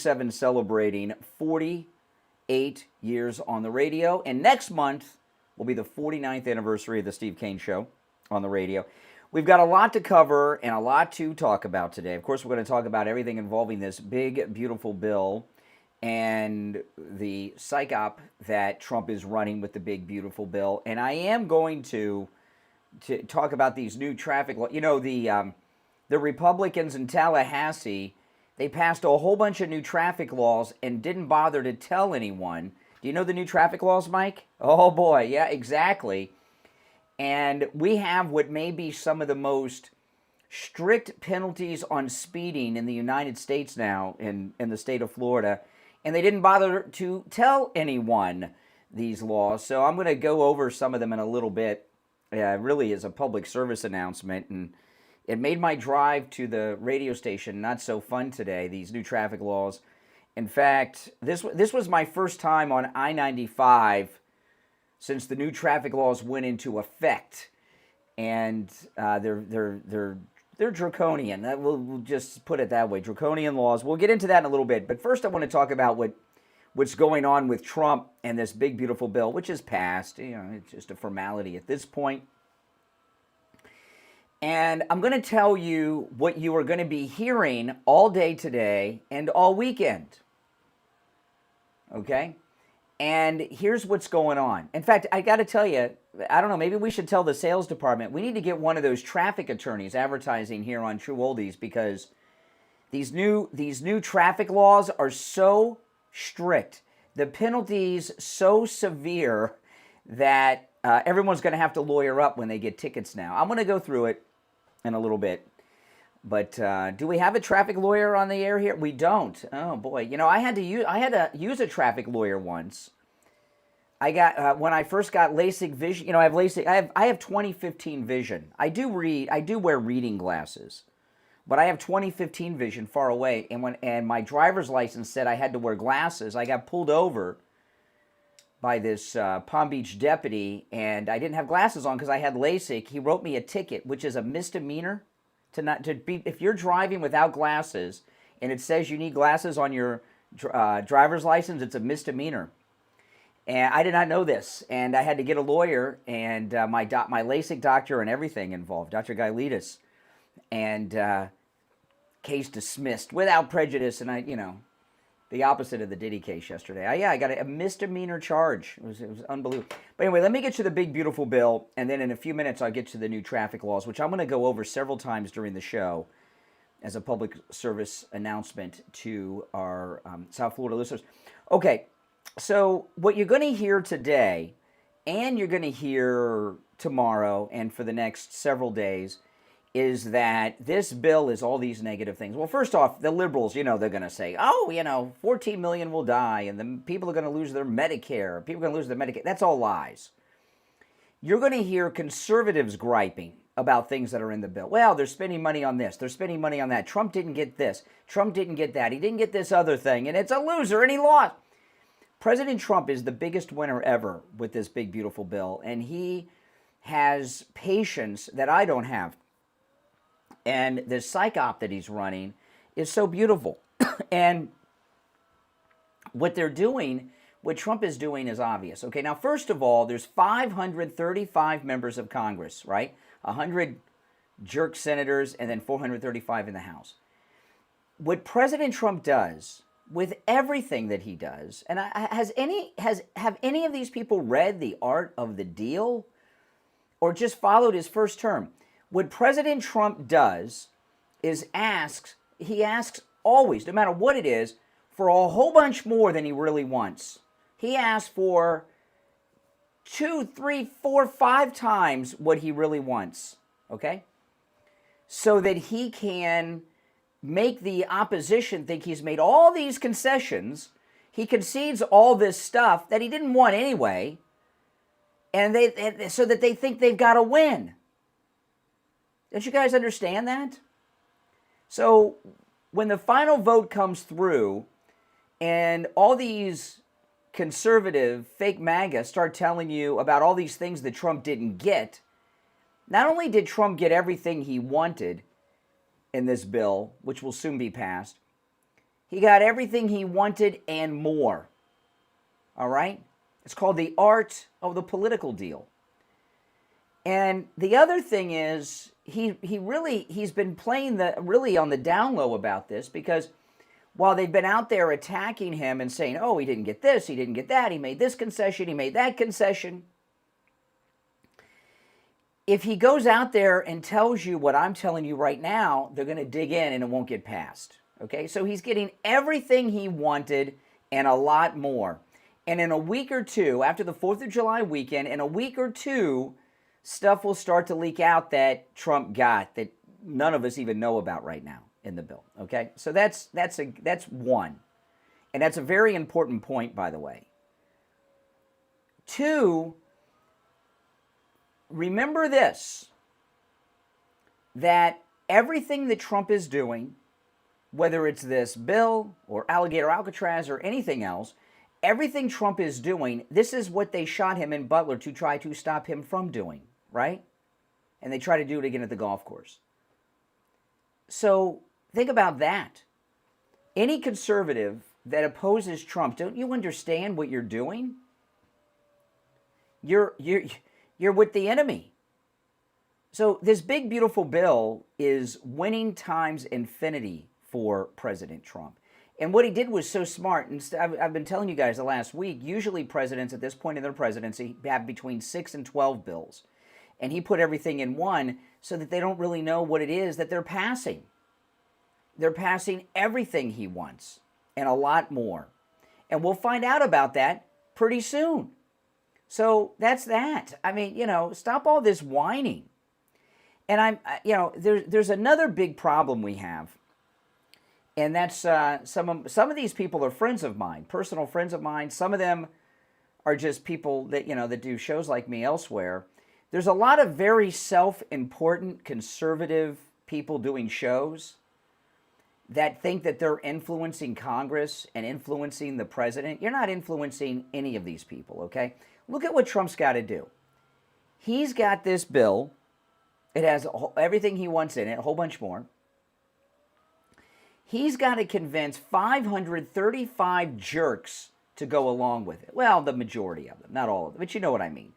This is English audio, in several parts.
7 celebrating 48 years on the radio, and next month will be the 49th anniversary of the Steve Kane Show on the radio. We've got a lot to cover and a lot to talk about today. Of course, we're going to talk about everything involving this big, beautiful bill and the psych op that Trump is running with the big, beautiful bill. And I am going to talk about these new traffic laws. You know, the Republicans in Tallahassee, they passed a whole bunch of new traffic laws and didn't bother to tell anyone. Do you know the new traffic laws, Mike? Oh, boy. Yeah, exactly. And we have what may be some of the most strict penalties on speeding in the United States now, in the state of Florida. And they didn't bother to tell anyone these laws. So I'm going to go over some of them in a little bit. Really is a public service announcement. And it made my drive to the radio station not so fun today, these new traffic laws. In fact, this was my first time on I-95 since the new traffic laws went into effect, and they're draconian. We'll just put it that way, draconian laws. We'll get into that in a little bit, but first I want to talk about what's going on with Trump and this big beautiful bill, which is passed. You know, it's just a formality at this point. And I'm going to tell you what you are going to be hearing all day today and all weekend. Okay? And here's what's going on. In fact, I got to tell you, I don't know, maybe we should tell the sales department, we need to get one of those traffic attorneys advertising here on True Oldies, because these new traffic laws are so strict, the penalties so severe that everyone's going to have to lawyer up when they get tickets now. I'm going to go through it in a little bit. But do we have a traffic lawyer on the air here? We don't. Oh boy, you know, I had to use a traffic lawyer once. I got when I first got LASIK vision. You know, I have LASIK. I have 20/15 vision. I do wear reading glasses, but I have 20/15 vision far away. And my driver's license said I had to wear glasses. I got pulled over by this Palm Beach deputy, and I didn't have glasses on because I had LASIK. He wrote me a ticket, which is a misdemeanor. If you're driving without glasses and it says you need glasses on your driver's license, it's a misdemeanor. And I did not know this, and I had to get a lawyer, and my LASIK doctor and everything involved, Dr. Gailitis, and case dismissed without prejudice. And the opposite of the Diddy case yesterday. I got a misdemeanor charge. It was unbelievable. But anyway, let me get to the big, beautiful bill, and then in a few minutes I'll get to the new traffic laws, which I'm going to go over several times during the show as a public service announcement to our South Florida listeners. Okay, so what you're going to hear today, and you're going to hear tomorrow and for the next several days, is that this bill is all these negative things. Well, first off, the liberals, they're going to say, 14 million will die, and the people are going to lose their Medicare. People are going to lose their Medicare. That's all lies. You're going to hear conservatives griping about things that are in the bill. Well, they're spending money on this. They're spending money on that. Trump didn't get this. Trump didn't get that. He didn't get this other thing, and it's a loser, and he lost. President Trump is the biggest winner ever with this big, beautiful bill, and he has patience that I don't have. And the psych op that he's running is so beautiful. And what Trump is doing is obvious. Okay, now, first of all, there's 535 members of Congress, right? 100 jerk senators and then 435 in the House. What President Trump does with everything that he does, and have any of these people read The Art of the Deal or just followed his first term? What President Trump does is he asks always, no matter what it is, for a whole bunch more than he really wants. He asks for 2, 3, 4, 5 times what he really wants, okay? So that he can make the opposition think he's made all these concessions. He concedes all this stuff that he didn't want anyway, and so that they think they've got to win. Don't you guys understand that? So when the final vote comes through and all these conservative fake MAGA start telling you about all these things that Trump didn't get, not only did Trump get everything he wanted in this bill, which will soon be passed, He got everything he wanted and more. All right? It's called the art of the political deal. And the other thing is, he's been playing really on the down low about this, because while they've been out there attacking him and saying, oh, he didn't get this, he didn't get that, he made this concession, he made that concession. If he goes out there and tells you what I'm telling you right now, they're going to dig in and it won't get passed. Okay, so he's getting everything he wanted and a lot more. And in a week or two, after the 4th of July weekend, in a week or two, stuff will start to leak out that Trump got that none of us even know about right now in the bill. Okay, so that's one. And that's a very important point, by the way. Two, remember this, that everything that Trump is doing, whether it's this bill or Alligator Alcatraz or anything else, everything Trump is doing, this is what they shot him in Butler to try to stop him from doing, right? And they try to do it again at the golf course. So think about that. Any conservative that opposes Trump, don't you understand what you're doing? You're with the enemy. So this big, beautiful bill is winning times infinity for President Trump. And what he did was so smart. And I've been telling you guys the last week, usually presidents at this point in their presidency have between 6 and 12 bills. And he put everything in one so that they don't really know what it is that they're passing. They're passing everything he wants and a lot more. And we'll find out about that pretty soon. So that's that. I mean, stop all this whining. And there's another big problem we have. And that's some of these people are friends of mine, personal friends of mine. Some of them are just people that, that do shows like me elsewhere. There's a lot of very self-important conservative people doing shows that think that they're influencing Congress and influencing the president. You're not influencing any of these people, okay? Look at what Trump's got to do. He's got this bill. It has everything he wants in it, a whole bunch more. He's got to convince 535 jerks to go along with it. Well, the majority of them, not all of them, but you know what I mean.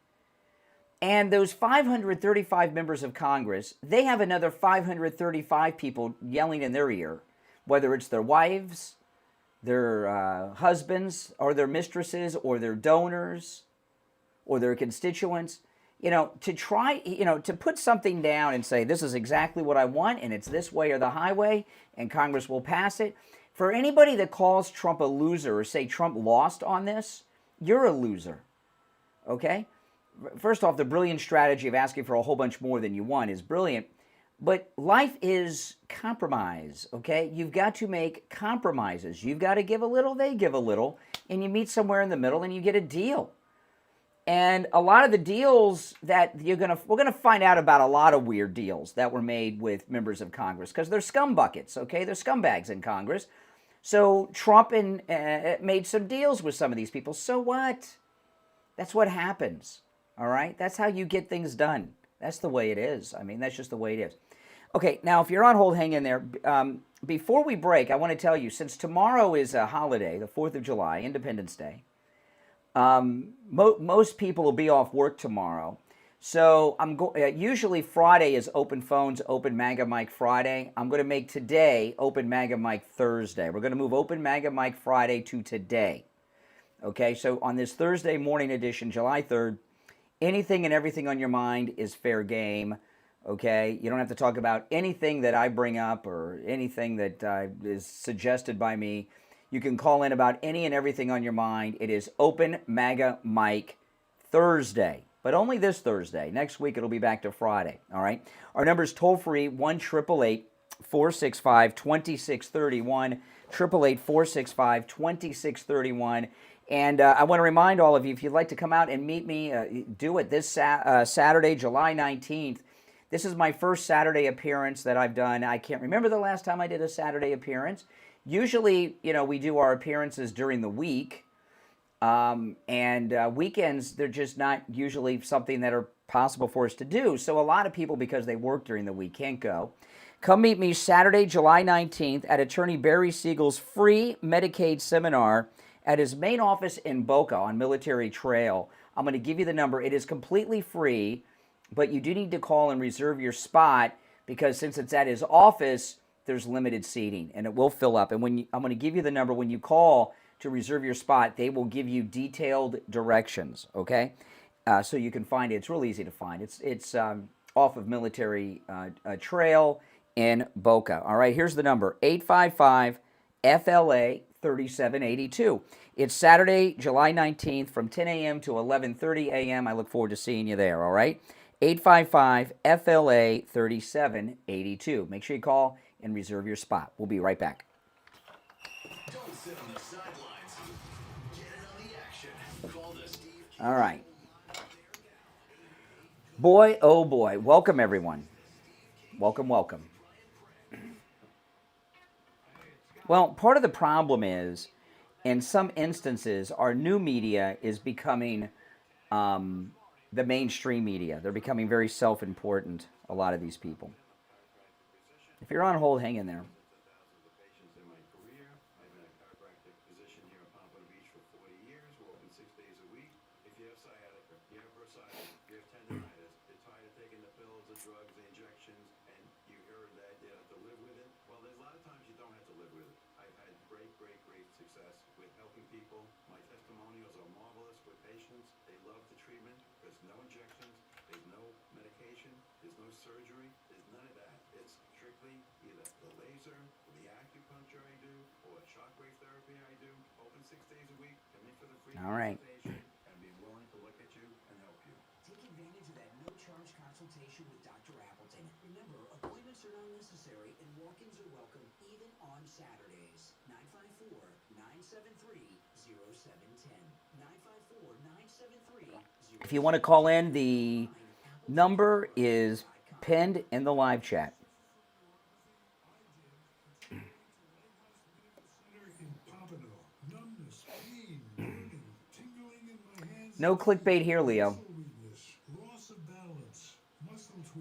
And those 535 members of Congress, they have another 535 people yelling in their ear, whether it's their wives, their husbands, or their mistresses, or their donors, or their constituents, to try, to put something down and say, this is exactly what I want, and it's this way or the highway, and Congress will pass it. For anybody that calls Trump a loser or say Trump lost on this, you're a loser, okay? First off, the brilliant strategy of asking for a whole bunch more than you want is brilliant, but life is compromise, okay? You've got to make compromises. You've got to give a little, they give a little, and you meet somewhere in the middle and you get a deal. And a lot of the deals that we're gonna find out about a lot of weird deals that were made with members of Congress, because they're scumbuckets, okay? They're scumbags in Congress. So Trump made some deals with some of these people. So what? That's what happens, all right? That's how you get things done. That's the way it is. I mean, that's just the way it is. Okay, now if you're on hold, hang in there. Before we break, I want to tell you, since tomorrow is a holiday, the 4th of July, Independence Day, most people will be off work tomorrow. So usually Friday is open phones, open MAGA Mike Friday. I'm going to make today open MAGA Mike Thursday. We're going to move open MAGA Mike Friday to today. Okay, so on this Thursday morning edition, July 3rd, anything and everything on your mind is fair game. Okay, you don't have to talk about anything that I bring up or anything that is suggested by me. You can call in about any and everything on your mind. It is Open MAGA Mike Thursday, but only this Thursday. Next week, it'll be back to Friday, all right? Our number is toll-free, 1-888-465-2631, 888-465-2631. And I want to remind all of you, if you'd like to come out and meet me, do it this Saturday, July 19th. This is my first Saturday appearance that I've done. I can't remember the last time I did a Saturday appearance. Usually, we do our appearances during the week, and weekends, they're just not usually something that are possible for us to do. So a lot of people, because they work during the week, can't go. Come meet me Saturday, July 19th at Attorney Barry Siegel's free Medicaid seminar at his main office in Boca on Military Trail. I'm going to give you the number. It is completely free, but you do need to call and reserve your spot because since it's at his office, there's limited seating and it will fill up. And I'm going to give you the number. When you call to reserve your spot, they will give you detailed directions, okay? So you can find it. It's real easy to find. It's off of Military Trail in Boca. All right, here's the number, 855-FLA-3782. It's Saturday, July 19th from 10 a.m. to 11:30 a.m. I look forward to seeing you there, all right? 855-FLA-3782. Make sure you call and reserve your spot. We'll be right back. Don't sit on the sidelines. Get in on the action. Call the Steve Kane. All right. Boy, oh boy. Welcome, everyone. Welcome, welcome. Well, part of the problem is, in some instances, our new media is becoming the mainstream media. They're becoming very self-important, a lot of these people. If you're on hold, hang in there. All right. Take advantage of that no-charge consultation with Dr. Appleton. Remember, appointments are not necessary and walk-ins are welcome even on Saturdays. 954-973-0710. 954-973-0710. If you want to call in, the number is pinned in the live chat. No clickbait here, Leo.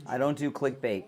I don't do clickbait.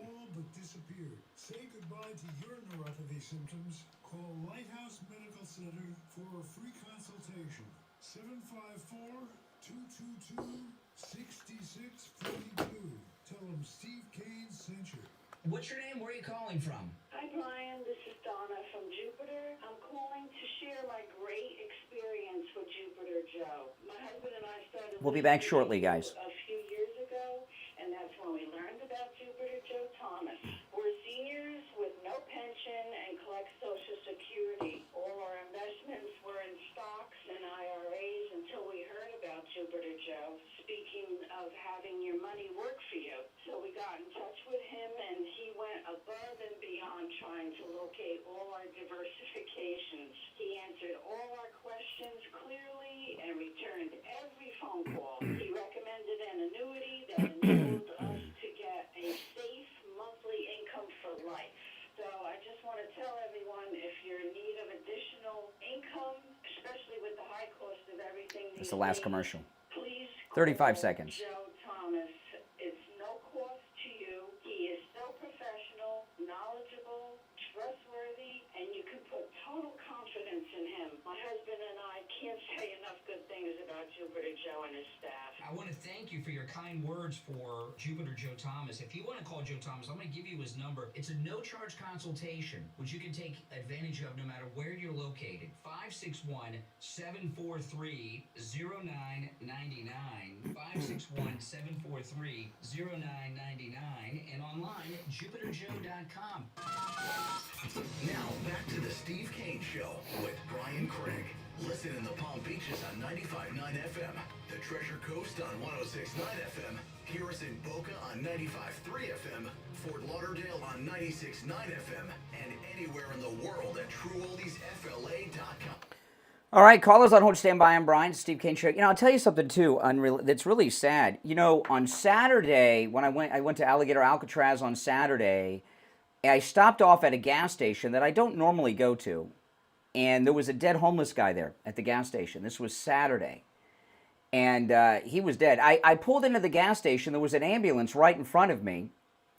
Say goodbye to your neuropathy symptoms. Call Lighthouse Medical Center for a free consultation. 754-222-6642. Tell them Steve Kane sent you. What's your name? Where are you calling from? Hi, Brian. This is Donna from Jupiter. I'm calling to share my great experience with Jupiter Joe. My husband and I started. We'll be back shortly, guys. A few years ago, and that's when we learned about Jupiter Joe Thomas. We're seniors with no pension and collect Social Security. All our investments were in stocks and IRAs until we heard about Jupiter Joe. Speaking of having your money work for you. So we got in touch with him, and he went above and beyond trying to locate all our diversifications. He answered all our questions clearly and returned every phone call. He recommended an annuity that enabled us to get a safe monthly income for life. So I just want to tell everyone, if you're in need of additional income, especially with the high cost of everything, It's the last commercial. please 35 call seconds. Joe Thomas. It's no cost to you. He is so professional, knowledgeable, trustworthy, and you can put total confidence in him. My husband and I can't say enough good things about Jupiter Joe and his staff. I want to thank you for your kind words for Jupiter Joe Thomas. If you want to call Joe Thomas, I'm going to give you his number. It's a no-charge consultation, which you can take advantage of no matter where you're located. 561-743-0999. 561-743-0999. And online at jupiterjoe.com. Now back to the Steve Kane Show with Brian Craig. Listen in the Palm Beaches on 95.9 FM, the Treasure Coast on 106.9 FM, hear us in Boca on 95.3 FM, Fort Lauderdale on 96.9 FM, and anywhere in the world at TrueOldiesFLA.com. All right, callers on hold, stand by. I'm Brian, Steve Kane Show. I'll tell you something too. That's really sad. On Saturday when I went to Alligator Alcatraz on Saturday. I stopped off at a gas station that I don't normally go to, and there was a dead homeless guy there at the gas station. This was Saturday, and he was dead. I pulled into the gas station. There was an ambulance right in front of me,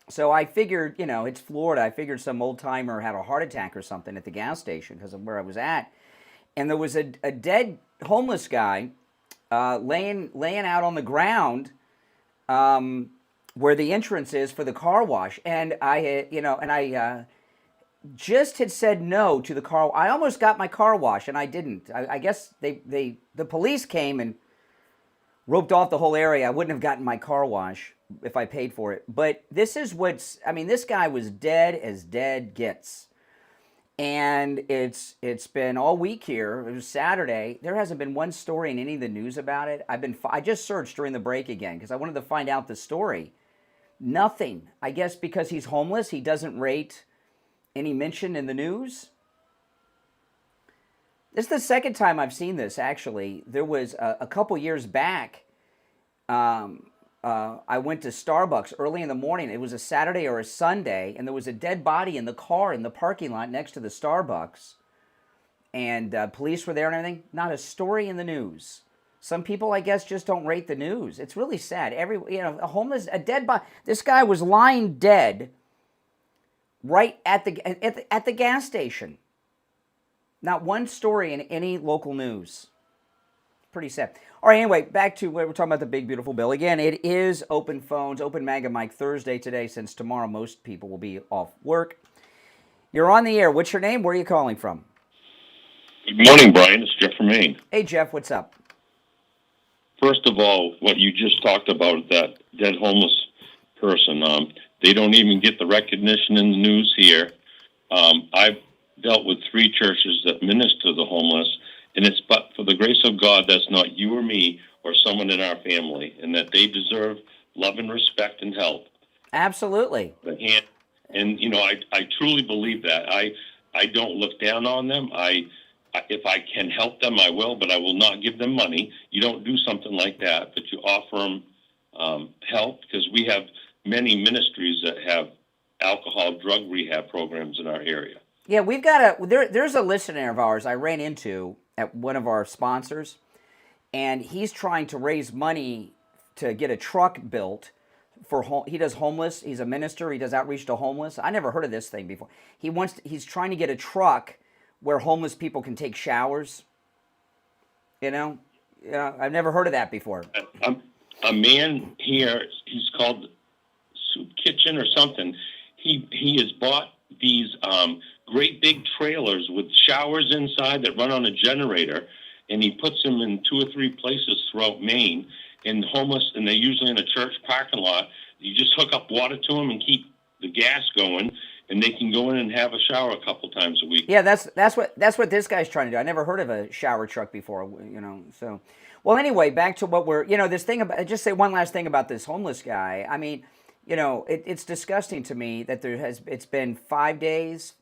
So I figured, it's Florida. I figured some old timer had a heart attack or something at the gas station because of where I was at. And there was a dead homeless guy laying out on the ground where the entrance is for the car wash. And I just had said no to the car. I almost got my car wash, and I didn't. I guess the police came and roped off the whole area. I wouldn't have gotten my car wash if I paid for it. But this guy was dead as dead gets. And it's been all week here. It was Saturday. There hasn't been one story in any of the news about it. I just searched during the break again because I wanted to find out the story. Nothing. I guess because he's homeless, he doesn't rate any mention in the news. This is the second time I've seen this, actually. There was a couple years back, I went to Starbucks early in the morning. It was a Saturday or a Sunday, and there was a dead body in the car in the parking lot next to the Starbucks. And police were there and everything. Not a story in the news. Some people, I guess, just don't rate the news. It's really sad. A dead body. This guy was lying dead right at the gas station. Not one story in any local news. Pretty sad. All right, anyway, back to what we're talking about, the big, beautiful bill. Again, it is open phones, open MAGA mic Thursday today, since tomorrow most people will be off work. You're on the air. What's your name? Where are you calling from? Good morning, Brian. It's Jeff from Maine. Hey, Jeff, what's up? First of all, what you just talked about, that dead homeless person, they don't even get the recognition in the news here. I've dealt with 3 churches that minister to the homeless, and it's but for the grace of God that's not you or me or someone in our family, and that they deserve love and respect and help. Absolutely. And I truly believe that. I don't look down on them. If I can help them, I will, but I will not give them money. You don't do something like that, but you offer them help, because we have many ministries that have alcohol, drug rehab programs in our area. Yeah, we've got there's a listener of ours I ran into at one of our sponsors, and he's trying to raise money to get a truck built he does homeless. He's a minister. He does outreach to homeless. I never heard of this thing before. He's trying to get a truck where homeless people can take showers. I've never heard of that before. A man here, he's called Soup Kitchen or something. He has bought these great big trailers with showers inside that run on a generator, and he puts them in 2 or 3 places throughout Maine. And they're usually in a church parking lot. You just hook up water to them and keep the gas going, and they can go in and have a shower a couple times a week. Yeah, that's what this guy's trying to do. I never heard of a shower truck before, So, well, anyway, back to what we're, this thing about. Just say one last thing about this homeless guy. I mean, it's disgusting to me that it's been 5 days,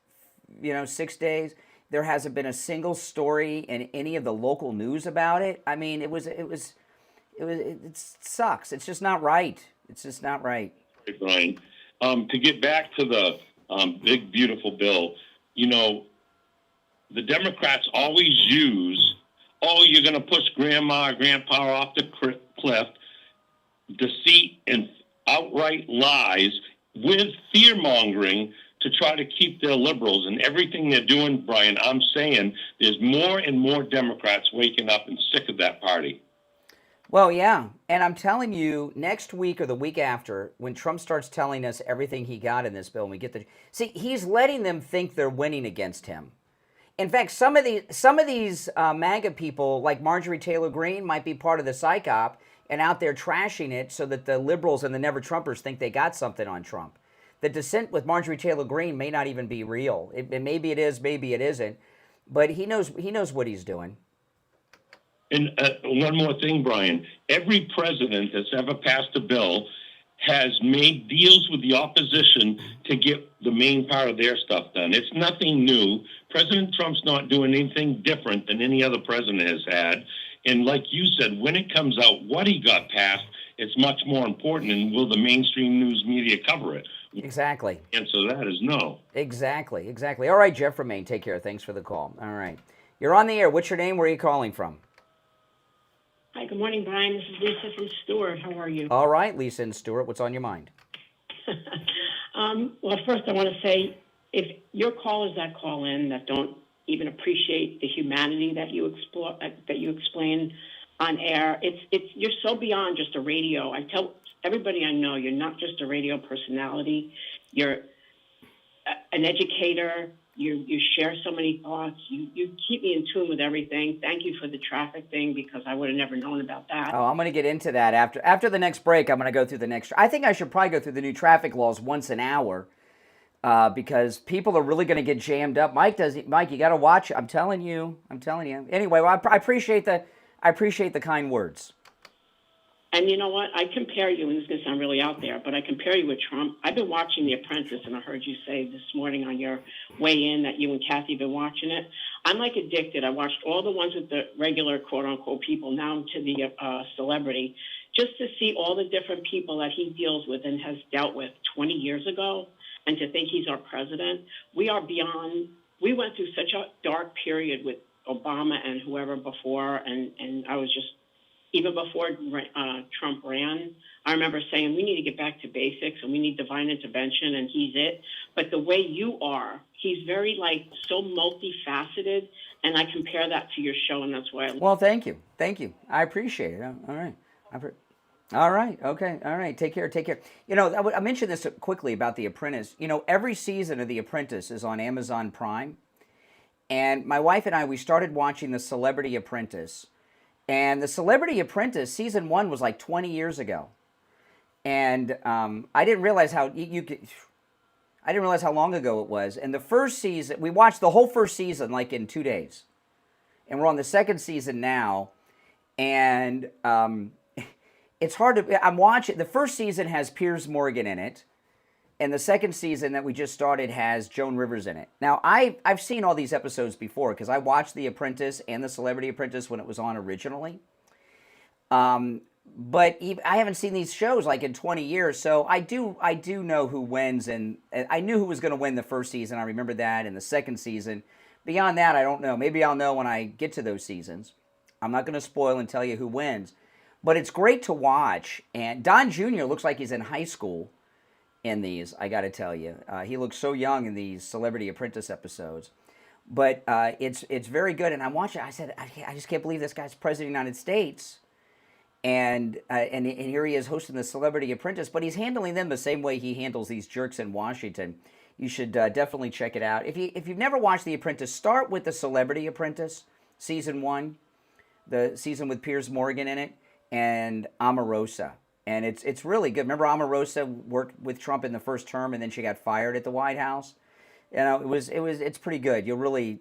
6 days. There hasn't been a single story in any of the local news about it. I mean, it sucks. It's just not right. It's just not right. Hey, Brian, to get back to the big, beautiful bill, the Democrats always use, you're going to push grandma or grandpa off the cliff, deceit and outright lies with fear-mongering to try to keep their liberals. And everything they're doing, Brian, I'm saying there's more and more Democrats waking up and sick of that party. Well, yeah, and I'm telling you, next week or the week after, when Trump starts telling us everything he got in this bill, and we get he's letting them think they're winning against him. In fact, some of these MAGA people, like Marjorie Taylor Greene, might be part of the psyop and out there trashing it so that the liberals and the never-Trumpers think they got something on Trump. The dissent with Marjorie Taylor Greene may not even be real. Maybe it is, maybe it isn't, but he knows what he's doing. And one more thing, Brian. Every president that's ever passed a bill has made deals with the opposition to get the main part of their stuff done. It's nothing new. President Trump's not doing anything different than any other president has had. And like you said, when it comes out what he got passed, it's much more important. And will the mainstream news media cover it? Exactly. The answer to that is no. Exactly. All right, Jeff from Maine, take care. Thanks for the call. All right. You're on the air. What's your name? Where are you calling from? Hi, good morning, Brian. This is Lisa from Stewart. How are you? All right, Lisa and Stewart. What's on your mind? Well, first I want to say, if your callers that call in that don't even appreciate the humanity that you explore, that you explain on air, you're so beyond just a radio. I tell everybody I know, you're not just a radio personality. You're an educator. You share so many thoughts. You keep me in tune with everything. Thank you for the traffic thing, because I would have never known about that. Oh, I'm going to get into that after the next break. I'm going to go through the next. I think I should probably go through the new traffic laws once an hour, because people are really going to get jammed up. Mike, you got to watch. I'm telling you. Anyway, well, I appreciate the kind words. And you know what? I compare you, and this is going to sound really out there, but I compare you with Trump. I've been watching The Apprentice, and I heard you say this morning on your way in that you and Kathy have been watching it. I'm like addicted. I watched all the ones with the regular quote-unquote people, now to the celebrity, just to see all the different people that he deals with and has dealt with 20 years ago, and to think he's our president. We are beyond. We went through such a dark period with Obama and whoever before, and I was just, even before Trump ran, I remember saying we need to get back to basics and we need divine intervention, and he's it. But the way you are, he's very so multifaceted, and I compare that to your show, and that's why. Well, thank you. I appreciate it. All right. All right. Okay. All right. Take care. You know, I mentioned this quickly about The Apprentice. You know, every season of The Apprentice is on Amazon Prime, and my wife and I, we started watching The Celebrity Apprentice. And The Celebrity Apprentice, season 1 was like 20 years ago. And I didn't realize how I didn't realize how long ago it was. And the first season, we watched the whole first season like in 2 days. And we're on the second season now. And it's hard to, I'm watching, the first season has Piers Morgan in it. And the second season that we just started has Joan Rivers in it. Now, I've seen all these episodes before because I watched The Apprentice and The Celebrity Apprentice when it was on originally. But I haven't seen these shows like in 20 years, so I do know who wins, and I knew who was going to win the first season. I remember that, and the second season. Beyond that, I don't know. Maybe I'll know when I get to those seasons. I'm not going to spoil and tell you who wins. But it's great to watch, and Don Jr. looks like he's in high school in these, I got to tell you. He looks so young in these Celebrity Apprentice episodes. But it's very good. And I watched it. I said, I just can't believe this guy's president of the United States. And here he is hosting the Celebrity Apprentice. But he's handling them the same way he handles these jerks in Washington. You should definitely check it out. If you've never watched The Apprentice, start with the Celebrity Apprentice, season 1, the season with Piers Morgan in it, and Omarosa. And it's really good. Remember, Omarosa worked with Trump in the first term, and then she got fired at the White House. You know, it's pretty good. You'll really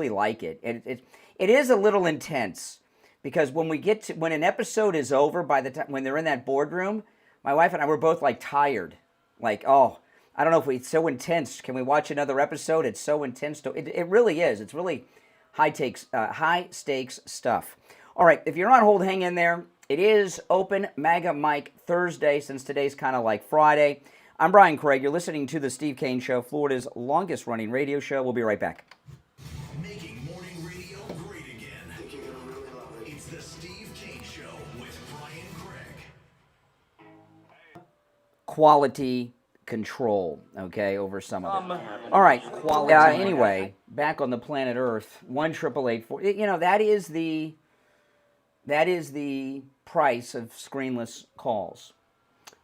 like it. It is a little intense because when an episode is over, by the time when they're in that boardroom, my wife and I were both like tired, like, oh, I don't know if it's so intense. Can we watch another episode? It's so intense. It really is. It's really high stakes stuff. All right, if you're on hold, hang in there. It is Open MAGA Mike Thursday, since today's kind of like Friday. I'm Brian Craig. You're listening to The Steve Kane Show, Florida's longest-running radio show. We'll be right back. Making morning radio great again. I think you're going to really love it. It's The Steve Kane Show with Brian Craig. Quality control, okay, over some of it. All right. Quality. Anyway, back on the planet Earth, 1-888-4. You know, that is the price of screenless calls.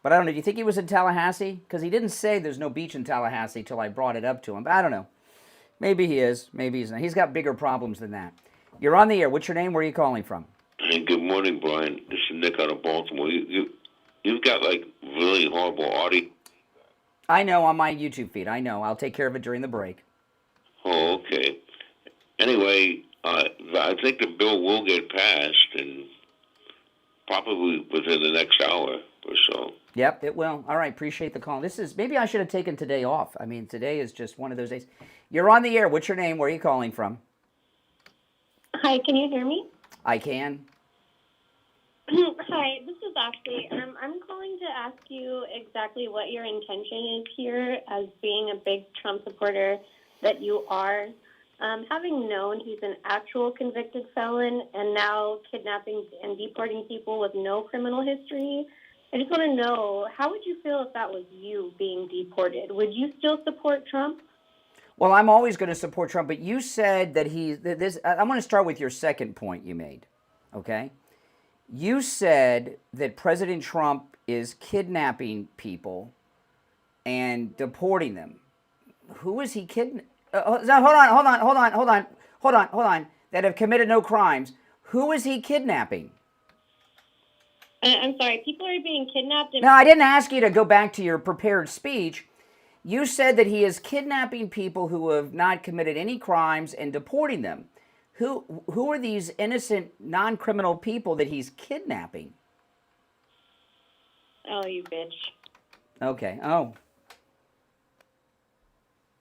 But I don't know, do you think he was in Tallahassee? Because he didn't say there's no beach in Tallahassee till I brought it up to him. But I don't know. Maybe he is. Maybe he's not. He's got bigger problems than that. You're on the air. What's your name? Where are you calling from? Hey, good morning, Brian. This is Nick out of Baltimore. You've got, like, really horrible audio. I know, on my YouTube feed. I know. I'll take care of it during the break. Oh, okay. Anyway, I think the bill will get passed, and probably within the next hour or so. Yep, it will. All right, appreciate the call. Maybe I should have taken today off. I mean, today is just one of those days. You're on the air. What's your name? Where are you calling from? Hi, can you hear me? I can. Hi, this is Ashley. I'm calling to ask you exactly what your intention is here as being a big Trump supporter that you are. Having known he's an actual convicted felon and now kidnapping and deporting people with no criminal history, I just want to know, how would you feel if that was you being deported? Would you still support Trump? Well, I'm always going to support Trump, but you said that I'm going to start with your second point you made, okay? You said that President Trump is kidnapping people and deporting them. Who is he kidnapping? Hold on. That have committed no crimes. Who is he kidnapping? I'm sorry, people are being kidnapped. No, I didn't ask you to go back to your prepared speech. You said that he is kidnapping people who have not committed any crimes and deporting them. Who are these innocent, non-criminal people that he's kidnapping? Oh, you bitch. Okay. Oh.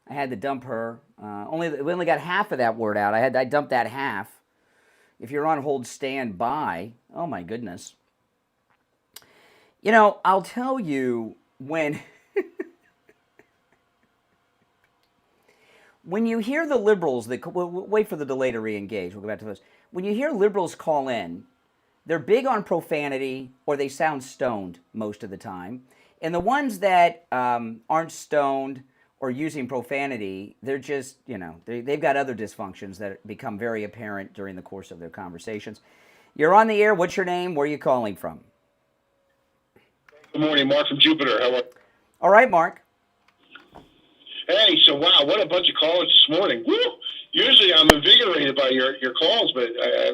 I had to dump her. We only got half of that word out. I dumped that half. If you're on hold, stand by. Oh my goodness. You know, I'll tell you when when you hear the liberals, we'll wait for the delay to re-engage. We'll go back to this. When you hear liberals call in, they're big on profanity or they sound stoned most of the time. And the ones that aren't stoned or using profanity, they're just, they've got other dysfunctions that become very apparent during the course of their conversations. You're on the air. What's your name? Where are you calling from? Good morning, Mark from Jupiter. How are you? All right, Mark. Hey, so wow, what a bunch of callers this morning. Woo! Usually I'm invigorated by your calls, but I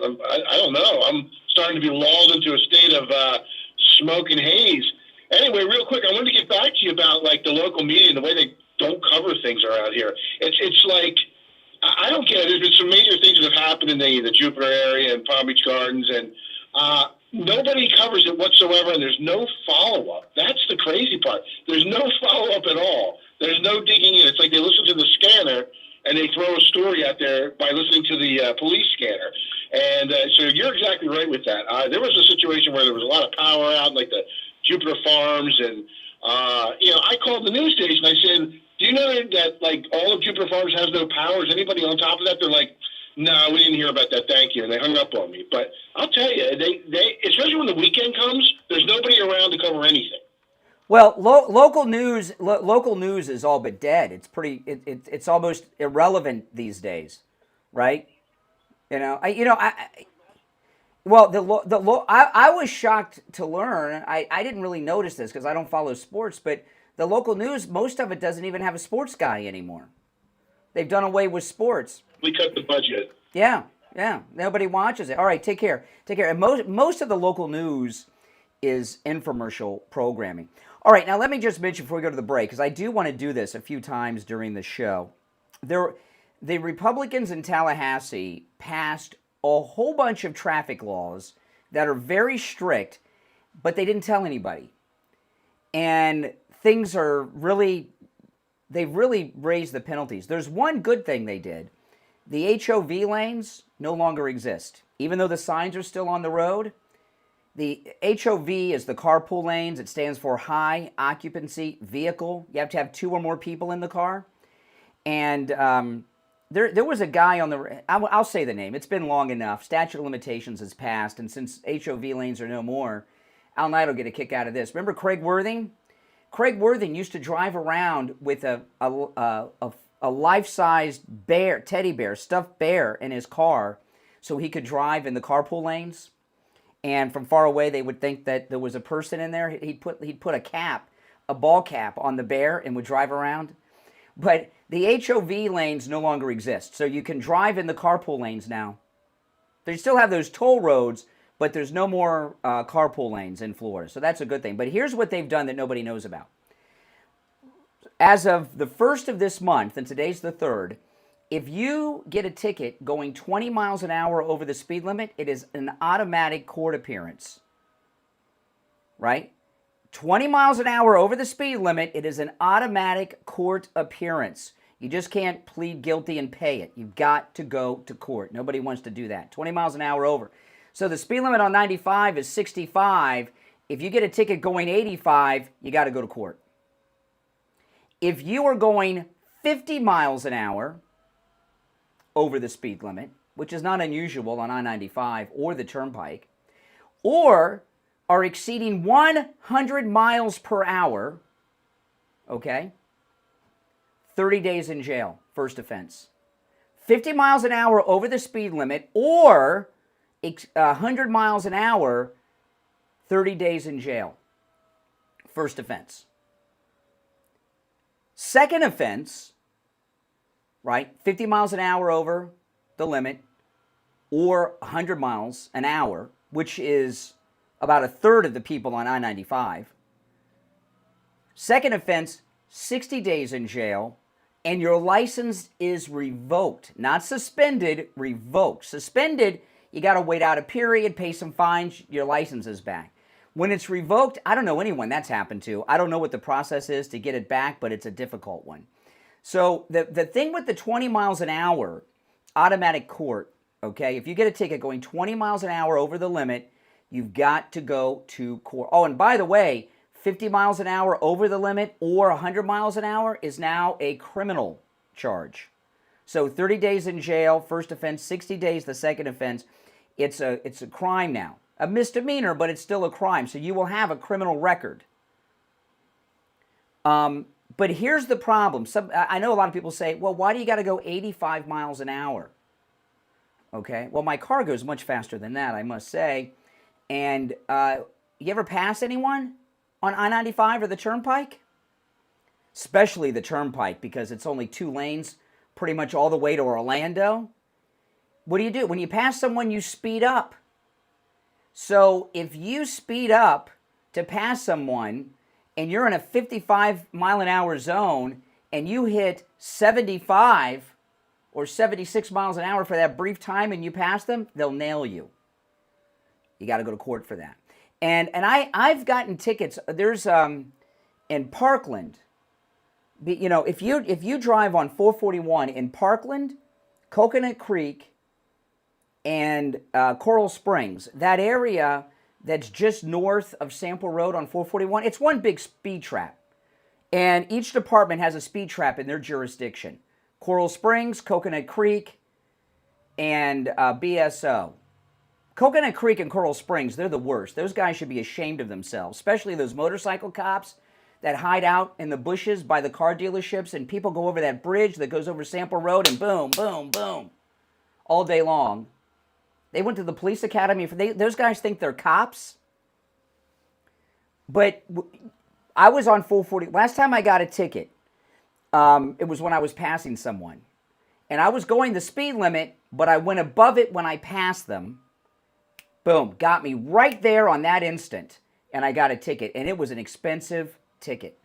don't know. I'm starting to be lulled into a state of smoke and haze. Anyway, real quick, I wanted to get back to you about like the local media and the way they don't cover things around here. It's like, I don't get it. There's been some major things that have happened in the Jupiter area and Palm Beach Gardens, and nobody covers it whatsoever, and there's no follow-up. That's the crazy part. There's no follow-up at all. There's no digging in. It's like they listen to the scanner, and they throw a story out there by listening to the police scanner. And so you're exactly right with that. There was a situation where there was a lot of power out, like the Jupiter Farms, and I called the news station. I said, do you know that like all of Jupiter Farms has no power? Is anybody on top of that? They're like, no, we didn't hear about that. Thank you. And they hung up on me. But I'll tell you, they especially when the weekend comes, there's nobody around to cover anything. Well, local news is all but dead. It's it's almost irrelevant these days, right? I was shocked to learn. I didn't really notice this because I don't follow sports, but the local news, most of it doesn't even have a sports guy anymore. They've done away with sports. We cut the budget. Yeah. Nobody watches it. All right, take care. And most of the local news is infomercial programming. All right, now let me just mention before we go to the break, because I do want to do this a few times during the show. The Republicans in Tallahassee passed a whole bunch of traffic laws that are very strict, but they didn't tell anybody. And things are they've really raised the penalties. There's one good thing they did. The HOV lanes no longer exist. Even though the signs are still on the road, the HOV is the carpool lanes. It stands for high occupancy vehicle. You have to have 2 or more people in the car. And there was a guy on I'll say the name. It's been long enough. Statute of limitations has passed. And since HOV lanes are no more, Al Knight will get a kick out of this. Remember Craig Worthing? Craig Worthing used to drive around with a life-sized bear, teddy bear, stuffed bear in his car so he could drive in the carpool lanes. And from far away, they would think that there was a person in there. He'd put a ball cap on the bear and would drive around. But the HOV lanes no longer exist. So you can drive in the carpool lanes now. They still have those toll roads, but there's no more carpool lanes in Florida. So that's a good thing. But here's what they've done that nobody knows about. As of the 1st of this month, and today's the 3rd, if you get a ticket going 20 miles an hour over the speed limit, it is an automatic court appearance. Right? 20 miles an hour over the speed limit, it is an automatic court appearance. You just can't plead guilty and pay it. You've got to go to court. Nobody wants to do that. 20 miles an hour over. So the speed limit on 95 is 65. If you get a ticket going 85, you got to go to court. If you are going 50 miles an hour over the speed limit, which is not unusual on I-95 or the Turnpike, or are exceeding 100 miles per hour, okay, 30 days in jail, first offense. 50 miles an hour over the speed limit or 100 miles an hour, 30 days in jail, first offense. Second offense, right, 50 miles an hour over the limit or 100 miles an hour, which is about a third of the people on I-95. Second offense, 60 days in jail, and your license is revoked. Not suspended, revoked. Suspended, you got to wait out a period, pay some fines, your license is back. When it's revoked, I don't know anyone that's happened to. I don't know what the process is to get it back, but it's a difficult one. So the thing with the 20 miles an hour automatic court, okay, if you get a ticket going 20 miles an hour over the limit, you've got to go to court. Oh, and by the way, 50 miles an hour over the limit or 100 miles an hour is now a criminal charge. So 30 days in jail, first offense, 60 days, the second offense. It's a crime now. A misdemeanor, but it's still a crime. So you will have a criminal record. But here's the problem. I know a lot of people say, well, why do you got to go 85 miles an hour? Okay, well, my car goes much faster than that, I must say. And you ever pass anyone on I-95 or the Turnpike? Especially the Turnpike, because it's only 2 lanes pretty much all the way to Orlando. What do? When you pass someone, you speed up. So if you speed up to pass someone and you're in a 55 mile an hour zone and you hit 75 or 76 miles an hour for that brief time and you pass them, they'll nail you. You got to go to court for that. And I've gotten tickets. There's in Parkland, you know, if you drive on 441 in Parkland, Coconut Creek, and Coral Springs, that area that's just north of Sample Road on 441, it's one big speed trap. And each department has a speed trap in their jurisdiction. Coral Springs, Coconut Creek, and BSO. Coconut Creek and Coral Springs, they're the worst. Those guys should be ashamed of themselves, especially those motorcycle cops that hide out in the bushes by the car dealerships, and people go over that bridge that goes over Sample Road and boom, boom, boom, all day long. They went to the police academy. Those guys think they're cops. But I was on 440. Last time I got a ticket, it was when I was passing someone. And I was going the speed limit, but I went above it when I passed them. Boom, got me right there on that instant. And I got a ticket. And it was an expensive ticket.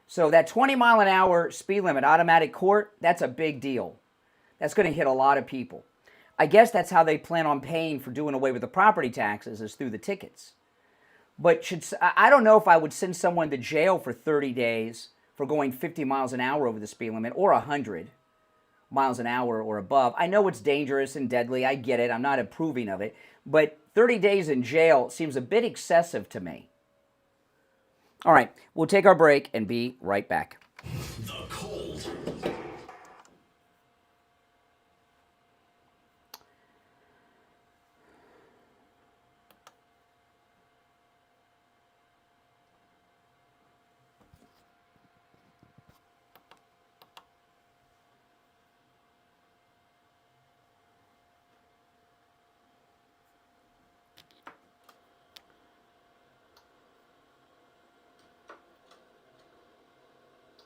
So that 20 mile an hour speed limit, automatic court, that's a big deal. That's going to hit a lot of people. I guess that's how they plan on paying for doing away with the property taxes, is through the tickets. But I don't know if I would send someone to jail for 30 days for going 50 miles an hour over the speed limit or 100 miles an hour or above. I know it's dangerous and deadly. I get it. I'm not approving of it. But 30 days in jail seems a bit excessive to me. All right, we'll take our break and be right back. The Cold.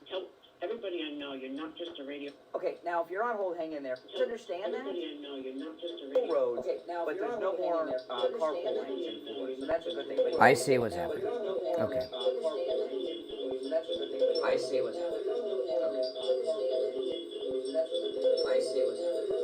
Tell everybody I know you're not just a radio. Okay, now if you're on hold, hang in there. Do you understand that? Everybody I know you're not just a radio. Roads, okay, now but there's no more carpool lanes in Ford, so that's a good thing. I see what's happening. Okay. I see what's happening. Okay. I see what's happening. I see what's happening.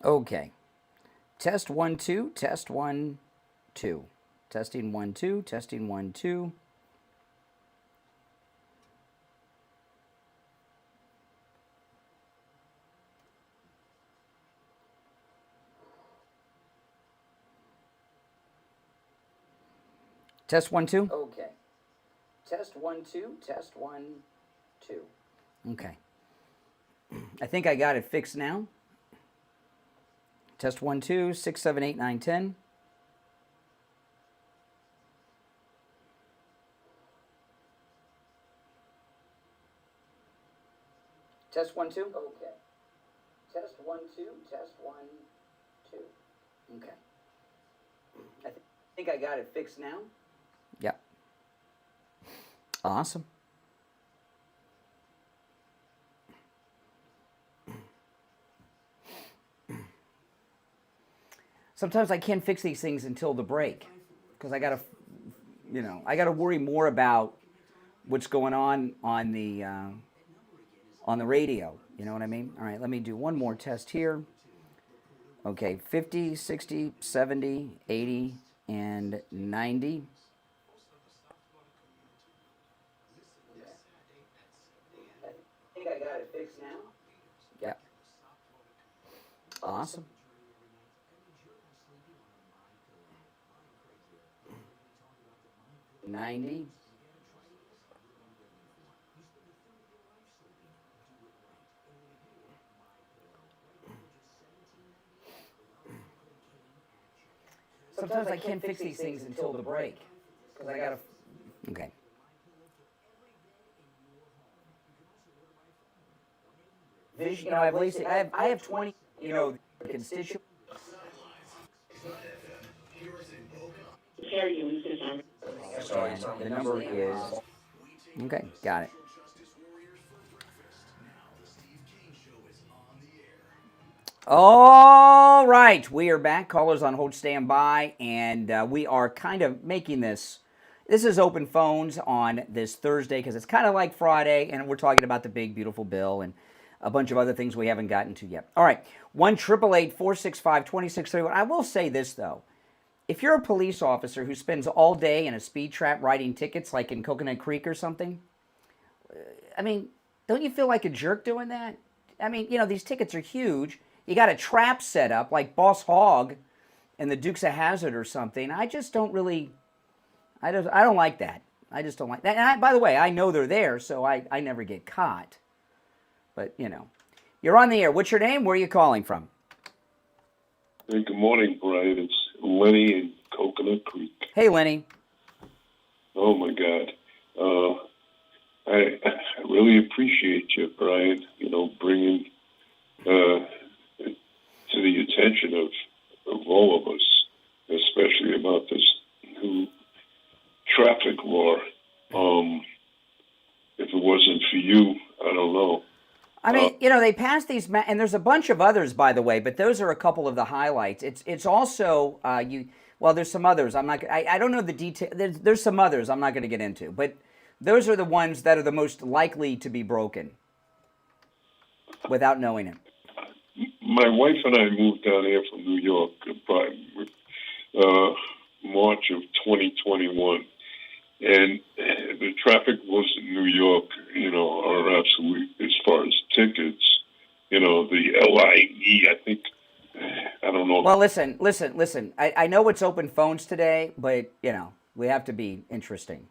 Okay. Test 1 2, test 1 2. Testing 1 2, testing 1 2. Test 1 2. Okay. Test 1 2. Test 1 2. Okay. I think I got it fixed now. Test 1 2 6 7 8 9 10. Test 1 2. Okay. Test 1 2. Test 1 2. Okay. I think I got it fixed now. Yep. Awesome. Sometimes I can't fix these things until the break because I gotta worry more about what's going on the radio. You know what I mean? All right, let me do one more test here. Okay, 50, 60, 70, 80, and 90. I think I got it fixed now. Yep. Awesome. $90. Sometimes I can't fix these things until the break because I gotta. Okay. Vision. You know, I have 20. You know, constituents. Sorry, the number is. Okay, got it. All right, we are back. Callers on hold, stand by, and we are kind of making this. This is open phones on this Thursday because it's kind of like Friday, and we're talking about the big, beautiful bill and a bunch of other things we haven't gotten to yet. All right, 1-888-465-2631. I will say this, though. If you're a police officer who spends all day in a speed trap writing tickets like in Coconut Creek or something, I mean, don't you feel like a jerk doing that? I mean, you know, these tickets are huge. You got a trap set up like Boss Hogg and the Dukes of Hazzard or something. I just don't really, I don't like that. I just don't like that. And by the way, I know they're there, so I never get caught. But, you know, you're on the air. What's your name? Where are you calling from? Hey, good morning, Brian. It's Lenny in Coconut Creek. Hey, Lenny. Oh, my God. I really appreciate you, Brian, you know, bringing to the attention of all of us, especially about this new traffic law. If it wasn't for you, I don't know. I mean, you know, they passed these, and there's a bunch of others, by the way, but those are a couple of the highlights. It's also, well, there's some others. I don't know the detail. There's some others I'm not going to get into, but those are the ones that are the most likely to be broken without knowing it. My wife and I moved down here from New York by March of 2021. And the traffic laws in New York, you know, are absolute as far as tickets. You know, the LIE, I think, I don't know. Well, listen. I know it's open phones today, but, you know, we have to be interesting,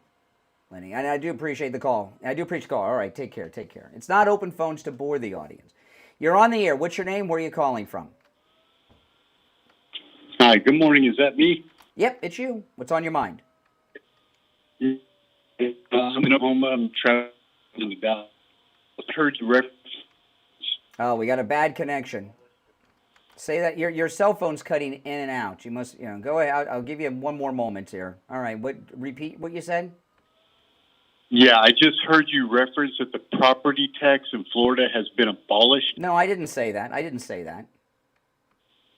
Lenny. And I do appreciate the call. All right, take care. It's not open phones to bore the audience. You're on the air. What's your name? Where are you calling from? Hi, good morning. Is that me? Yep, it's you. What's on your mind? I'm in Oklahoma. I'm traveling to Dallas. I heard you reference. Oh, we got a bad connection. Say that your cell phone's cutting in and out. You must, you know, go ahead. I'll give you one more moment here. All right. Repeat what you said? Yeah, I just heard you reference that the property tax in Florida has been abolished. No, I didn't say that.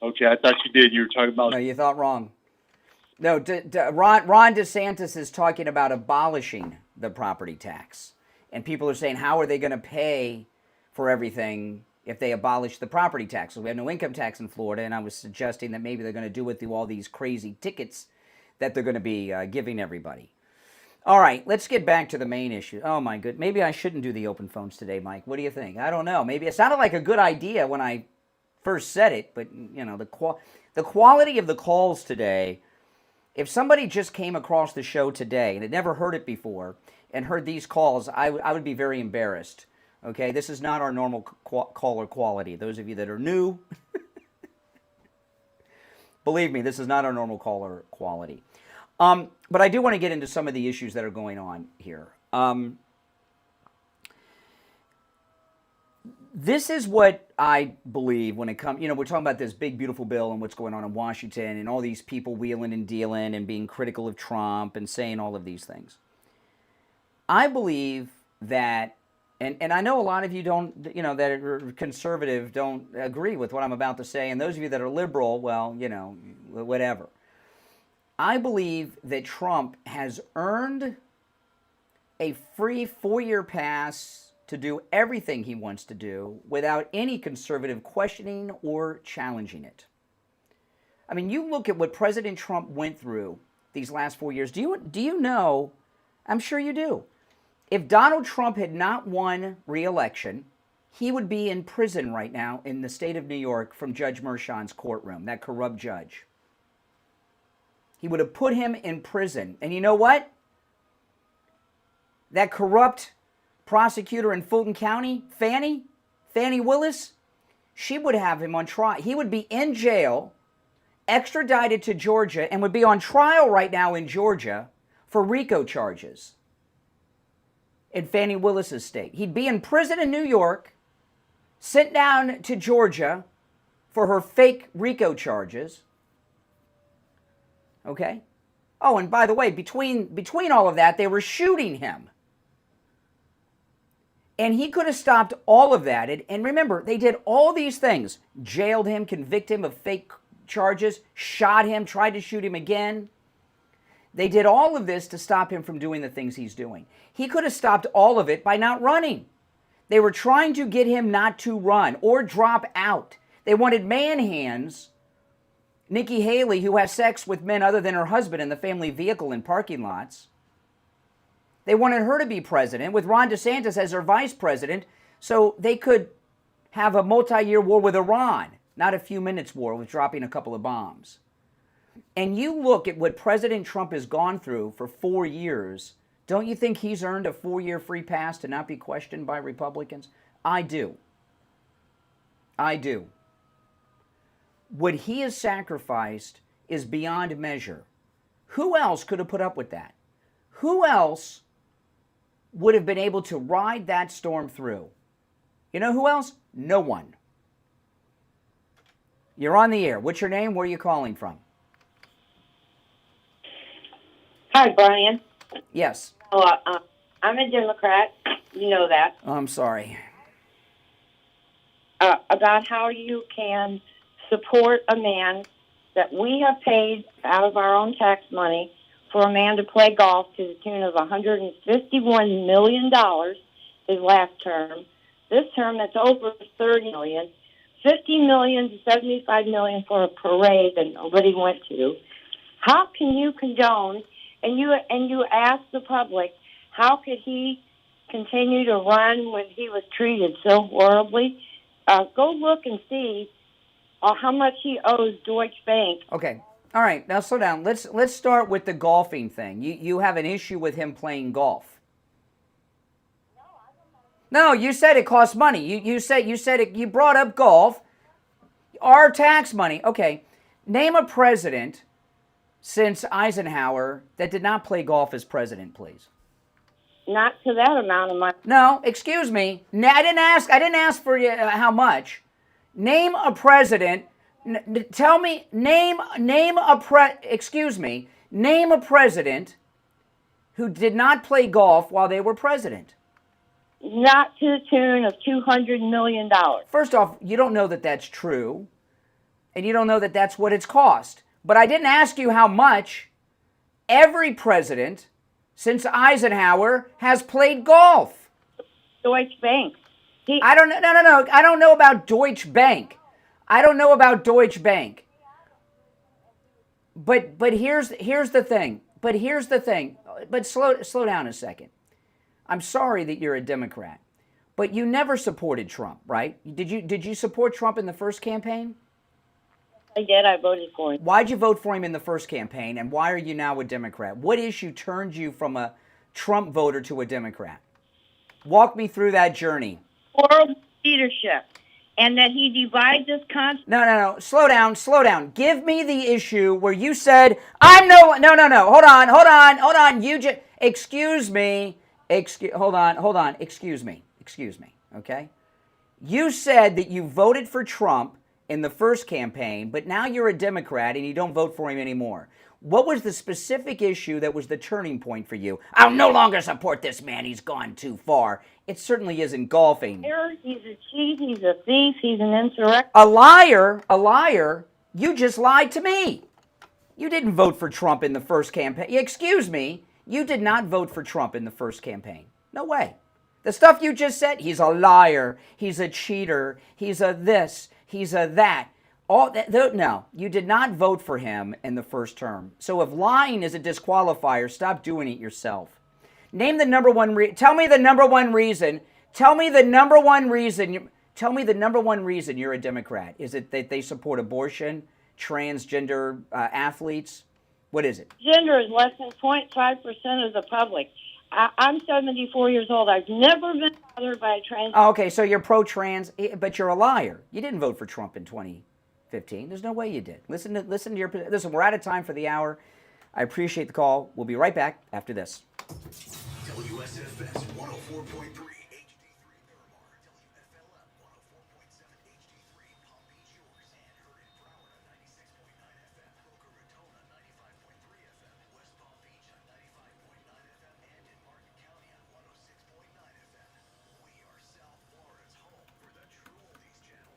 Okay, I thought you did. You were talking about... No, you thought wrong. No, Ron DeSantis is talking about abolishing the property tax. And people are saying, how are they going to pay for everything if they abolish the property tax? So we have no income tax in Florida, and I was suggesting that maybe they're going to do it through all these crazy tickets that they're going to be giving everybody. All right, let's get back to the main issue. Oh, my goodness. Maybe I shouldn't do the open phones today, Mike. What do you think? I don't know. Maybe it sounded like a good idea when I first said it, but, you know, the quality of the calls today If somebody just came across the show today and had never heard it before and heard these calls, I would be very embarrassed. Okay, this is not our normal caller quality. Those of you that are new, believe me, this is not our normal caller quality. But I do want to get into some of the issues that are going on here. This is what I believe when it comes, we're talking about this big, beautiful bill and what's going on in Washington and all these people wheeling and dealing and being critical of Trump and saying all of these things. I believe that, and I know a lot of you don't, that are conservative don't agree with what I'm about to say, and those of you that are liberal, well, whatever. I believe that Trump has earned a free 4-year pass to do everything he wants to do without any conservative questioning or challenging it. I mean, you look at what President Trump went through these last 4 years. Do you know, I'm sure you do, if Donald Trump had not won re-election, he would be in prison right now in the state of New York from Judge Merchan's courtroom, that corrupt judge. He would have put him in prison. And you know what? That corrupt prosecutor in Fulton County, Fannie Willis, she would have him on trial. He would be in jail, extradited to Georgia, and would be on trial right now in Georgia for RICO charges in Fannie Willis's state. He'd be in prison in New York, sent down to Georgia for her fake RICO charges. Okay? Oh, and by the way, between all of that, they were shooting him. And he could have stopped all of that. And remember, they did all these things. Jailed him, convicted him of fake charges, shot him, tried to shoot him again. They did all of this to stop him from doing the things he's doing. He could have stopped all of it by not running. They were trying to get him not to run or drop out. They wanted man hands. Nikki Haley, who has sex with men other than her husband in the family vehicle in parking lots. They wanted her to be president with Ron DeSantis as her vice president so they could have a multi-year war with Iran, not a few minutes war with dropping a couple of bombs. And you look at what President Trump has gone through for 4 years, don't you think he's earned a 4-year free pass to not be questioned by Republicans? I do. I do. What he has sacrificed is beyond measure. Who else could have put up with that? Who else would have been able to ride that storm through? You know who else? No one. You're on the air. What's your name? Where are you calling from? Hi, Brian. Yes. I'm a Democrat. You know that. Oh, I'm sorry. About how you can support a man that we have paid out of our own tax money for a man to play golf to the tune of $151 million his last term. This term, it's over $30 million. $50 million to $75 million for a parade that nobody went to. How can you condone, and you ask the public, how could he continue to run when he was treated so horribly? Go look and see how much he owes Deutsche Bank. Okay. All right, now slow down. Let's start with the golfing thing. You have an issue with him playing golf. No, you said it costs money. You said it. You brought up golf, our tax money. Okay, name a president since Eisenhower that did not play golf as president, please. Not to that amount of money. No, excuse me. I didn't ask for you how much. Name a president. Tell me. Name a president who did not play golf while they were president. Not to the tune of $200 million. First off, you don't know that that's true, and you don't know that that's what it's cost. But I didn't ask you how much. Every president since Eisenhower has played golf. Deutsche Bank. I don't know. No. I don't know about Deutsche Bank. I don't know about Deutsche Bank. But here's the thing. But slow down a second. I'm sorry that you're a Democrat, but you never supported Trump, right? Did you support Trump in the first campaign? Yes, I did. I voted for him. Why'd you vote for him in the first campaign, and why are you now a Democrat? What issue turned you from a Trump voter to a Democrat? Walk me through that journey. Horrible leadership. And that he divides this country. No. Slow down. Give me the issue where you said, no. Hold on. You just, excuse me. Hold on. Excuse me. Okay? You said that you voted for Trump in the first campaign, but now you're a Democrat and you don't vote for him anymore. What was the specific issue that was the turning point for you? I'll no longer support this man. He's gone too far. It certainly isn't golfing. He's a cheat. He's a thief. He's an insurrectionist. A liar. You just lied to me. You didn't vote for Trump in the first campaign. Excuse me. You did not vote for Trump in the first campaign. No way. The stuff you just said, he's a liar. He's a cheater. He's a this. He's a that. No, you did not vote for him in the first term. So if lying is a disqualifier, stop doing it yourself. Name the number one tell me the number one reason. Tell me the number one reason you're a Democrat. Is it that they support abortion, transgender athletes? What is it? Gender is less than 0.5% of the public. I'm 74 years old. I've never been bothered by a trans. Oh, okay, so you're pro-trans, but you're a liar. You didn't vote for Trump in 2015. There's no way you did. Listen, we're out of time for the hour. I appreciate the call. We'll be right back after this. WSFS 104.3 HD3 Miramar, WFLM 104.7 HD3 Palm Beach, York, and heard in Broward on 96.9 FM, Boca Raton on 95.3 FM, West Palm Beach on 95.9 FM, and in Martin County on 106.9 FM. We are South Florida's home for the True Oldies channel.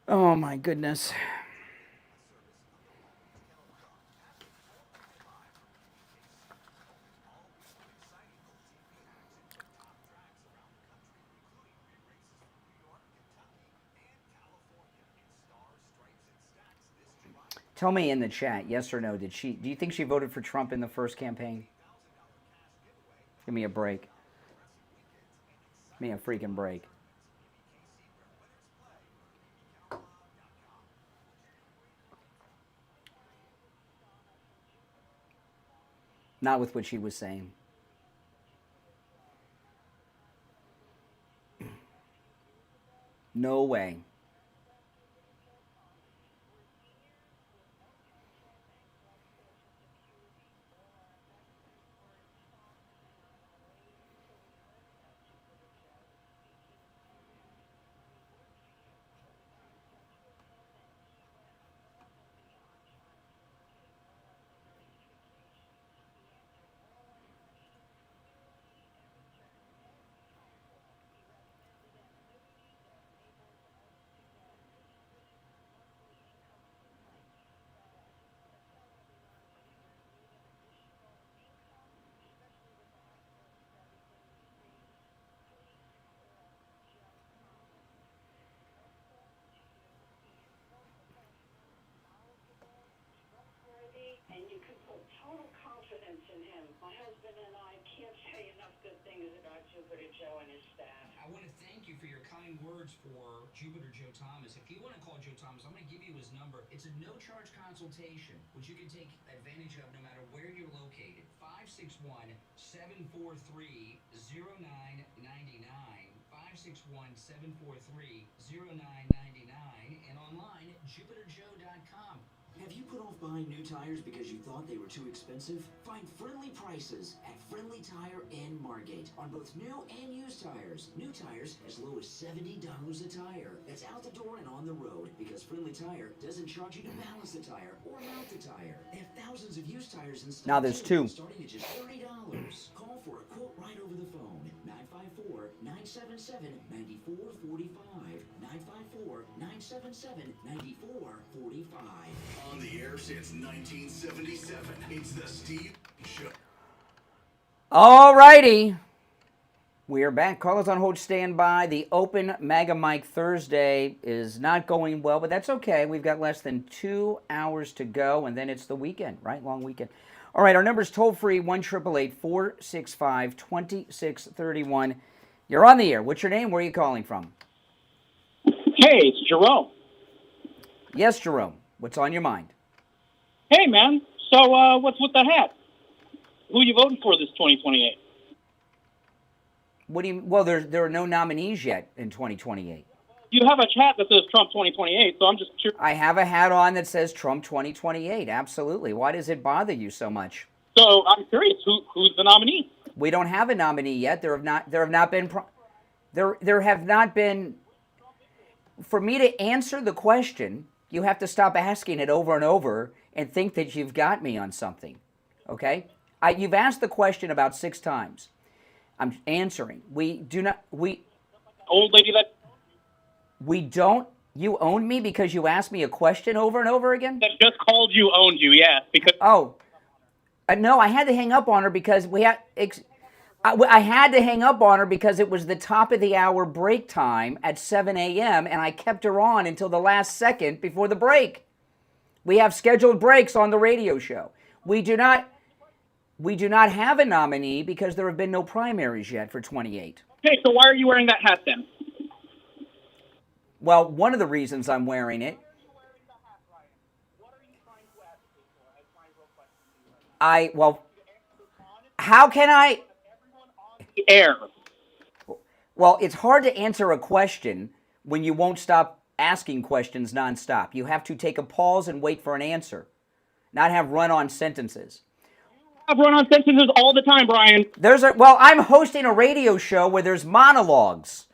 Oh my goodness. Tell me in the chat, yes or no, do you think she voted for Trump in the first campaign? Give me a break. Give me a freaking break. Not with what she was saying. No way. And you can put total confidence in him. My husband and I can't say enough good things about Jupiter Joe and his staff. I want to thank you for your kind words for Jupiter Joe Thomas. If you want to call Joe Thomas, I'm going to give you his number. It's a no-charge consultation, which you can take advantage of no matter where you're located. 561-743-0999. 561-743-0999. And online, jupiterjoe.com. Have you put off buying new tires because you thought they were too expensive? Find friendly prices at Friendly Tire in Margate on both new and used tires. New tires as low as $70 a tire. That's out the door and on the road because Friendly Tire doesn't charge you to balance the tire or mount the tire. They have thousands of used tires in stock. Now there's two. Starting at just $30. Call for a quote right over the phone. 954-977-9445. 954-977-9445. On the air since 1977, it's the Steve Show. All righty. We are back. Callers on hold, stand by. The open Mega Mike Thursday is not going well, but that's okay. We've got less than 2 hours to go, and then it's the weekend, right? Long weekend. All right, our number is toll-free, 1-888-465-2631. You're on the air. What's your name? Where are you calling from? Hey, it's Jerome. Yes, Jerome. What's on your mind? Hey, man. So, what's with the hat? Who are you voting for this 2028? What do you? Well, there are no nominees yet in 2028. You have a hat that says Trump 2028, so I'm just curious. I have a hat on that says Trump 2028. Absolutely. Why does it bother you so much? So I'm curious, who's the nominee? We don't have a nominee yet. There have not been. For me to answer the question, you have to stop asking it over and over and think that you've got me on something. Okay? You've asked the question about 6 times. I'm answering. Old lady that. We don't. You owned me because you asked me a question over and over again? That just called you owned you, yes. Because. Oh. No, I had to hang up on her because I had to hang up on her because it was the top of the hour break time at 7 a.m. and I kept her on until the last second before the break. We have scheduled breaks on the radio show. We do not have a nominee because there have been no primaries yet for 28. Okay, so why are you wearing that hat then? Well, one of the reasons I'm wearing it. How can I? Air. Well, it's hard to answer a question when you won't stop asking questions nonstop. You have to take a pause and wait for an answer, not have run-on sentences. I have run-on sentences all the time, Brian. I'm hosting a radio show where there's monologues.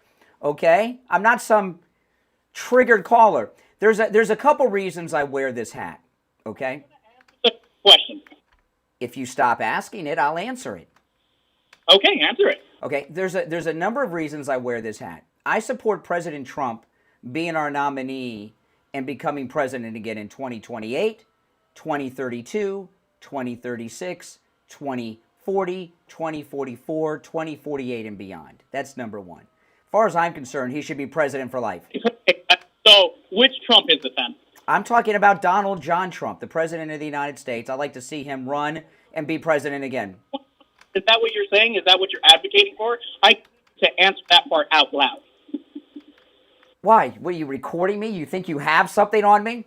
Okay, I'm not some triggered caller. There's a couple reasons I wear this hat. Okay. Question. If you stop asking it, I'll answer it. Okay, answer it. Okay, there's a number of reasons I wear this hat. I support President Trump being our nominee and becoming president again in 2028, 2032, 2036, 2040, 2044, 2048, and beyond. That's number one. As far as I'm concerned, he should be president for life. So, which Trump is it then? I'm talking about Donald John Trump, the president of the United States. I'd like to see him run and be president again. Is that what you're saying? Is that what you're advocating for? To answer that part out loud. Why? What, are you recording me? You think you have something on me?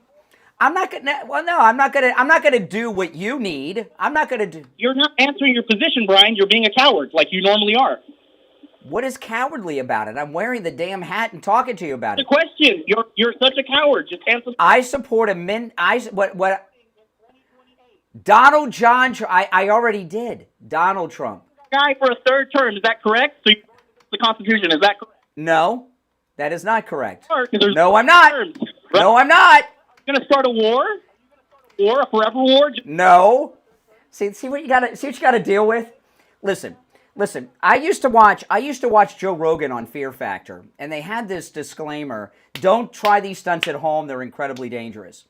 I'm not gonna. Well, no, I'm not gonna do what you need. I'm not gonna do. You're not answering your position, Brian. You're being a coward, like you normally are. What is cowardly about it? I'm wearing the damn hat and talking to you about it. The question. You're such a coward. Just answer. I support what? Donald John. I already did. Donald Trump. Guy for a third term. Is that correct? So the Constitution. Is that correct? No, that is not correct. No, I'm not. No, I'm not. You're gonna start a war? A forever war? No. See what you gotta deal with. Listen. I used to watch Joe Rogan on Fear Factor, and they had this disclaimer: don't try these stunts at home; they're incredibly dangerous.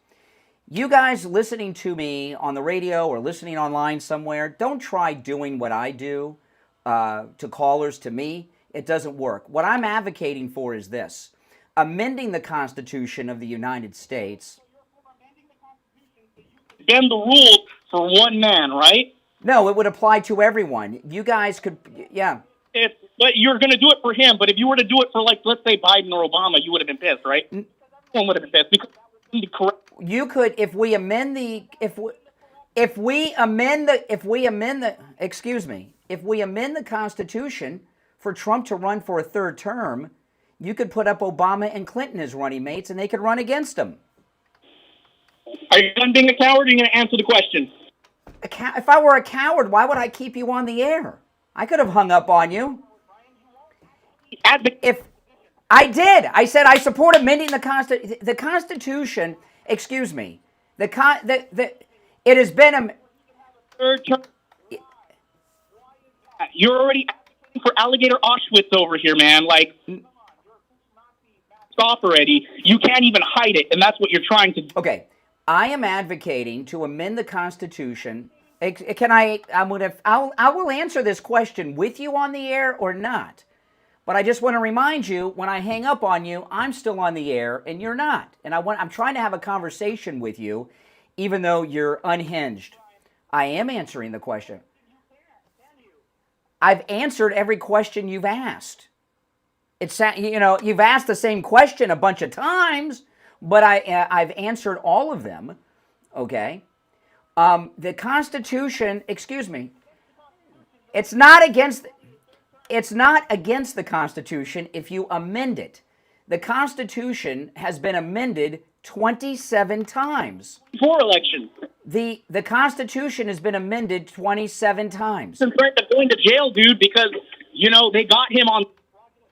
You guys listening to me on the radio or listening online somewhere, don't try doing what I do to callers, to me. It doesn't work. What I'm advocating for is this: amending the Constitution of the United States. Bend the rules for one man, right? No, it would apply to everyone. You guys could, yeah. If But you're going to do it for him. But if you were to do it for, like, let's say Biden or Obama, you would have been pissed, right? One would have been pissed because that would be correct. You could, if we amend the Constitution for Trump to run for a third term, you could put up Obama and Clinton as running mates, and they could run against him. Are you done being a coward, or are you going to answer the question? If I were a coward, why would I keep you on the air? I could have hung up on you. If I did, I said I support amending the Constitution. Excuse me. It has been a third term. You're already asking for alligator Auschwitz over here, man. Like, stop already. You can't even hide it, and that's what you're trying to do. Okay. I am advocating to amend the Constitution. I will answer this question with you on the air or not. But I just want to remind you, when I hang up on you, I'm still on the air and you're not. And I'm trying to have a conversation with you, even though you're unhinged. I am answering the question. I've answered every question you've asked. You've asked the same question a bunch of times, but I've answered all of them. Okay. The Constitution, excuse me, it's not against the Constitution if you amend it. The Constitution has been amended 27 times. Before election. The Constitution has been amended 27 times. He's going to jail, dude, because, they got him on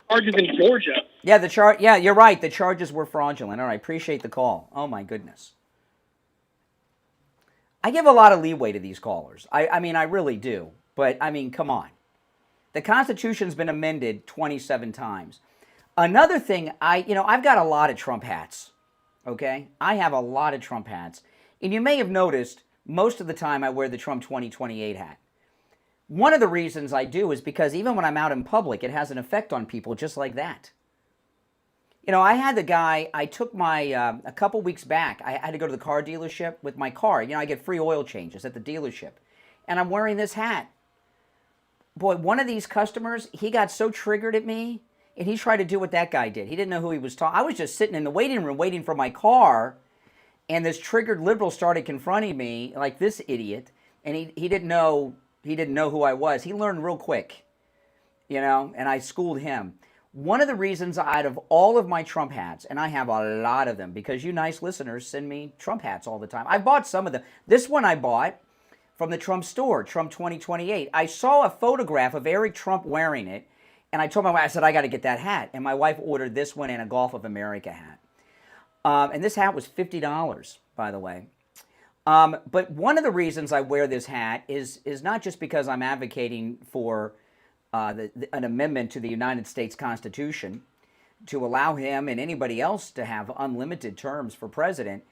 charges in Georgia. Yeah, you're right. The charges were fraudulent. All right, appreciate the call. Oh, my goodness. I give a lot of leeway to these callers. I mean, I really do. But, I mean, come on. The Constitution's been amended 27 times. Another thing, I've got a lot of Trump hats, okay? I have a lot of Trump hats. And you may have noticed, most of the time I wear the Trump 2028 hat. One of the reasons I do is because even when I'm out in public, it has an effect on people just like that. I had the guy, I took my, a couple weeks back, I had to go to the car dealership with my car. I get free oil changes at the dealership. And I'm wearing this hat. Boy, one of these customers, he got so triggered at me, and he tried to do what that guy did. He didn't know who he was talking. I was just sitting in the waiting room waiting for my car, and this triggered liberal started confronting me like this idiot, and he didn't know who I was. He learned real quick, and I schooled him. One of the reasons out of all of my Trump hats, and I have a lot of them because you nice listeners send me Trump hats all the time. I bought some of them. This one I bought from the Trump store, Trump 2028. I saw a photograph of Eric Trump wearing it, and I told my wife, I said, I got to get that hat. And my wife ordered this one and a Gulf of America hat. And this hat was $50, by the way. But one of the reasons I wear this hat is not just because I'm advocating for an amendment to the United States Constitution to allow him and anybody else to have unlimited terms for president.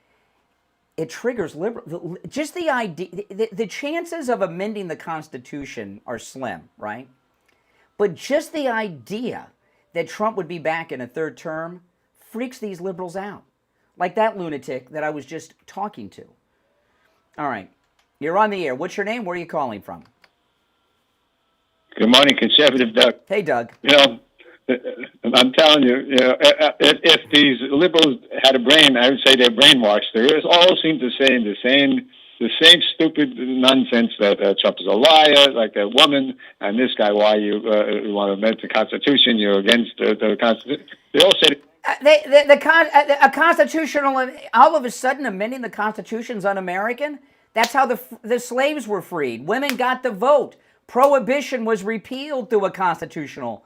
It triggers liberal. Just the idea, the chances of amending the Constitution are slim, right? But just the idea that Trump would be back in a third term freaks these liberals out. Like that lunatic that I was just talking to. All right. You're on the air. What's your name? Where are you calling from? Good morning, Conservative Doug. Hey, Doug. I'm telling you, if these liberals had a brain, I would say they're brainwashed. They all seem to say the same stupid nonsense that Trump is a liar, like that woman, and this guy, why you want to amend the Constitution, you're against the Constitution. They all say a constitutional, all of a sudden amending the Constitution's un-American? That's how the slaves were freed. Women got the vote. Prohibition was repealed through a constitutional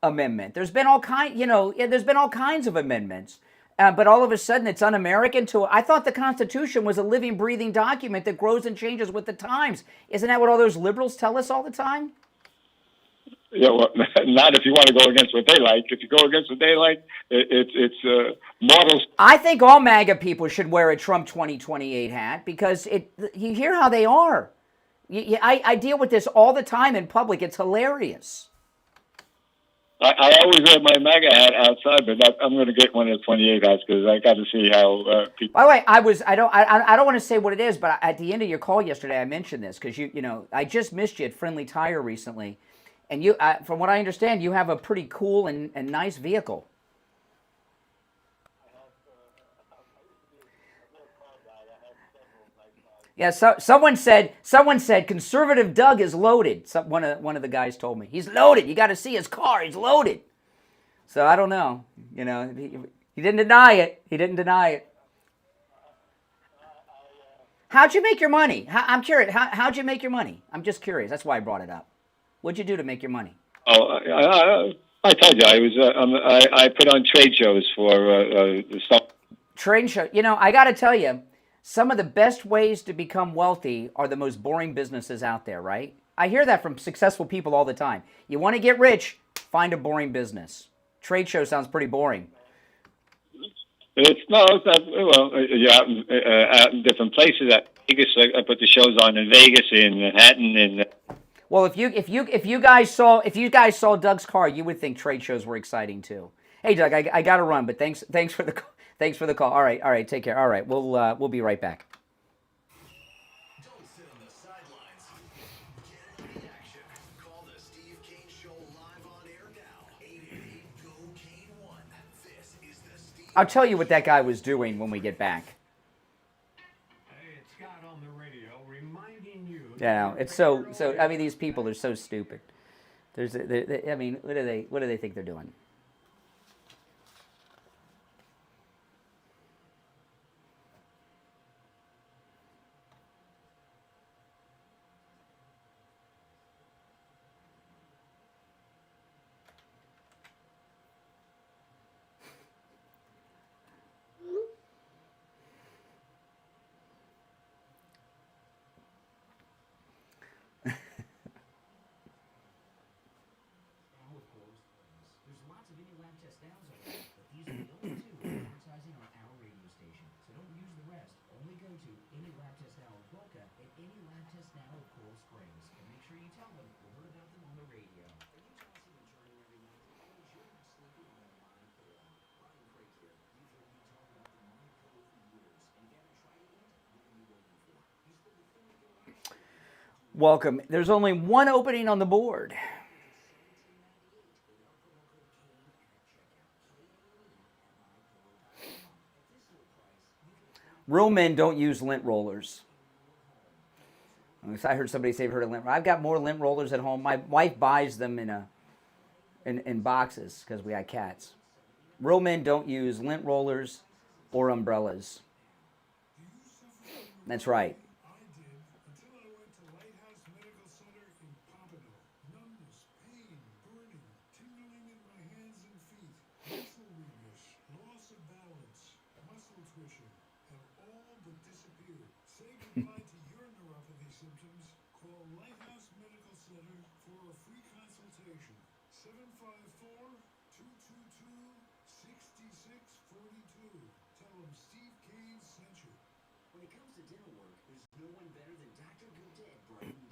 amendment. There's been all kinds of amendments, but all of a sudden it's un-American. I thought the Constitution was a living, breathing document that grows and changes with the times. Isn't that what all those liberals tell us all the time? Yeah, well, not if you want to go against what they like. If you go against what they like, it's mortals. I think all MAGA people should wear a Trump 2028 hat because you hear how they are. I deal with this all the time in public. It's hilarious. I always wear my MAGA hat outside, but I'm going to get one of the 28 hats because I got to see how people. By the way, I don't want to say what it is, but at the end of your call yesterday, I mentioned this because I just missed you at Friendly Tire recently, And you, from what I understand, you have a pretty cool and nice vehicle. Yeah, so someone said conservative Doug is loaded. One of the guys told me he's loaded. You got to see his car; he's loaded. So I don't know. You know, he didn't deny it. He didn't deny it. How'd you make your money? I'm curious. How'd you make your money? I'm just curious. That's why I brought it up. What'd you do to make your money? Oh, I told you I put on trade shows for the stuff. Trade show. You know, I got to tell you. Some of the best ways to become wealthy are the most boring businesses out there, right? I hear that from successful people all the time. You want to get rich, find a boring business. Trade show sounds pretty boring. It's not. Well, yeah, different places. At Vegas, I put the shows on in Vegas, in Manhattan, and. Well, if you guys saw Doug's car, you would think trade shows were exciting too. Hey, Doug, I got to run, but thanks for the call. Thanks for the call. All right, take care. All right, we'll be right back. Don't sit on the sidelines. Get in the action. Call the Steve Kane Show live on air now. 888-GO-KANE-1. This is the Steve. I'll tell you what that guy was doing when we get back. Hey, it's Scott on the radio reminding you. Yeah, it's so. I mean, these people are so stupid. I mean, what do they think they're doing? Welcome. There's only one opening on the board. Real men don't use lint rollers. I heard somebody say, "I've heard of lint." I've got more lint rollers at home. My wife buys them in boxes because we got cats. Real men don't use lint rollers or umbrellas. That's right.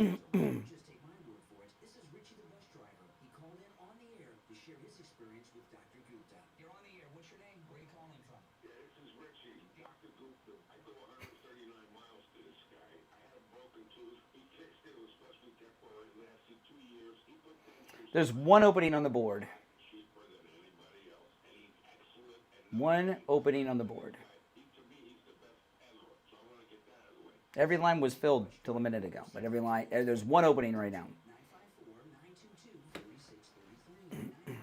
Just take my word for it. This is Richie the bus driver. He called in on the air to share his experience with Dr. Gupta. You're on the air. What's your name? Where are you calling from? Yeah, this is Richie. Dr. Gupta. I go 139 miles to this guy. I had a broken tooth. He fixed it. It was supposed to be temporary. It lasted 2 years. He put dentures. There's one opening on the board. Cheaper than anybody else. And he's excellent. One opening on the board. To me, he's the best ever. So I want to get that out of the way. Every line was filled till a minute ago, but every line, there's one opening right now. 954-922-4633.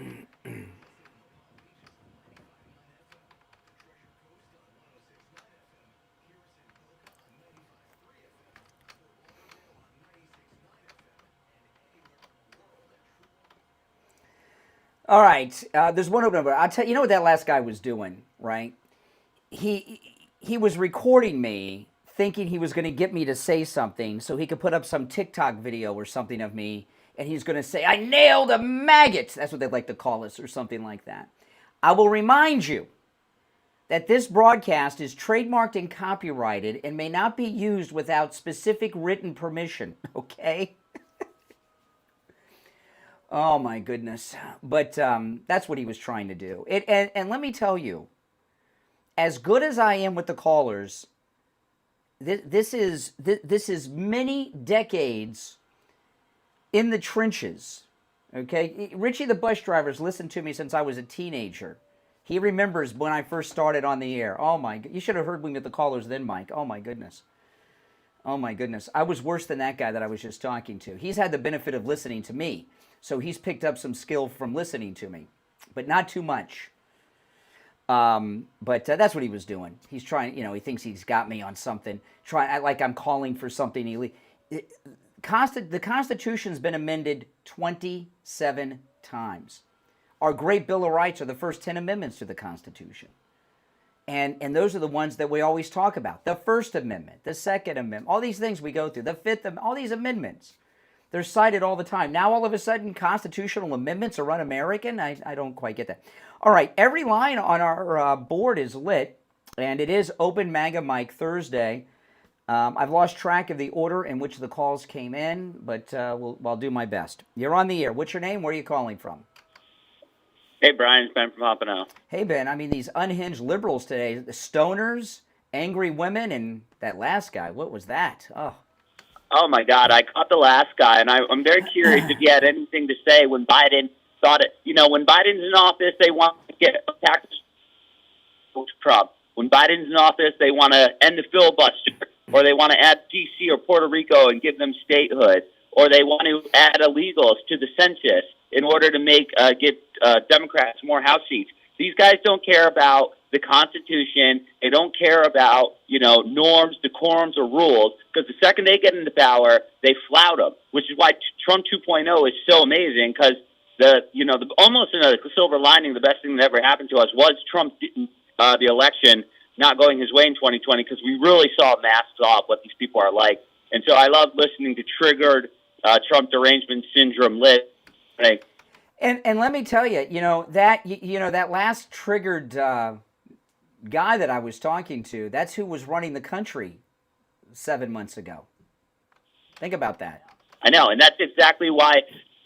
954-922-4633. All right, there's one opening, but I'll tell you know what that last guy was doing, right? He was recording me, thinking he was going to get me to say something so he could put up some TikTok video or something of me, and he's going to say, "I nailed a maggot." That's what they like to call us, or something like that. I will remind you that this broadcast is trademarked and copyrighted and may not be used without specific written permission, okay? Oh, my goodness. But that's what he was trying to do. And let me tell you, as good as I am with the callers, this is many decades in the trenches. Okay, Richie the bus driver's listened to me since I was a teenager. He remembers when I first started on the air. Oh my! You should have heard me with the callers then, Mike. Oh my goodness. Oh my goodness. I was worse than that guy that I was just talking to. He's had the benefit of listening to me, so he's picked up some skill from listening to me, but not too much. But that's what he was doing. He's trying. He thinks he's got me on something. Like I'm calling for something. The Constitution's been amended 27 times. Our great Bill of Rights are the first 10 amendments to the Constitution. And those are the ones that we always talk about. The First Amendment, the Second Amendment, all these things we go through, the Fifth Amendment, all these amendments. They're cited all the time. Now all of a sudden constitutional amendments are un-American? I don't quite get that. All right, every line on our board is lit, and it is Open MAGA Mike Thursday. I've lost track of the order in which the calls came in, but I'll do my best. You're on the air. What's your name? Where are you calling from? Hey, Brian. It's Ben from Pompano. Hey, Ben. I mean, these unhinged liberals today, the stoners, angry women, and that last guy. What was that? Oh, my God. I caught the last guy, and I'm very curious if you had anything to say when Biden thought it. When Biden's in office, they want to get tax Trump. When Biden's in office, they want to end the filibuster, or they want to add D.C. or Puerto Rico and give them statehood, or they want to add illegals to the census in order to give Democrats more House seats. These guys don't care about the Constitution. They don't care about, norms, decorums, or rules, because the second they get into power, they flout them, which is why Trump 2.0 is so amazing, because almost in a silver lining, the best thing that ever happened to us was Trump, the election, not going his way in 2020, because we really saw masks off what these people are like. And so I love listening to Triggered Trump Derangement Syndrome Lit. And let me tell you, that last triggered guy that I was talking to, that's who was running the country 7 months ago. Think about that. I know, and that's exactly why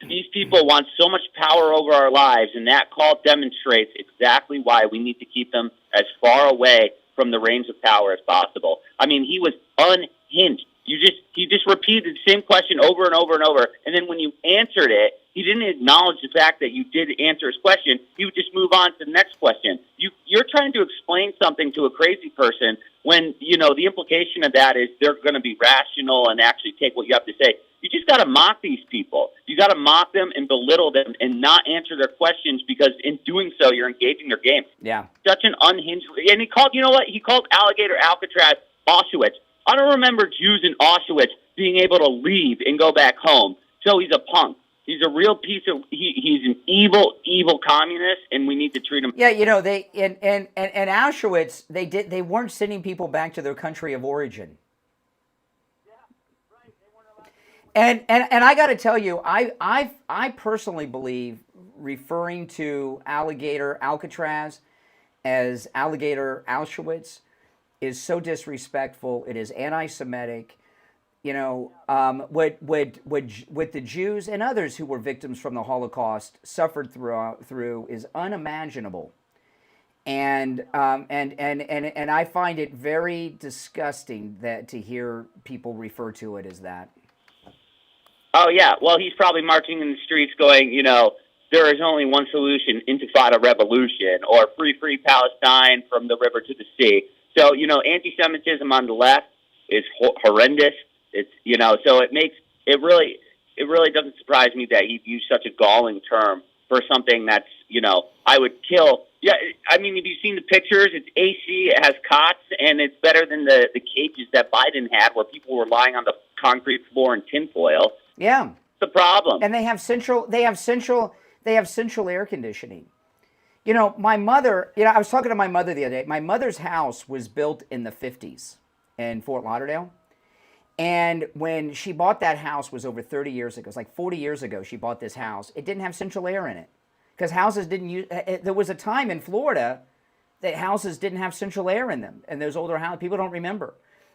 these people want so much power over our lives, and that call demonstrates exactly why we need to keep them as far away from the reins of power as possible. I mean, he was unhinged. He just repeated the same question over and over and over, and then when you answered it, he didn't acknowledge the fact that you did answer his question. He would just move on to the next question. You're trying to explain something to a crazy person when, the implication of that is they're going to be rational and actually take what you have to say. You just got to mock these people. You got to mock them and belittle them and not answer their questions, because in doing so, you're engaging their game. Yeah. Such an unhinged. And he called, he called Alligator Alcatraz Auschwitz. I don't remember Jews in Auschwitz being able to leave and go back home. So he's a punk. He's a real piece of. He's an evil, evil communist, and we need to treat him. Yeah, they in Auschwitz they weren't sending people back to their country of origin. And I got to tell you, I personally believe referring to Alligator Alcatraz as Alligator Auschwitz is so disrespectful. It is anti-Semitic. What the Jews and others who were victims from the Holocaust suffered through is unimaginable, and I find it very disgusting to hear people refer to it as that. Oh yeah, well he's probably marching in the streets going, there is only one solution: Intifada revolution, or free Palestine from the river to the sea. So anti-Semitism on the left is horrendous. It's so it really doesn't surprise me that he'd use such a galling term for something that's I would kill. Yeah, I mean, have you seen the pictures? It's AC, it has cots, and it's better than the cages that Biden had, where people were lying on the concrete floor in tinfoil. Yeah, it's the problem. And they have central air conditioning. My mother. I was talking to my mother the other day. My mother's house was built in the 50s in Fort Lauderdale. And when she bought that house was over 30 years ago. It was like 40 years ago she bought this house. It didn't have central air in it because houses didn't use. There was a time in Florida that houses didn't have central air in them, and those older houses people don't remember,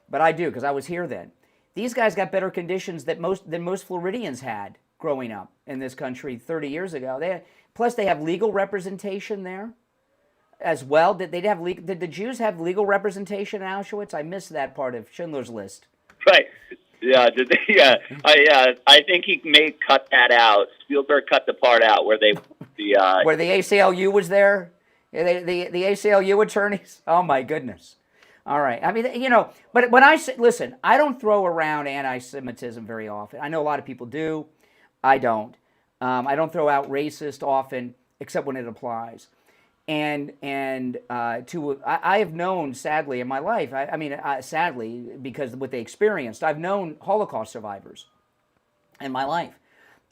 but I do because I was here then. These guys got better conditions than most Floridians had growing up in this country 30 years ago. Plus they have legal representation there. as well? Did the Jews have legal representation in Auschwitz? I missed that part of Schindler's List. Right. Yeah. Did they, yeah. I think he may cut that out. Spielberg cut the part out where they where the ACLU was there. Yeah, the ACLU attorneys. Oh my goodness. All right. I mean, but when I say, listen, I don't throw around anti-Semitism very often. I know a lot of people do. I don't. I don't throw out racist often, except when it applies. I have known, sadly, in my life, sadly, because of what they experienced, I've known Holocaust survivors in my life.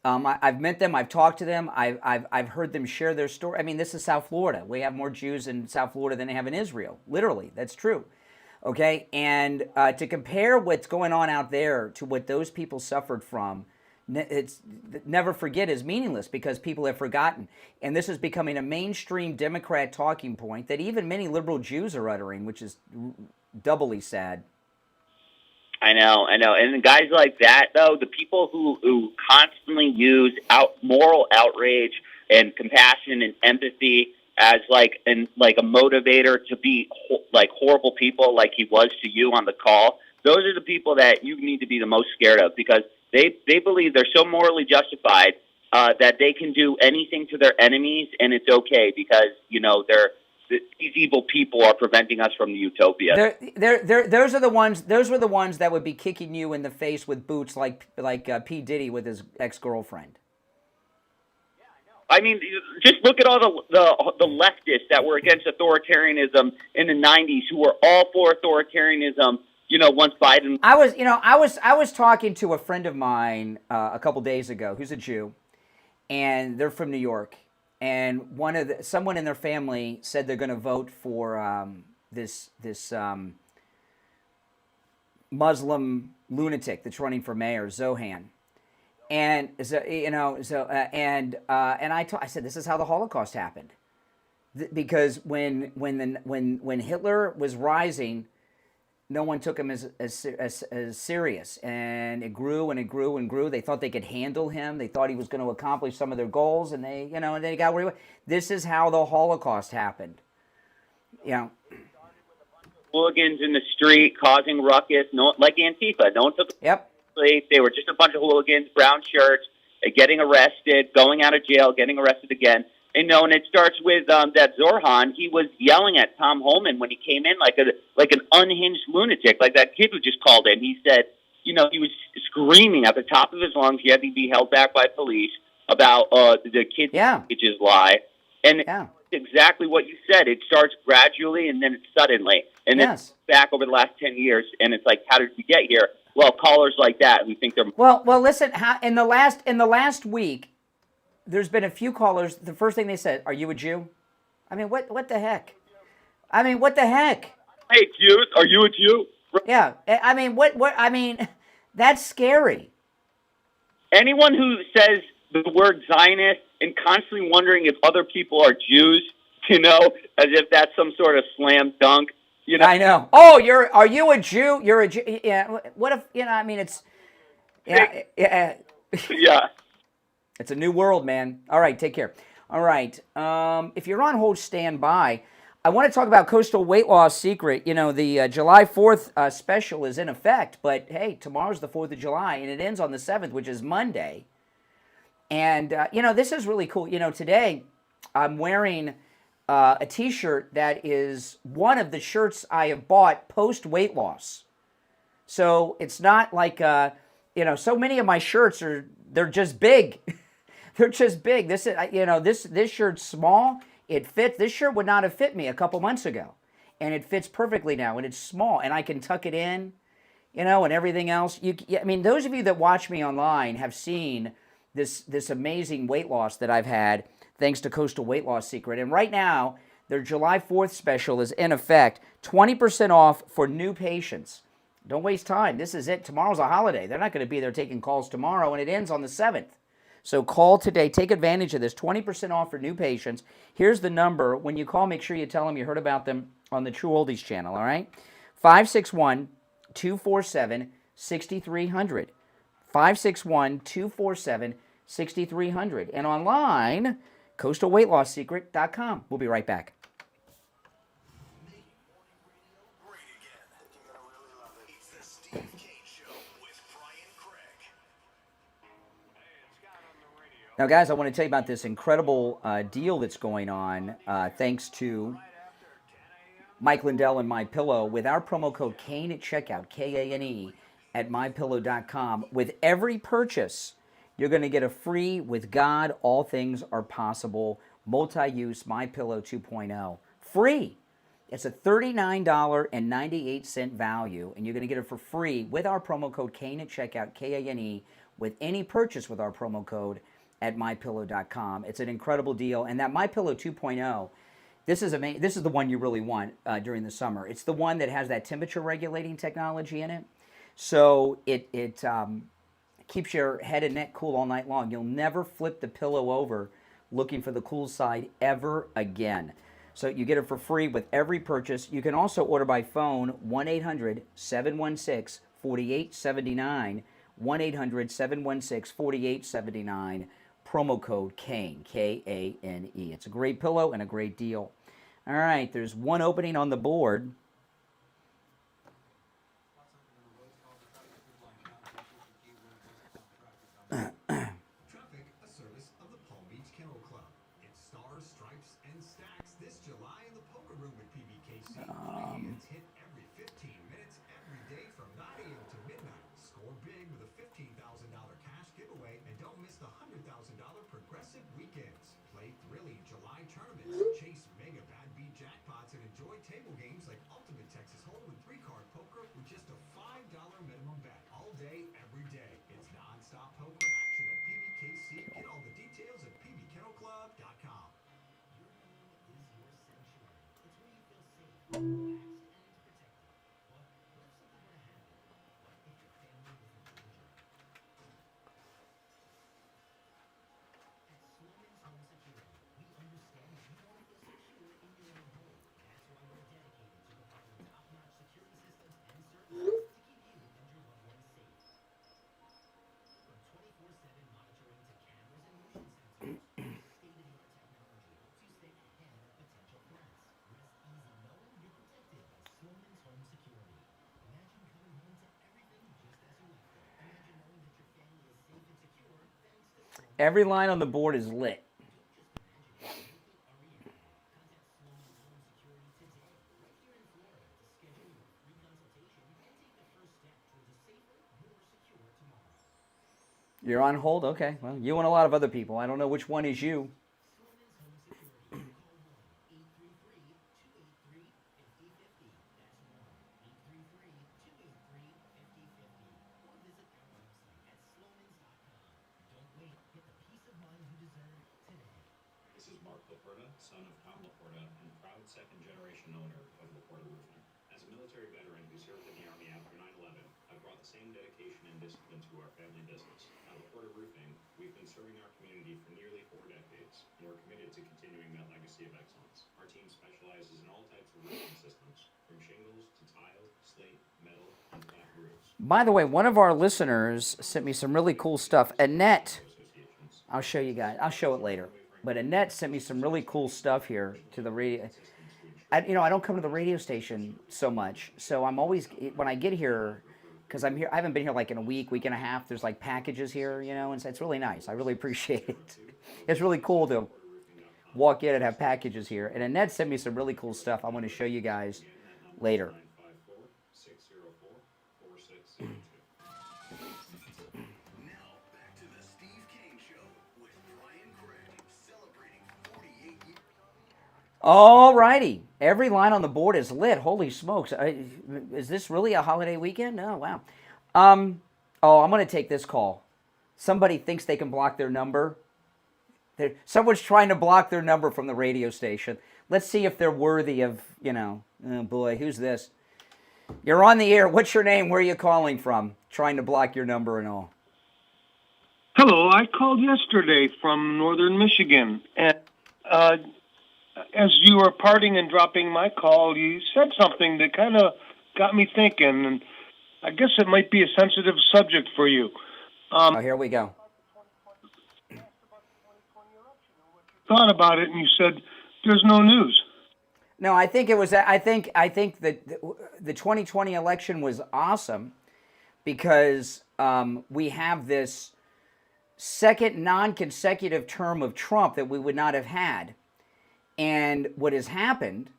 I've met them. I've talked to them. I've heard them share their story. I mean, this is South Florida. We have more Jews in South Florida than they have in Israel. Literally, that's true. Okay, and to compare what's going on out there to what those people suffered from, it's never forget is meaningless because people have forgotten. And this is becoming a mainstream Democrat talking point that even many liberal Jews are uttering, which is doubly sad. I know. And guys like that, though, the people who constantly use moral outrage and compassion and empathy as like a motivator to be like horrible people like he was to you on the call, those are the people that you need to be the most scared of because they believe they're so morally justified that they can do anything to their enemies and it's okay because, these evil people are preventing us from the utopia. Those were the ones that would be kicking you in the face with boots like P. Diddy with his ex-girlfriend. I mean, just look at all the leftists that were against authoritarianism in the 90s who were all for authoritarianism, once Biden... I was talking to a friend of mine a couple days ago who's a Jew, and they're from New York. And someone in their family said they're going to vote for this Muslim lunatic that's running for mayor, Zohan. And I said this is how the Holocaust happened, because when Hitler was rising, no one took him as serious, and it grew and it grew and grew. They thought they could handle him. They thought he was going to accomplish some of their goals, and they got where he went. This is how the Holocaust happened. Hooligans in the street causing ruckus, like Antifa. No one took. Yep. They were just a bunch of hooligans, brown shirts, getting arrested, going out of jail, getting arrested again. And it starts with that Zorhan. He was yelling at Tom Holman when he came in like an unhinged lunatic, like that kid who just called in. He said, he was screaming at the top of his lungs. He had to be held back by police about the kid's messages lie. And it's exactly what you said. It starts gradually and then it's suddenly. And then it's back over the last 10 years. And it's like, how did we get here? Well, callers like that, we think they're... Well, listen, in the last week, there's been a few callers. The first thing they said, "Are you a Jew?" I mean, what the heck? I mean, what the heck? Hey, Jews, are you a Jew? Yeah, I mean, what? I mean, that's scary. Anyone who says the word Zionist and constantly wondering if other people are Jews, as if that's some sort of slam dunk. I know. Oh, are you a Jew? You're a Jew. Yeah. What if I mean, it's. Yeah. Yeah. It's a new world, man. All right, take care. All right, if you're on hold, stand by. I want to talk about Coastal Weight Loss Secret. The July 4th special is in effect, but hey, tomorrow's the 4th of July, and it ends on the 7th, which is Monday. And, this is really cool. Today I'm wearing a T-shirt that is one of the shirts I have bought post-weight loss. So it's not like, so many of my shirts they're just big. They're just big. This is, this shirt's small. It fits. This shirt would not have fit me a couple months ago, and it fits perfectly now. And it's small, and I can tuck it in, and everything else. I mean, those of you that watch me online have seen this amazing weight loss that I've had thanks to Coastal Weight Loss Secret. And right now, their July 4th special is in effect. 20% off for new patients. Don't waste time. This is it. Tomorrow's a holiday. They're not going to be there taking calls tomorrow, and it ends on the 7th. So call today. Take advantage of this. 20% off for new patients. Here's the number. When you call, make sure you tell them you heard about them on the True Oldies channel, all right? 561-247-6300. 561-247-6300. And online, coastalweightloss.secret.com. We'll be right back. Now, guys, I want to tell you about this incredible deal that's going on thanks to Mike Lindell and MyPillow. With our promo code Kane at checkout, Kane at mypillow.com. With every purchase, you're going to get a free With God, All Things Are Possible multi-use MyPillow 2.0. Free. It's a $39.98 value, and you're going to get it for free with our promo code Kane at checkout, Kane, with any purchase with our promo code at mypillow.com. It's an incredible deal, and that MyPillow 2.0, this is the one you really want during the summer. It's the one that has that temperature regulating technology in it, so it keeps your head and neck cool all night long. You'll never flip the pillow over looking for the cool side ever again. So you get it for free with every purchase. You can also order by phone, 1-800-716-4879, 1-800-716-4879, promo code Kane, K-A-N-E. It's a great pillow and a great deal. All right, there's one opening on the board. Every line on the board is lit. You're on hold? Okay. Well, you and a lot of other people. I don't know which one is you. Son of Tom Laporta and proud second-generation owner of Laporta Roofing. As a military veteran who served in the Army after 9/11, I've brought the same dedication and discipline to our family business. At Laporta Roofing, we've been serving our community for nearly 4 decades, and we're committed to continuing that legacy of excellence. Our team specializes in all types of roofing systems, from shingles to tile, slate, metal, and flat roofs. By the way, one of our listeners sent me some really cool stuff. Annette, I'll show you guys. I'll show it later. But Annette sent me some really cool stuff here to the radio. I don't come to the radio station so much, so I'm always, when I get here, because I'm here, I haven't been here like in a week and a half. There's like packages here, and so it's really nice. I really appreciate it. It's really cool to walk in and have packages here. And Annette sent me some really cool stuff I want to show you guys later. All righty. Every line on the board is lit. Holy smokes. Is this really a holiday weekend? Oh, wow. I'm going to take this call. Somebody thinks they can block their number. Someone's trying to block their number from the radio station. Let's see if they're worthy of, oh boy, who's this? You're on the air. What's your name? Where are you calling from? Trying to block your number and all. Hello. I called yesterday from northern Michigan, and as you were parting and dropping my call, you said something that kind of got me thinking, and I guess it might be a sensitive subject for you. Here we go. Thought about it, and you said there's no news. No, I think it was. I think that the 2020 election was awesome because we have this second non-consecutive term of Trump that we would not have had. And what has happened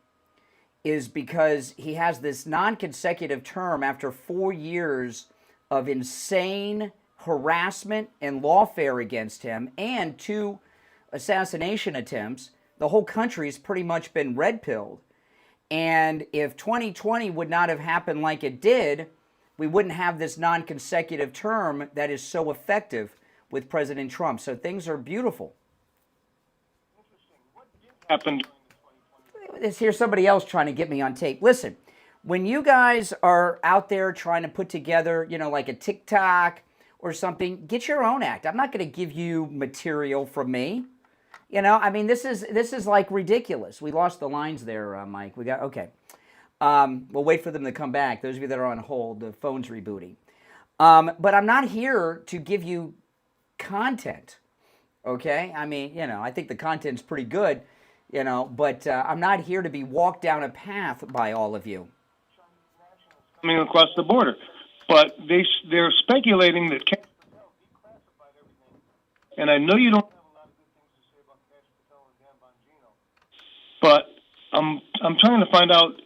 is because he has this non-consecutive term after 4 years of insane harassment and lawfare against him and 2 assassination attempts, the whole country's pretty much been red-pilled. And if 2020 would not have happened like it did, we wouldn't have this non-consecutive term that is so effective with President Trump. So things are beautiful. Happened. Here's somebody else trying to get me on tape. Listen, when you guys are out there trying to put together, like a TikTok or something, get your own act. I'm not going to give you material from me. This is like ridiculous. We lost the lines there, Mike. Okay. We'll wait for them to come back. Those of you that are on hold, the phone's rebooting. But I'm not here to give you content, okay? I think the content's pretty good, but I'm not here to be walked down a path by all of you. Coming across the border, but they're speculating that, and I know you don't have a lot of good things to say about Cash Patel and Dan Bongino, but I'm trying to find out.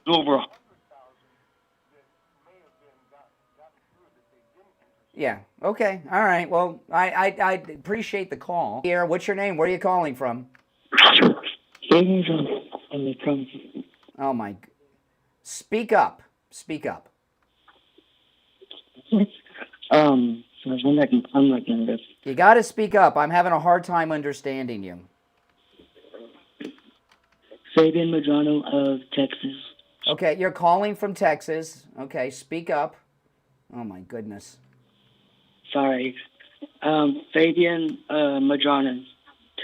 There's over 100,000 that may have been gotten through that they didn't enter. Yeah. Okay. All right. Well, I appreciate the call. Here, what's your name? Where are you calling from? Oh my. Speak up. Speak up. I'm looking this. You got to speak up. I'm having a hard time understanding you. Fabian Medrano of Texas. Okay, you're calling from Texas. Okay, speak up. Oh my goodness. Sorry. Fabian Medrano,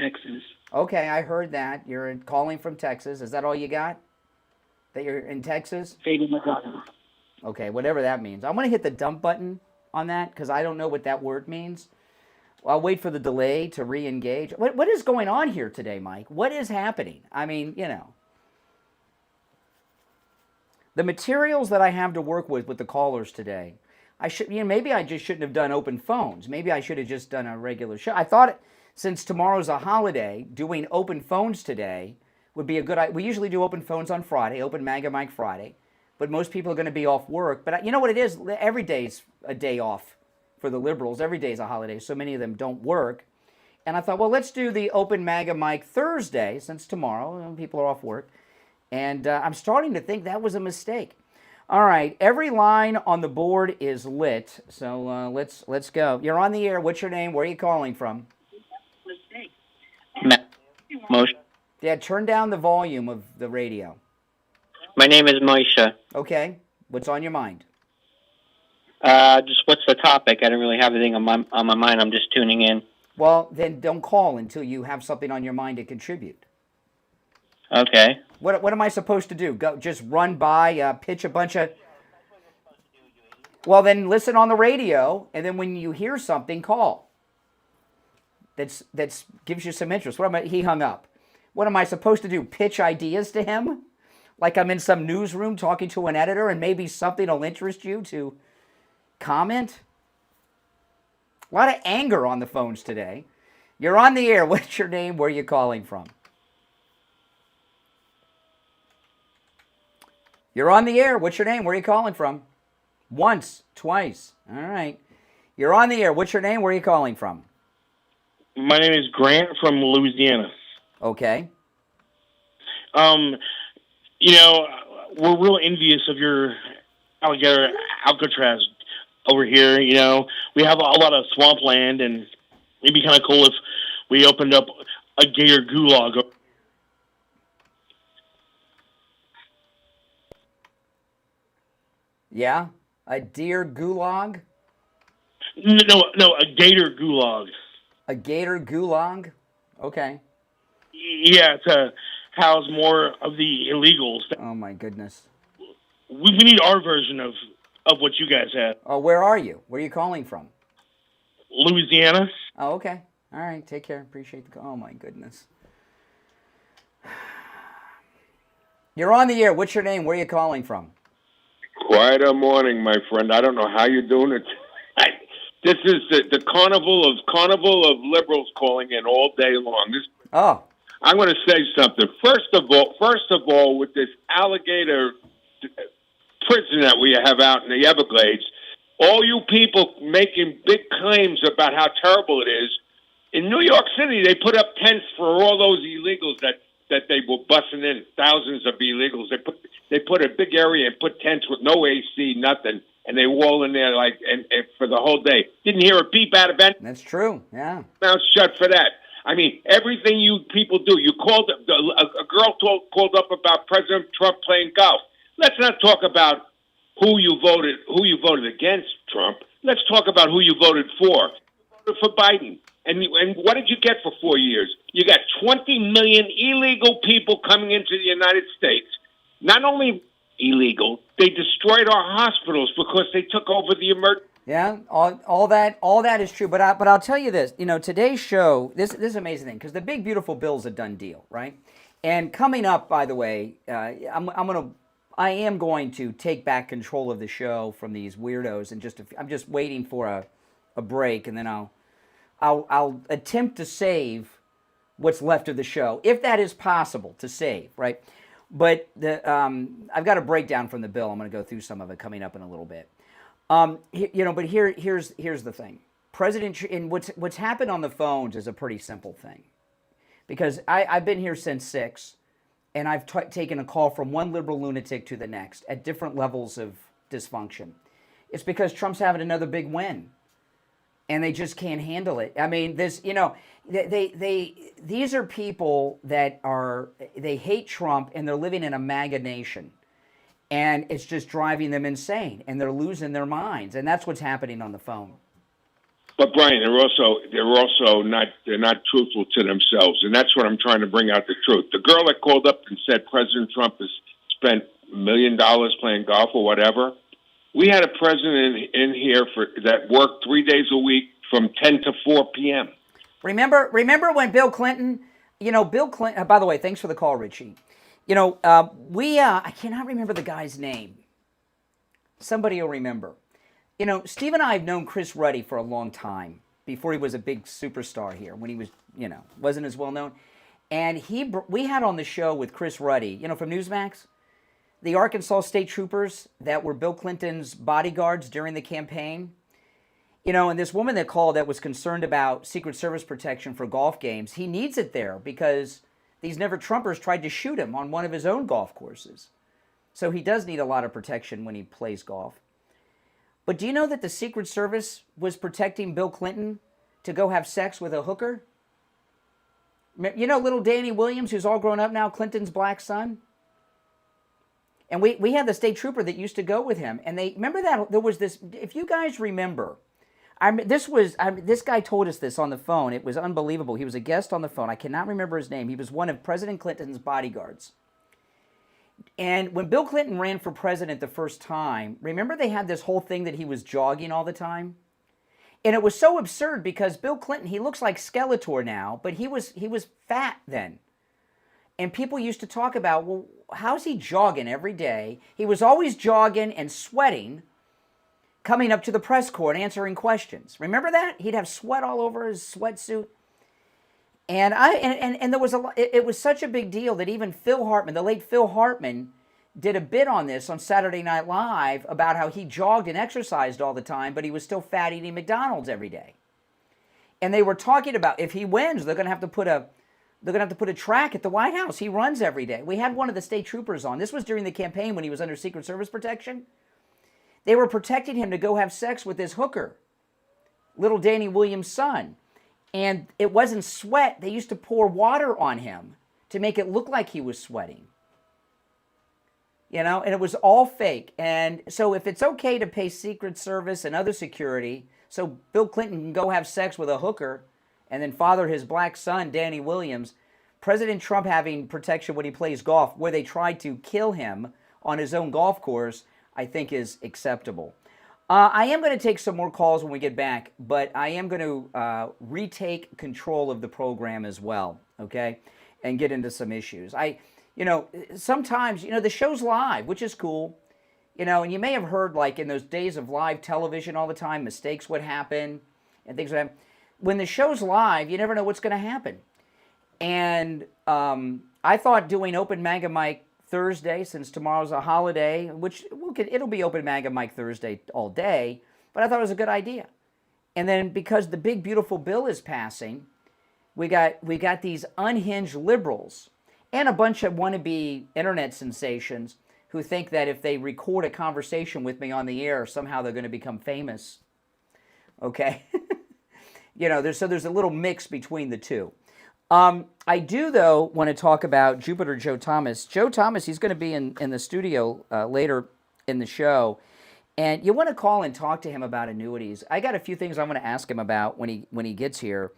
Texas. Okay, I heard that. You're calling from Texas. Is that all you got? That you're in Texas? Fabian Medrano. Okay, whatever that means. I'm going to hit the dump button on that because I don't know what that word means. I'll wait for the delay to re-engage. What is going on here today, Mike? What is happening? The materials that I have to work with the callers today, maybe I just shouldn't have done open phones. Maybe I should have just done a regular show. I thought since tomorrow's a holiday, doing open phones today would be a good idea. We usually do open phones on Friday, open MAGA Mike Friday, but most people are going to be off work. But you know what it is? Every day's a day off for the liberals. Every day's a holiday. So many of them don't work. And I thought, well, let's do the open MAGA Mike Thursday, since tomorrow people are off work. And I'm starting to think that was a mistake. All right, every line on the board is lit, so let's go. You're on the air. What's your name? Where are you calling from? Moshe. Yeah, turn down the volume of the radio. My name is Moshe. Okay, what's on your mind? Just what's the topic? I don't really have anything on my mind. I'm just tuning in. Well, then don't call until you have something on your mind to contribute. Okay. What am I supposed to do? Go just run by, pitch a bunch of... Well, then listen on the radio, and then when you hear something, call. That's gives you some interest. He hung up. What am I supposed to do? Pitch ideas to him? Like I'm in some newsroom talking to an editor, and maybe something will interest you to comment? A lot of anger on the phones today. You're on the air. What's your name? Where are you calling from? You're on the air. What's your name? Where are you calling from? Once, twice. All right. You're on the air. What's your name? Where are you calling from? My name is Grant from Louisiana. Okay. We're real envious of your alligator Alcatraz over here. We have a lot of swampland, and it'd be kind of cool if we opened up a gator gulag. Yeah? A deer gulag? No, a gator gulag. A gator gulag? Okay. Yeah, to house more of the illegals. Oh, my goodness. We need our version of what you guys have. Oh, where are you? Where are you calling from? Louisiana. Oh, okay. All right. Take care. Appreciate the call. Oh, my goodness. You're on the air. What's your name? Where are you calling from? Quite a morning, my friend. I don't know how you're doing it. This is the carnival of liberals calling in all day long. I'm going to say something. First of all, with this alligator prison that we have out in the Everglades, all you people making big claims about how terrible it is, in New York City, they put up tents for all those illegals that they were busing in, thousands of illegals. They put a big area and put tents with no AC, nothing, and they were all in there and for the whole day. Didn't hear a peep out of it. That's true. Yeah. Mouth shut for that. I mean, everything you people do. You called a girl called up about President Trump playing golf. Let's not talk about who you voted against Trump. Let's talk about who you voted for. You voted for Biden. And what did you get for 4 years? You got 20 million illegal people coming into the United States. Not only illegal, they destroyed our hospitals because they took over the emergency. Yeah, all that is true. But I'll tell you this. You know, today's show. This is an amazing thing because the big beautiful bill's a done deal, right? And coming up, by the way, I am going to take back control of the show from these weirdos, and I'm just waiting for a break, and then I'll attempt to save what's left of the show, if that is possible to save, right? But I've got a breakdown from the bill. I'm going to go through some of it coming up in a little bit. But here's the thing. And what's happened on the phones is a pretty simple thing, because I've been here since 6, and I've taken a call from one liberal lunatic to the next at different levels of dysfunction. It's because Trump's having another big win, and they just can't handle it. I mean, these are people that they hate Trump, and they're living in a MAGA nation. And it's just driving them insane, and they're losing their minds, and that's what's happening on the phone. But Brian, they're not truthful to themselves, and that's what I'm trying to bring out the truth. The girl that called up and said President Trump has spent $1 million playing golf or whatever. We had a president in here that worked 3 days a week from 10 to 4 p.m. Remember when Bill Clinton? Bill Clinton. By the way, thanks for the call, Richie. I cannot remember the guy's name. Somebody will remember. Steve and I have known Chris Ruddy for a long time, before he was a big superstar here, when he was, wasn't as well known. And we had on the show with Chris Ruddy, from Newsmax, the Arkansas state troopers that were Bill Clinton's bodyguards during the campaign. And this woman that called that was concerned about Secret Service protection for golf games, he needs it there because these never-Trumpers tried to shoot him on one of his own golf courses. So he does need a lot of protection when he plays golf. But do you know that the Secret Service was protecting Bill Clinton to go have sex with a hooker? Little Danny Williams, who's all grown up now, Clinton's black son? And we had the state trooper that used to go with him. And remember that there was this, if you guys remember, this guy told us this on the phone. It was unbelievable. He was a guest on the phone. I cannot remember his name. He was one of President Clinton's bodyguards. And when Bill Clinton ran for president the first time, remember they had this whole thing that he was jogging all the time? And it was so absurd because Bill Clinton, he looks like Skeletor now, but he was fat then. And people used to talk about, well, how's he jogging every day? He was always jogging and sweating, coming up to the press corps and answering questions. Remember that? He'd have sweat all over his sweatsuit. And there was it was such a big deal that even Phil Hartman, the late Phil Hartman, did a bit on this on Saturday Night Live about how he jogged and exercised all the time, but he was still fat eating McDonald's every day. And they were talking about if he wins, they're going to have to put a track at the White House. He runs every day. We had one of the state troopers on. This was during the campaign when he was under Secret Service protection. They were protecting him to go have sex with his hooker, little Danny Williams' son. And it wasn't sweat. They used to pour water on him to make it look like he was sweating. And it was all fake. And so if it's okay to pay Secret Service and other security so Bill Clinton can go have sex with a hooker and then father his black son, Danny Williams, President Trump having protection when he plays golf, where they tried to kill him on his own golf course, I think is acceptable. I am going to take some more calls when we get back, but I am going to retake control of the program as well, okay, and get into some issues. Sometimes, the show's live, which is cool, You know, and you may have heard, like, in those days of live television all the time, mistakes would happen and things would happen. When the show's live, you never know what's going to happen. And I thought doing Open Mega Mic Thursday, since tomorrow's a holiday, which it'll be Open Mega Mic Thursday all day, but I thought it was a good idea. And then because the big, beautiful bill is passing, we got these unhinged liberals and a bunch of wannabe internet sensations who think that if they record a conversation with me on the air, somehow they're going to become famous. Okay? You know, there's a little mix between the two. I do, though, want to talk about Jupiter Joe Thomas. Joe Thomas, he's going to be in the studio later in the show. And you want to call and talk to him about annuities. I got a few things I want to ask him about when he gets here.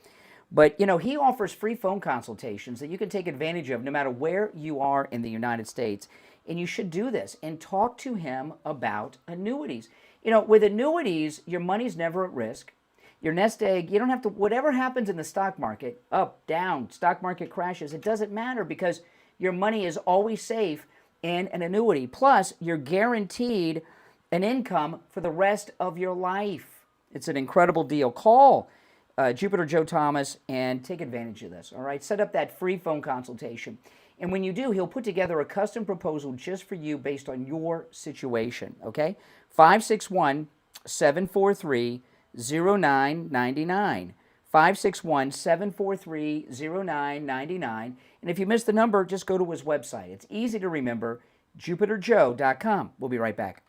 But, you know, he offers free phone consultations that you can take advantage of no matter where you are in the United States. And you should do this and talk to him about annuities. You know, with annuities, your money's never at risk. Your nest egg, you don't have to, whatever happens in the stock market, up, down, stock market crashes, it doesn't matter because your money is always safe in an annuity. Plus, you're guaranteed an income for the rest of your life. It's an incredible deal. Call Jupiter Joe Thomas and take advantage of this, all right? Set up that free phone consultation. And when you do, he'll put together a custom proposal just for you based on your situation, okay? 561-743-0999. 561-743-0999. And if you missed the number, just go to his website. It's easy to remember, jupiterjoe.com. We'll be right back.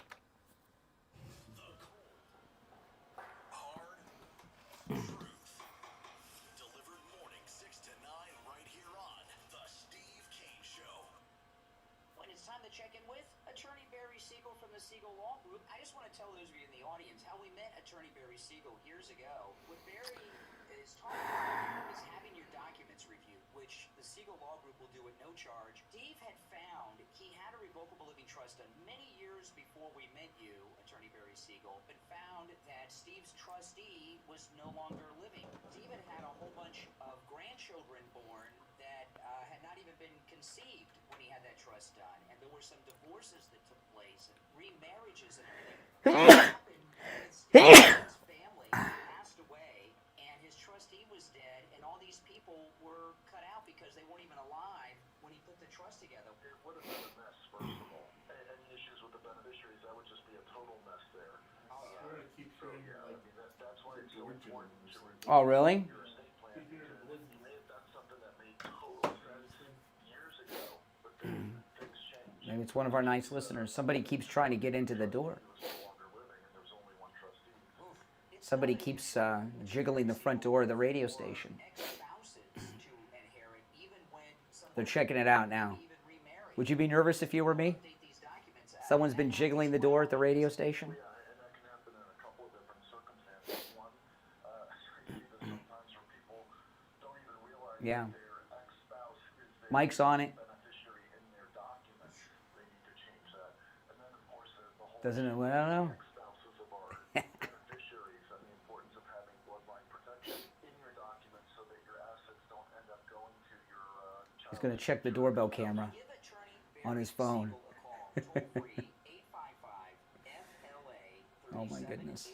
Charge. Steve had found he had a revocable living trust done many years before we met you, Attorney Barry Siegel, but found that Steve's trustee was no longer living. Steve had a whole bunch of grandchildren born that had not even been conceived when he had that trust done, and there were some divorces that took place and remarriages and everything. Steve's family passed away, and his trustee was dead, and all these people were cut out because they weren't even alive when he put the trust together. It would have been a mess, first of all. Any issues with the beneficiaries, that would just be a total mess there. Oh, yeah. So, yeah, I mean, that's why it's so important to Oh, really? your estate plan. Because you may have done something that made total sense years ago, but then things change. Maybe it's one of our nice listeners. Somebody keeps trying to get into the door. Somebody keeps jiggling the front door of the radio station. They're checking it out now. Would you be nervous if you were me? Someone's been jiggling the door at the radio station? Yeah. Mike's on it. Doesn't it? Well, I don't know. He's going to check the doorbell camera on his phone. Oh my goodness.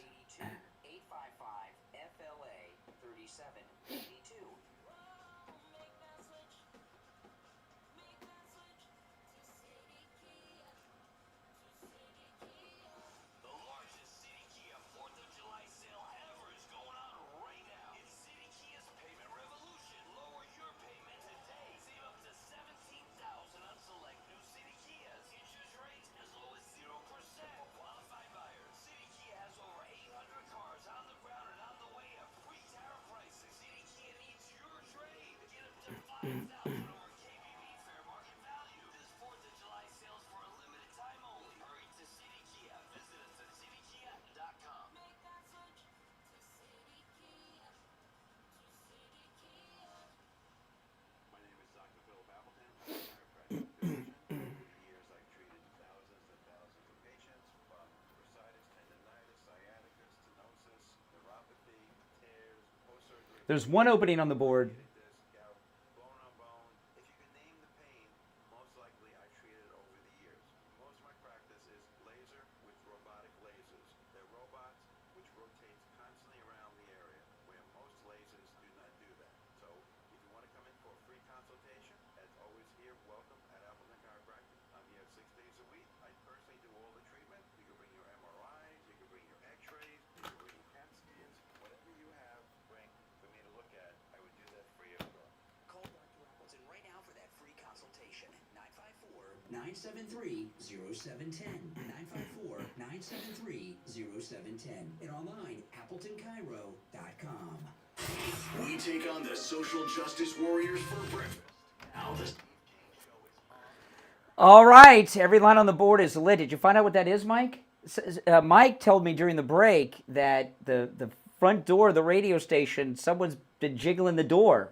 There's one opening on the board. 954-973-0710. 954-973-0710. And online, AppletonCairo.com. We take on the social justice warriors for breakfast. Now the All right, every line on the board is lit. Did you find out what that is, Mike? Mike told me during the break that the front door of the radio station, someone's been jiggling the door.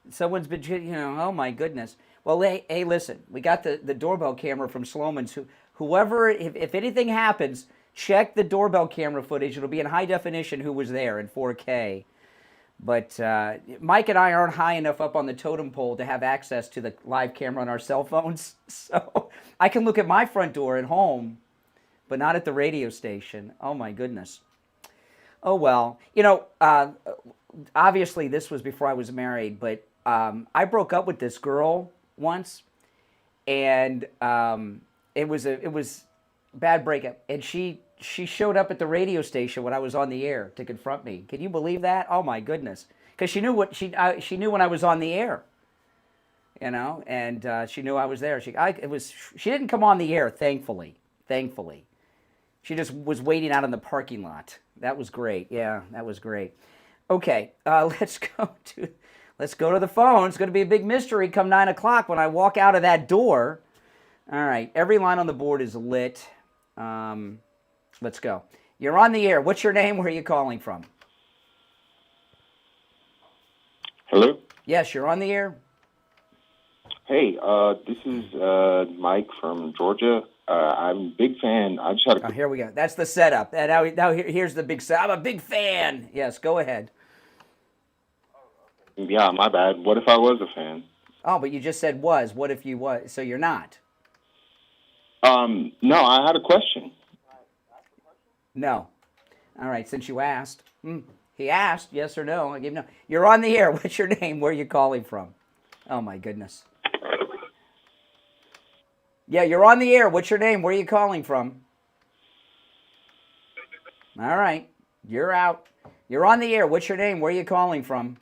Someone's been, oh my goodness. Well, hey, listen, we got the doorbell camera from Sloman's. Whoever, if anything happens, check the doorbell camera footage. It'll be in high definition who was there in 4K. But Mike and I aren't high enough up on the totem pole to have access to the live camera on our cell phones. So I can look at my front door at home, but not at the radio station. Oh, my goodness. Oh, well. Obviously this was before I was married, but I broke up with this girl once, and it was a bad breakup. And she showed up at the radio station when I was on the air to confront me. Can you believe that? Oh my goodness! Because she knew she knew when I was on the air, and she knew I was there. She didn't come on the air, thankfully. She just was waiting out in the parking lot. That was great. Yeah, that was great. Okay, let's go to the phone. It's going to be a big mystery come 9 o'clock when I walk out of that door. All right, every line on the board is lit. Let's go. You're on the air. What's your name? Where are you calling from? Hello? Yes, you're on the air. Hey, this is Mike from Georgia. I'm a big fan. I just had a... Oh, here we go. That's the setup. Now here's the big setup. I'm a big fan. Yes, go ahead. Yeah, my bad. What if I was a fan? Oh, but you just said was. What if you was? So you're not? No, I had a question. No. All right, since you asked. He asked, yes or no. I gave no. You're on the air. What's your name? Where are you calling from? Oh, my goodness. Yeah, you're on the air. What's your name? Where are you calling from? All right. You're out. You're on the air. What's your name? Where are you calling from?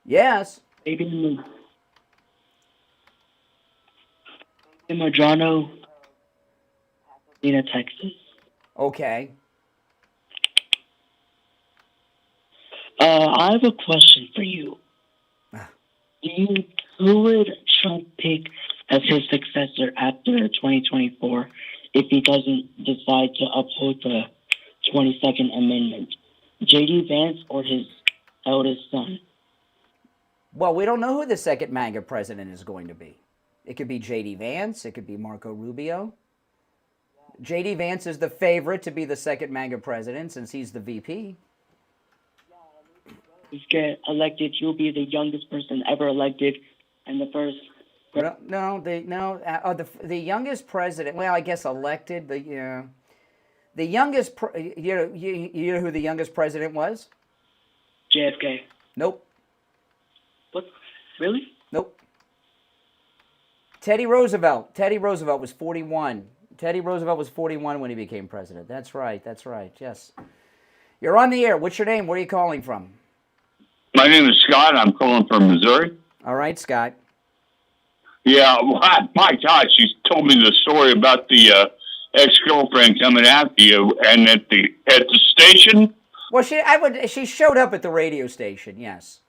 Yes. In Madrano, Texas. Okay. I have a question for you. Who would Trump pick as his successor after 2024 if he doesn't decide to uphold the 22nd Amendment? J.D. Vance or his eldest son? Well, we don't know who the second MAGA president is going to be. It could be J.D. Vance. It could be Marco Rubio. J.D. Vance is the favorite to be the second MAGA president since he's the VP. If you get elected, you'll be the youngest person ever elected and the first... The youngest president, well, I guess elected, but yeah. The youngest, you know who the youngest president was? JFK. Nope. What? Really? Nope. Teddy Roosevelt. Teddy Roosevelt was 41. Teddy Roosevelt was 41 when he became president. That's right, yes. You're on the air. What's your name? Where are you calling from? My name is Scott. I'm calling from Missouri. All right, Scott. Yeah, my God, she told me the story about the ex-girlfriend coming after you, and at the station. Well, she showed up at the radio station. Yes.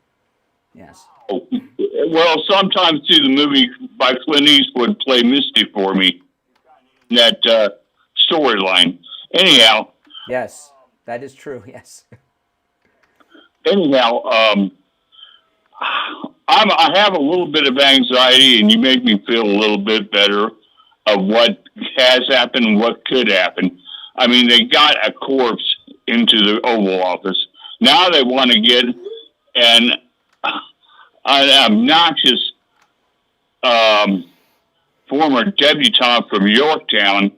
Well, sometimes too, the movie by Clint Eastwood play Misty for me. That storyline. Anyhow. Yes, that is true. Yes. Anyhow, I have a little bit of anxiety, and you make me feel a little bit better of what has happened and what could happen. I mean, they got a corpse into the Oval Office. Now they want to get an obnoxious former debutante from Yorktown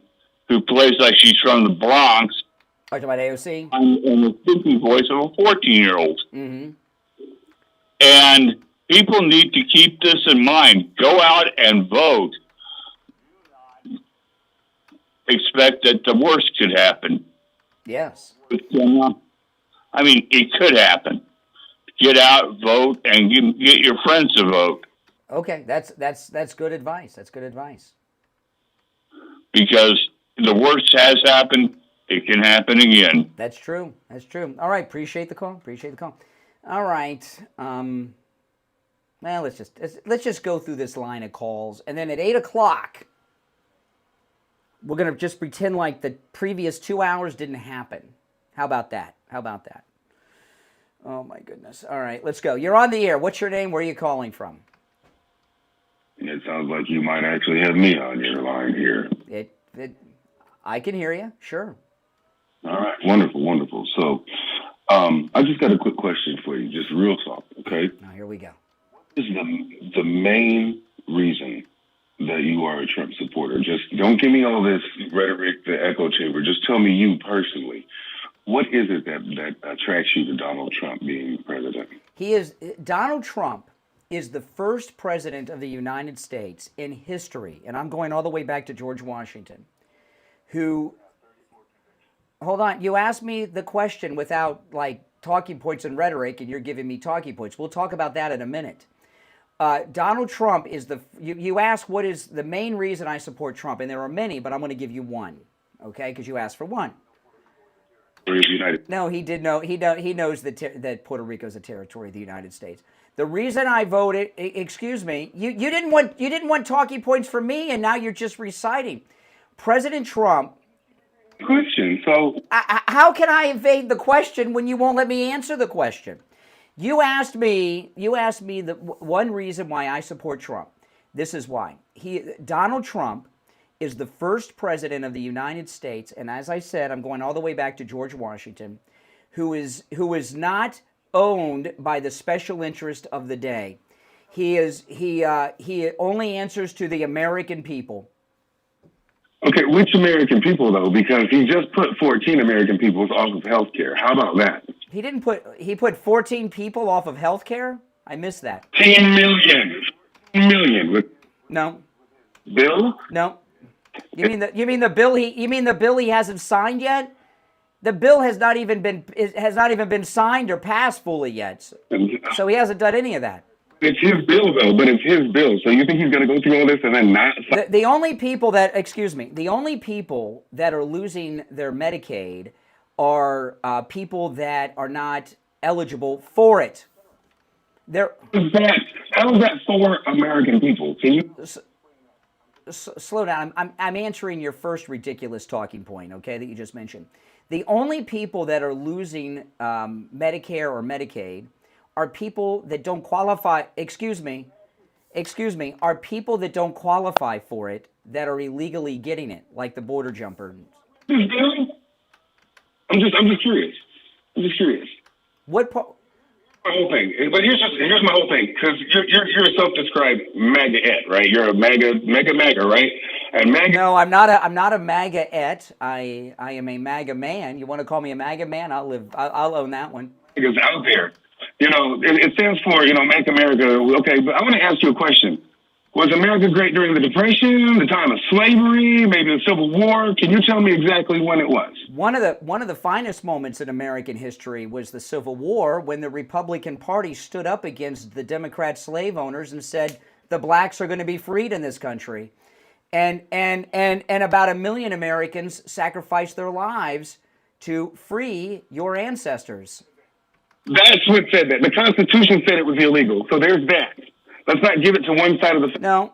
who plays like she's from the Bronx. Talking about AOC? And the speaking voice of a 14-year-old. Mm-hmm. And people need to keep this in mind. Go out and vote. Expect that the worst could happen. Yes. I mean, it could happen. Get out, vote, and get your friends to vote. Okay, that's good advice. That's good advice. Because the worst has happened. It can happen again. That's true. That's true. All right. Appreciate the call. All right. Well, let's just go through this line of calls, and then at 8:00, we're gonna just pretend like the previous 2 hours didn't happen. How about that? Oh my goodness. All right, let's go. You're on the air. What's your name? Where are you calling from? It sounds like you might actually have me on your line here. I can hear you. Sure. All right. Wonderful. So, I just got a quick question for you. Just real talk, okay? Now, here we go. What is the main reason that you are a Trump supporter? Just don't give me all this rhetoric, the echo chamber. Just tell me you personally. What is it that attracts you to Donald Trump being president? Donald Trump is the first president of the United States in history, and I'm going all the way back to George Washington, who, hold on, you asked me the question without like talking points and rhetoric, and you're giving me talking points. We'll talk about that in a minute. Donald Trump is you asked what is the main reason I support Trump, and there are many, but I'm going to give you one, okay, because you asked for one. No, he did know. He knows that Puerto Rico is a territory of the United States. The reason I voted, excuse me, you didn't want talking points from me, and now you're just reciting. President Trump. Question. So how can I evade the question when you won't let me answer the question? You asked me the one reason why I support Trump. This is why. Donald Trump is the first president of the United States, and as I said, I'm going all the way back to George Washington, who is not owned by the special interest of the day. He only answers to the American people. Okay, which American people though? Because he just put 14 American people off of health care. How about that? He put 14 people off of health care? I missed that. 10 million. No. Bill? No. You mean the bill he hasn't signed yet? The bill has not even been signed or passed fully yet. So he hasn't done any of that. It's his bill though, but it's his bill. So you think he's going to go through all this and then not? The only people that are losing their Medicaid are people that are not eligible for it. How is that for American people? Can you slow down? I'm answering your first ridiculous talking point, okay, that you just mentioned. The only people that are losing Medicare or Medicaid are people that don't qualify. Excuse me. Are people that don't qualify for it that are illegally getting it, like the border jumper. I'm just curious. What? My whole thing, but here's my whole thing, because you're a self-described MAGA-ette, right? You're a MAGA, right? And MAGA. No, I'm not a MAGA-ette. I am a MAGA man. You want to call me a MAGA man? I'll own that one. It's out there. It stands for Make America. Okay, but I want to ask you a question. Was America great during the Depression, the time of slavery, maybe the Civil War? Can you tell me exactly when it was? One of the finest moments in American history was the Civil War, when the Republican Party stood up against the Democrat slave owners and said the blacks are going to be freed in this country, and about 1 million Americans sacrificed their lives to free your ancestors. That's what said that. The Constitution said it was illegal, so there's that. Let's not give it to one side of the... No.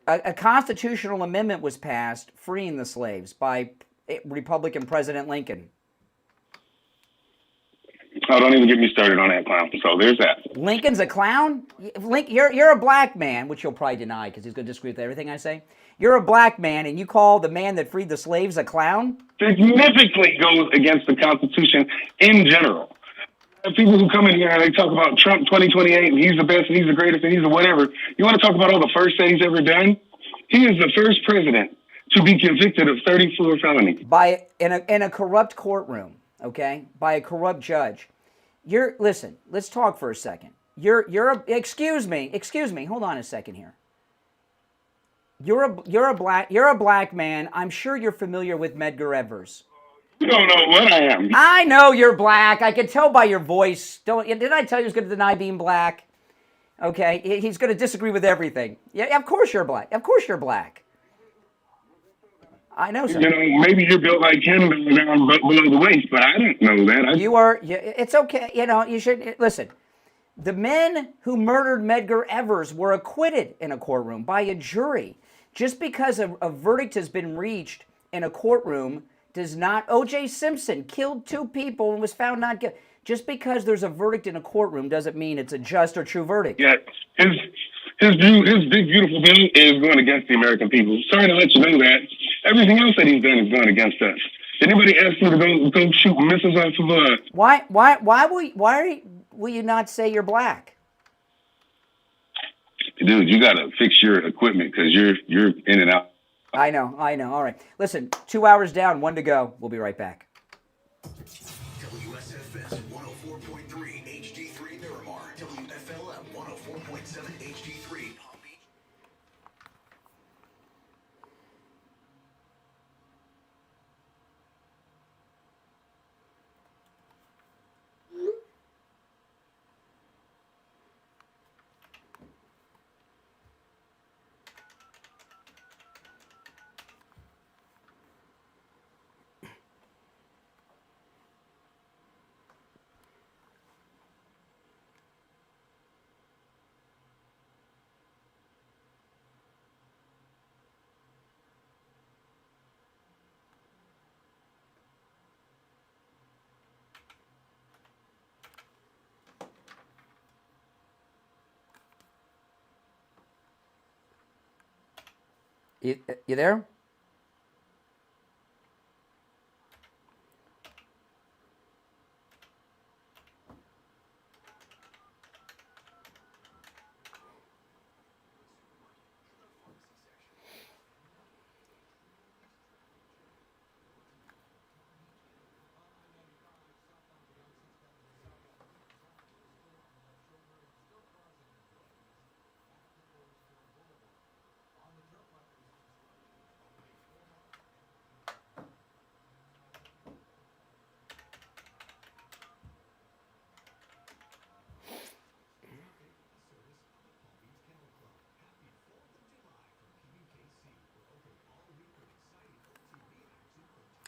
A constitutional amendment was passed freeing the slaves by Republican President Lincoln. Oh, don't even get me started on that clown. So there's that. Lincoln's a clown? You're a black man, which you'll probably deny because he's going to disagree with everything I say. You're a black man, and you call the man that freed the slaves a clown? Significantly goes against the Constitution in general. People who come in here and they talk about Trump 2028 and he's the best and he's the greatest and he's the whatever. You want to talk about all the firsts that he's ever done? He is the first president to be convicted of 34 felonies. In a corrupt courtroom, okay? By a corrupt judge. Listen, let's talk for a second. Excuse me, hold on a second here. You're a black man. I'm sure you're familiar with Medgar Evers. You don't know what I am. I know you're black. I can tell by your voice. Did I tell you I was going to deny being black? Okay, he's going to disagree with everything. Yeah, of course you're black. Of course you're black. I know, sir. You know, maybe you're built like him down below the waist, but I don't know that. You are. It's okay. You know, you should listen. The men who murdered Medgar Evers were acquitted in a courtroom by a jury. Just because a verdict has been reached in a courtroom does not. O.J. Simpson killed 2 people and was found not guilty. Just because there's a verdict in a courtroom doesn't mean it's a just or true verdict. Yeah, his big beautiful bill is going against the American people. Sorry to let you know that. Everything else that he's done is going against us. Anybody ask him to go shoot missiles off of Why will you not say you're black? Dude, you got to fix your equipment because you're in and out. I know. All right. Listen, 2 hours down, 1 to go. We'll be right back. WSFS 104.3 HD3 Miramar. WFLM 104.7 HD3 Palm Beach. You there?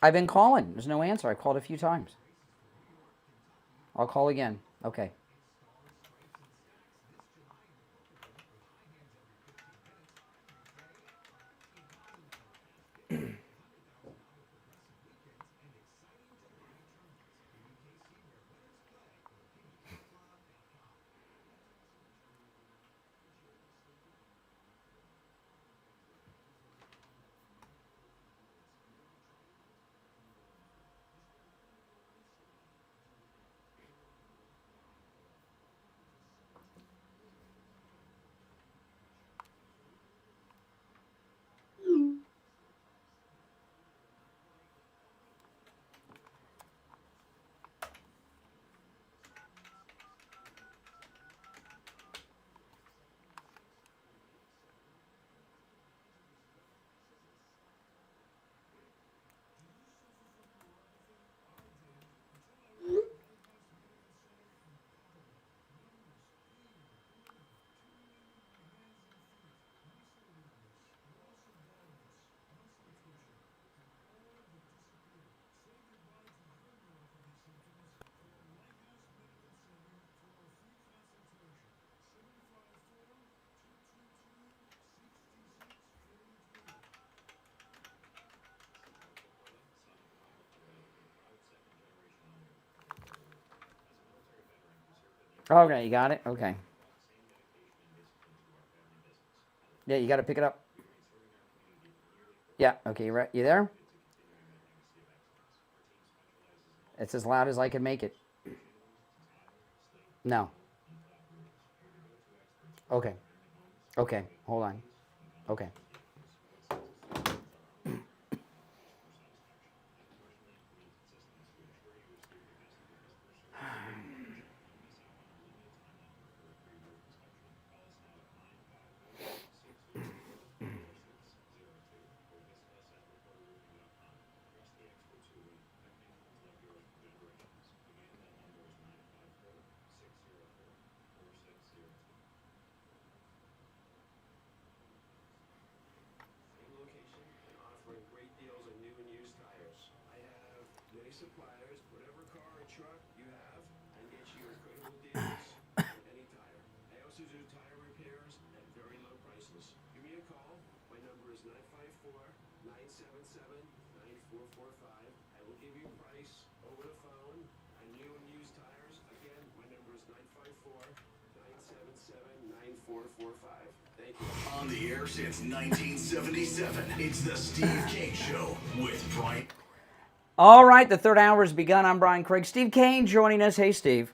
I've been calling. There's no answer. I called a few times. I'll call again. Okay. Okay, you got it? Okay. Yeah, you got to pick it up. Yeah, okay, you there? It's as loud as I can make it. No. Okay. Okay, hold on. Okay. suppliers, whatever car or truck you have, and get you incredible deals on any tire. I also do tire repairs at very low prices. Give me a call. My number is 954-977-9445. I will give you a price over the phone on new and used tires. Again, my number is 954-977-9445. Thank you. On the air since 1977, it's the Steve Kane Show with Brian. All right, the third hour has begun. I'm Brian Craig. Steve Kane joining us. Hey, Steve.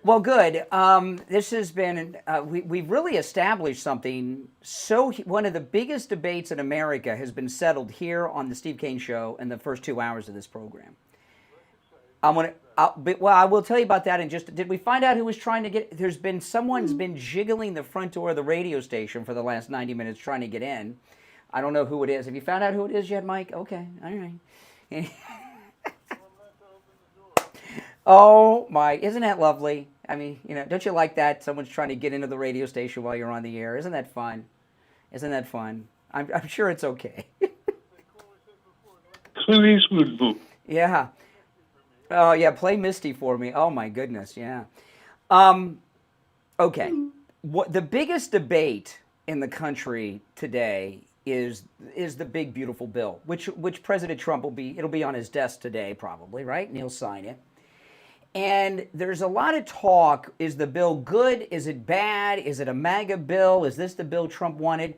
Well, good. This has been, we've really established something. One of the biggest debates in America has been settled here on the Steve Kane Show in the first 2 hours of this program. I will tell you about that in just. Did we find out who was trying to get? Someone's been jiggling the front door of the radio station for the last 90 minutes trying to get in. I don't know who it is. Have you found out who it is yet, Mike? Okay, all right. Oh my, isn't that lovely? I mean, don't you like that? Someone's trying to get into the radio station while you're on the air. Isn't that fun? Isn't that fun? I'm sure it's okay. Clint Eastwood book. Yeah. Oh, yeah, play Misty for me. Oh, my goodness, yeah. Okay. The biggest debate in the country today is the big, beautiful bill, which President Trump it'll be on his desk today probably, right? And he'll sign it. And there's a lot of talk. Is the bill good? Is it bad? Is it a MAGA bill? Is this the bill Trump wanted?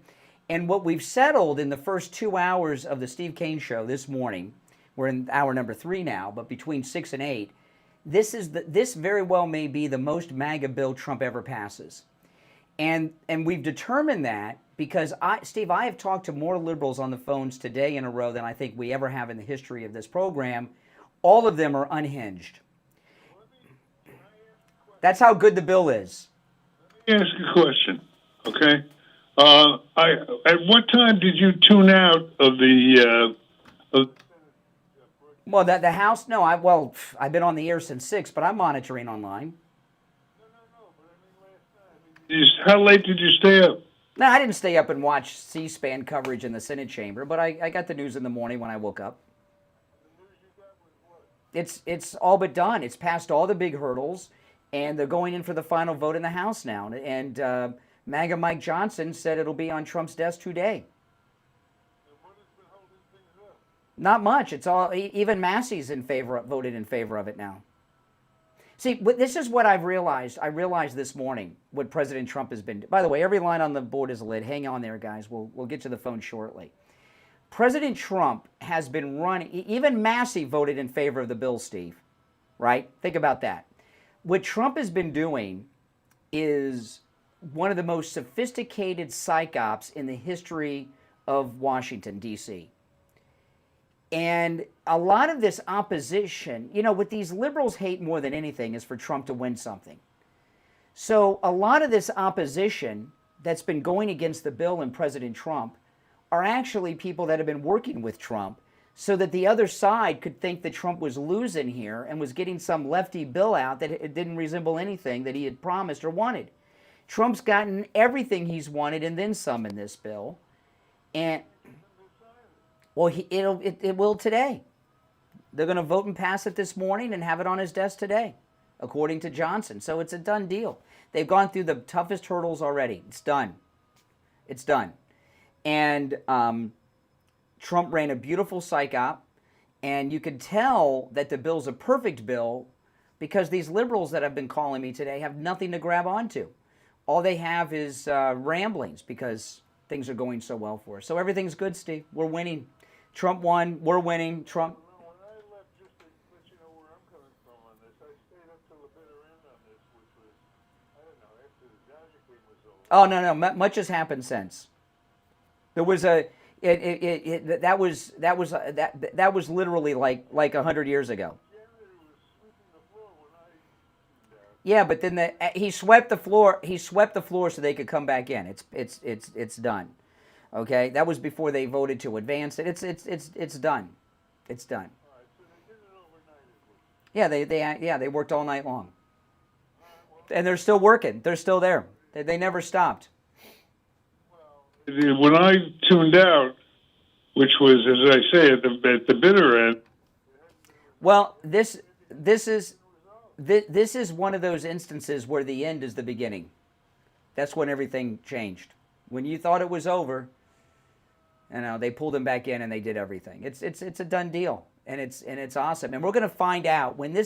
And what we've settled in the first 2 hours of the Steve Kane Show this morning, we're in hour number 3 now, but between 6 and 8, this very well may be the most MAGA bill Trump ever passes. And we've determined that because, Steve, I have talked to more liberals on the phones today in a row than I think we ever have in the history of this program. All of them are unhinged. That's how good the bill is. Let me ask you a question, okay? At what time did you tune out of the... Well, the House, no, I've been on the air since 6, but I'm monitoring online. How late did you stay up? No, I didn't stay up and watch C-SPAN coverage in the Senate chamber, but I got the news in the morning when I woke up. It's all but done. It's passed all the big hurdles, and they're going in for the final vote in the House now. And MAGA Mike Johnson said it'll be on Trump's desk today. Not much. It's all, even Massey's voted in favor of it now. See, this is what I've realized. I realized this morning what President Trump has been. By the way, every line on the board is lit. Hang on there, guys. We'll get to the phone shortly. President Trump has been running. Even Massey voted in favor of the bill, Steve. Right? Think about that. What Trump has been doing is one of the most sophisticated psych ops in the history of Washington, D.C. And a lot of this opposition, what these liberals hate more than anything is for Trump to win something. So a lot of this opposition that's been going against the bill and President Trump are actually people that have been working with Trump so that the other side could think that Trump was losing here and was getting some lefty bill out that it didn't resemble anything that he had promised or wanted. Trump's gotten everything he's wanted and then some in this bill. And well, it will today. They're going to vote and pass it this morning and have it on his desk today, according to Johnson. So it's a done deal. They've gone through the toughest hurdles already. It's done. It's done. And Trump ran a beautiful psych op, and you could tell that the bill's a perfect bill because these liberals that have been calling me today have nothing to grab onto. All they have is ramblings because things are going so well for us. So everything's good, Steve. We're winning. Trump won. We're winning. Trump. Oh no, much has happened since. There was that was literally like 100 years ago. Yeah, but then he swept the floor. He swept the floor so they could come back in. It's done. Okay, that was before they voted to advance it. It's done. It's done. Yeah, they worked all night long, and they're still working. They're still there. They never stopped. When I tuned out, which was, as I say, at the bitter end, Well, this is one of those instances where the end is the beginning. That's when everything changed. When you thought it was over, they pulled him back in and they did everything. It's a done deal, and it's awesome. And we're going to find out when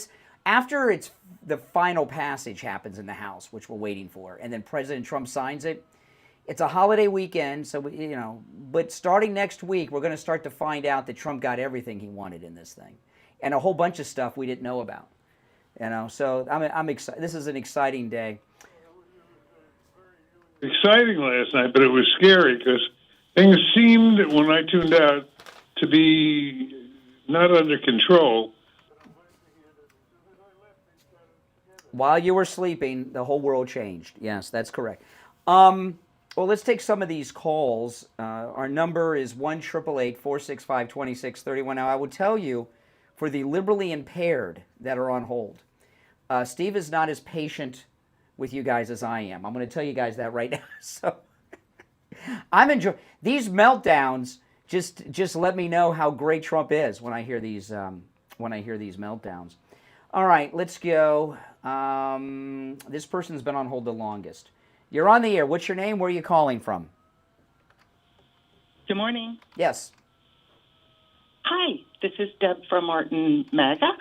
after the final passage happens in the House, which we're waiting for, and then President Trump signs it. It's a holiday weekend, so but starting next week, we're going to start to find out that Trump got everything he wanted in this thing, and a whole bunch of stuff we didn't know about. So I'm excited. This is an exciting day. Exciting last night, but it was scary because things seemed, when I tuned out, to be not under control. While you were sleeping, the whole world changed. Yes, that's correct. Well, let's take some of these calls. Our number is 1-888-465-2631. Now, I will tell you, for the liberally impaired that are on hold, Steve is not as patient with you guys as I am. I'm going to tell you guys that right now. So I'm enjoying these meltdowns. Just let me know how great Trump is when I hear these meltdowns. All right, let's go. This person's been on hold the longest. You're on the air. What's your name? Where are you calling from? Good morning. Yes. Hi, this is Deb from Martin Mega.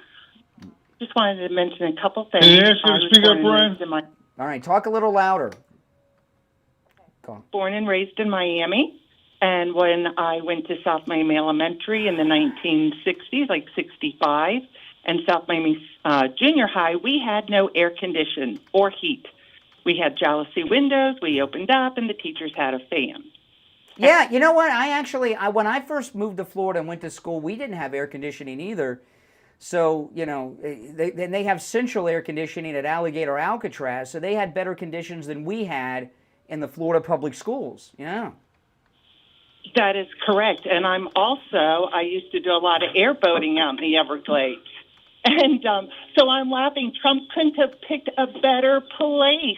Just wanted to mention a couple things. Can you ask her to speak up, Brian? All right, talk a little louder. Born and raised in Miami, and when I went to South Miami Elementary in the 1960s, like 65, and South Miami Junior High, we had no air condition or heat. We had jalousie windows, we opened up, and the teachers had a fan. Yeah, you know what? When I first moved to Florida and went to school, we didn't have air conditioning either. So, they have central air conditioning at Alligator Alcatraz, so they had better conditions than we had in the Florida public schools. Yeah. That is correct. And I used to do a lot of airboating out in the Everglades. And so I'm laughing. Trump couldn't have picked a better place.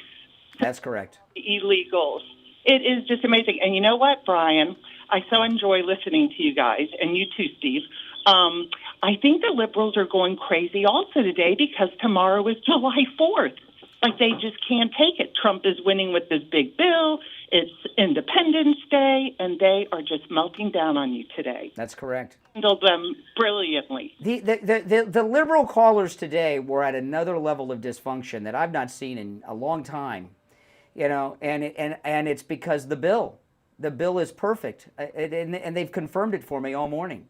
That's correct. Illegals. It is just amazing. And you know what, Brian? I so enjoy listening to you guys, and you too, Steve. I think the liberals are going crazy also today because tomorrow is July 4th. Like, they just can't take it. Trump is winning with this big bill. It's Independence Day, and they are just melting down on you today. That's correct. Handled them brilliantly. The liberal callers today were at another level of dysfunction that I've not seen in a long time. And it's because the bill is perfect, and they've confirmed it for me all morning.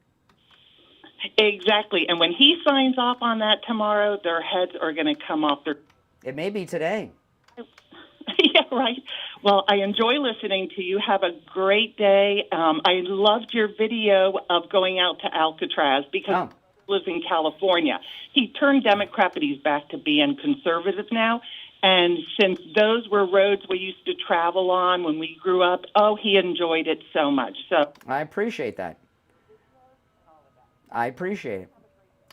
Exactly, and when he signs off on that tomorrow, their heads are going to come off their... It may be today. Yeah, right. Well, I enjoy listening to you. Have a great day. I loved your video of going out to Alcatraz because he lives in California. He turned Democrat, but he's back to being conservative now. And since those were roads we used to travel on when we grew up, he enjoyed it so much. So I appreciate that. I appreciate it.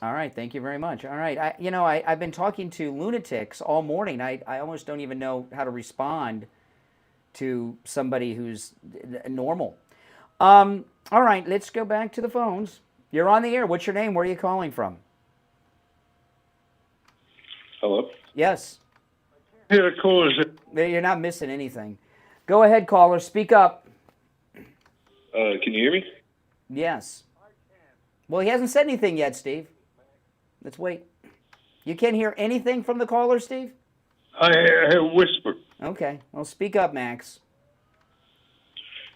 All right, thank you very much. All right, I've been talking to lunatics all morning. I almost don't even know how to respond to somebody who's normal. All right, let's go back to the phones. You're on the air. What's your name? Where are you calling from? Hello? Yes. Yeah, caller. You're not missing anything. Go ahead, caller. Speak up. Can you hear me? Yes. Well, he hasn't said anything yet, Steve. Let's wait. You can't hear anything from the caller, Steve? I whisper. Okay. Well, speak up, Max.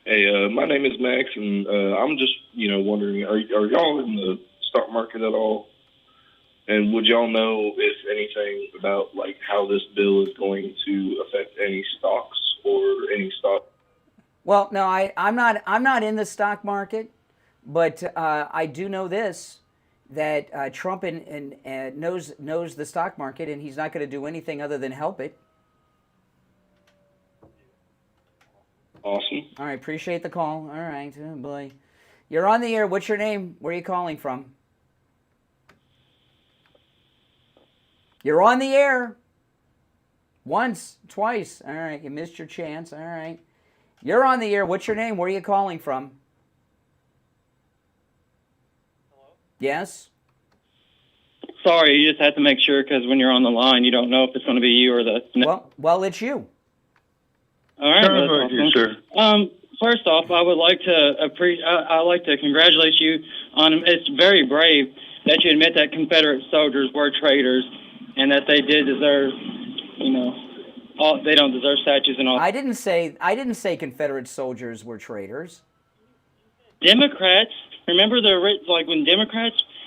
Hey, my name is Max, and I'm just, wondering, are y'all in the stock market at all? And would y'all know, if anything, about, like, how this bill is going to affect any stocks or any stock? Well, no, I'm not in the stock market. But I do know this, that Trump knows the stock market, and he's not going to do anything other than help it. Awesome. All right, appreciate the call. All right, oh boy. You're on the air. What's your name? Where are you calling from? You're on the air. Once, twice. All right, you missed your chance. All right. You're on the air. What's your name? Where are you calling from? Yes? Sorry, you just have to make sure because when you're on the line, you don't know if it's going to be you or the. Well, it's you. All right. Sorry That's about you, awesome. sir. First off, I would like to I like to congratulate you on. It's very brave that you admit that Confederate soldiers were traitors, and that they did deserve, they don't deserve statues and all. I didn't say Confederate soldiers were traitors. Democrats, remember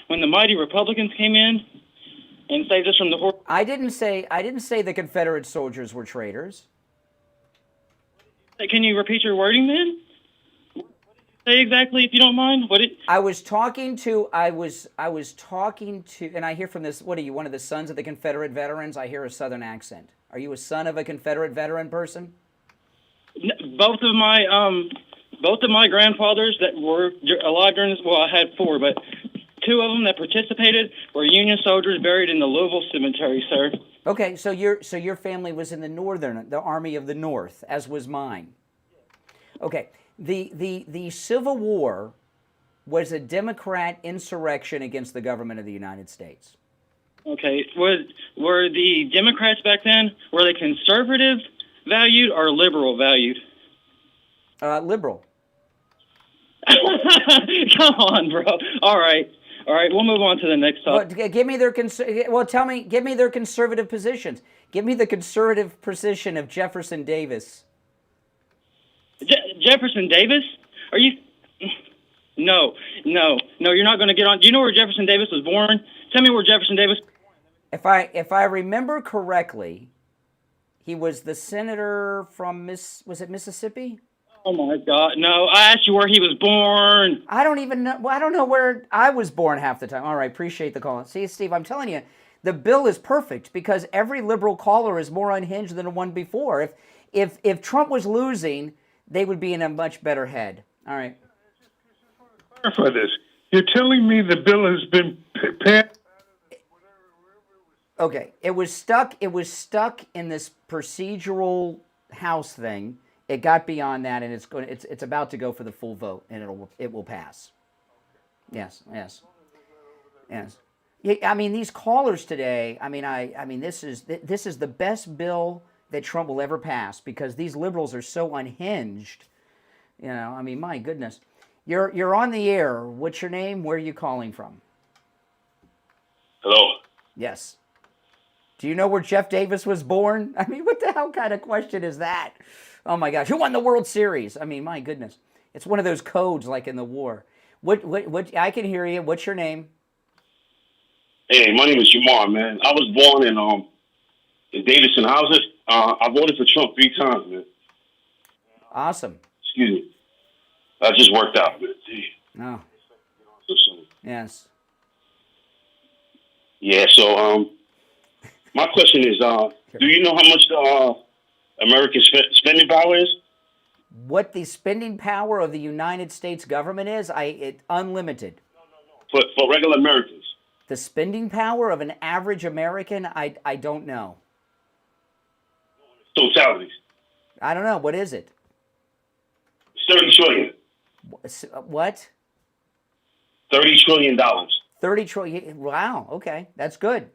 when the mighty Republicans came in and saved us from the horror. I didn't say the Confederate soldiers were traitors. Can you repeat your wording then? What did you say exactly, if you don't mind? I was talking to, and I hear from this. What are you, one of the sons of the Confederate veterans? I hear a Southern accent. Are you a son of a Confederate veteran person? Both of my grandfathers that were alive during this. Well, I had 4, but 2 of them that participated were Union soldiers buried in the Louisville Cemetery, sir. Okay, so your family was in the Army of the North, as was mine. Okay, the Civil War was a Democrat insurrection against the government of the United States. Okay, were the Democrats back then, were they conservative valued or liberal valued? Liberal. Come on, bro. All right, we'll move on to the next topic. Well, give me their conservative positions. Give me the conservative position of Jefferson Davis. Jefferson Davis? Are you? No, you're not going to get on. Do you know where Jefferson Davis was born? Tell me where Jefferson Davis. If I remember correctly, he was the senator from was it Mississippi? Oh my God! No, I asked you where he was born. I don't even know. Well, I don't know where I was born half the time. All right, appreciate the call. See, Steve, I'm telling you, the bill is perfect because every liberal caller is more unhinged than the one before. If Trump was losing, they would be in a much better head. All right. Clarify this. You're telling me the bill has been passed. Okay, it was stuck in this procedural House thing. It got beyond that, and it's about to go for the full vote, and it will pass. Yes. Yeah, I mean, these callers today. I mean, this is the best bill that Trump will ever pass because these liberals are so unhinged. I mean, my goodness. You're on the air. What's your name? Where are you calling from? Hello. Yes. Do you know where Jeff Davis was born? I mean, what the hell kind of question is that? Oh my gosh, who won the World Series? I mean, my goodness. It's one of those codes like in the war. What I can hear you. What's your name? Hey, my name is Jamar, man. I was born in Davidson houses. I voted for Trump 3 times, man. Awesome. Excuse me. That just worked out, man. Oh. Yes. Yeah, so my question is, do you know how much the American spending power is? What the spending power of the United States government is? Unlimited. For regular Americans. The spending power of an average American, I don't know. Totalities. I don't know. What is it? It's $30 trillion. What? $30 trillion. 30 trillion. Wow. Okay, that's good.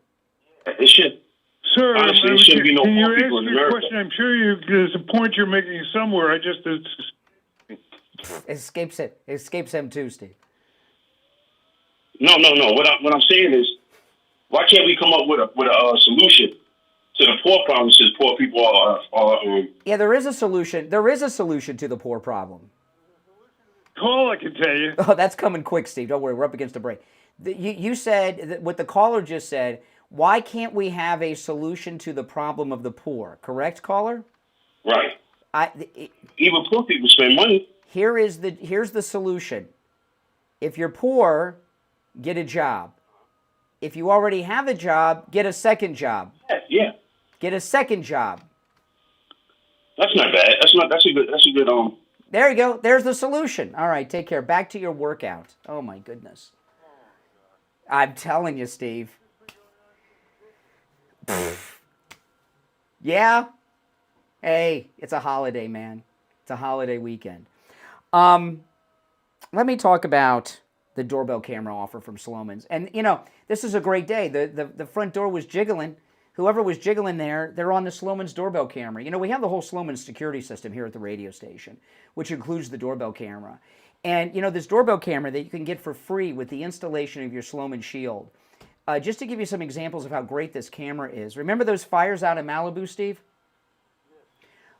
It should. Sir, honestly, it shouldn't be no can you poor people in answer your America. question? I'm sure there's a point you're making somewhere. Escapes him too, Steve. No. What I'm saying is, why can't we come up with a solution to the poor problem since poor people are Yeah, there is a solution. There is a solution to the poor problem. Call, I can tell you. Oh, that's coming quick, Steve. Don't worry, we're up against a break. You said what the caller just said. Why can't we have a solution to the problem of the poor? Correct, caller? Right. Even poor people spend money. Here's the solution. If you're poor, get a job. If you already have a job, get a second job. Yeah. Get a second job. That's not bad. That's a good There you go. There's the solution. All right, take care. Back to your workout. Oh my goodness. I'm telling you, Steve. Yeah. Hey, it's a holiday, man. It's a holiday weekend. Let me talk about the doorbell camera offer from Sloman's. And, you know, this is a great day. The front door was jiggling. Whoever was jiggling there, they're on the Sloman's doorbell camera. You know, we have the whole Sloman's security system here at the radio station, which includes the doorbell camera. And, you know, this doorbell camera that you can get for free with the installation of your Sloman Shield. Just to give you some examples of how great this camera is. Remember those fires out in Malibu, Steve?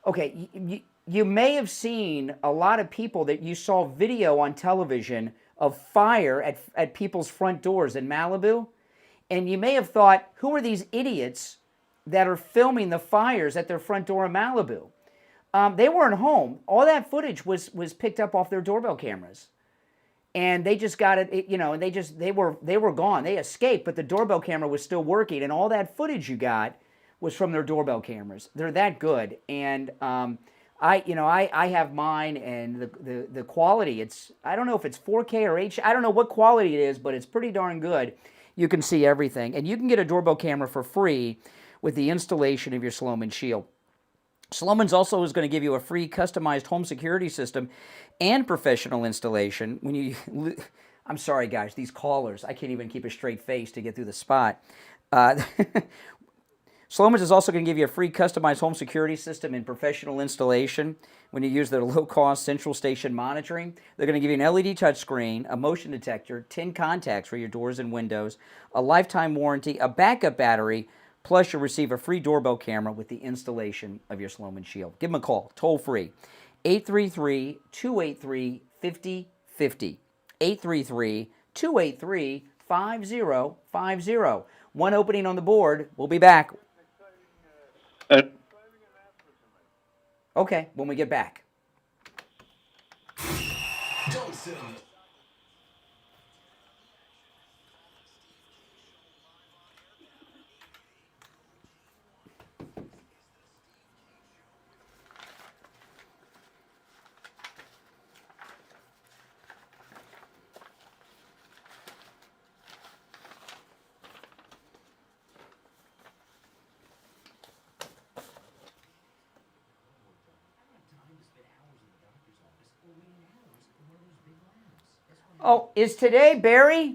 Okay, you may have seen a lot of people that you saw video on television of fire at people's front doors in Malibu. And you may have thought, who are these idiots that are filming the fires at their front door in Malibu? They weren't home. All that footage was picked up off their doorbell cameras. And they just got it, you know, and they were gone. They escaped, but the doorbell camera was still working. And all that footage you got was from their doorbell cameras. They're that good. And I have mine, and the quality, I don't know if it's 4K or H. I don't know what quality it is, but it's pretty darn good. You can see everything. And you can get a doorbell camera for free with the installation of your Sloman Shield. Sloman's also is going to give you a free customized home security system and professional installation. I'm sorry, guys, these callers, I can't even keep a straight face to get through the spot. Sloman's is also going to give you a free customized home security system and professional installation when you use their low-cost central station monitoring. They're going to give you an LED touchscreen, a motion detector, 10 contacts for your doors and windows, a lifetime warranty, a backup battery, plus you'll receive a free doorbell camera with the installation of your Sloman Shield. Give them a call, toll-free, 833-283-5050, 833-283-5050. One opening on the board. We'll be back. Okay, when we get back. Don't sit on the... Oh, is today Barry?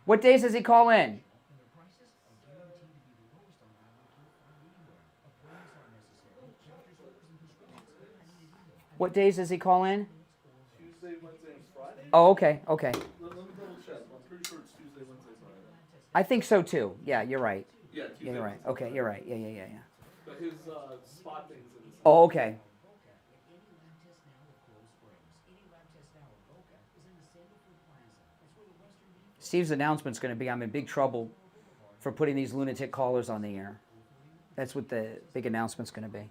What days does he call in? What days does he call in? Tuesday, Wednesday, and Friday? Oh, okay, okay. Let me double check. I'm pretty sure it's Tuesday, Wednesday, Friday. I think so too. Yeah, you're right. Yeah, Tuesday, you're right. Wednesday, Okay, you're right. Yeah. But his spot things in his... Oh, okay. Steve's announcement's going to be, I'm in big trouble for putting these lunatic callers on the air. That's what the big announcement's going to be.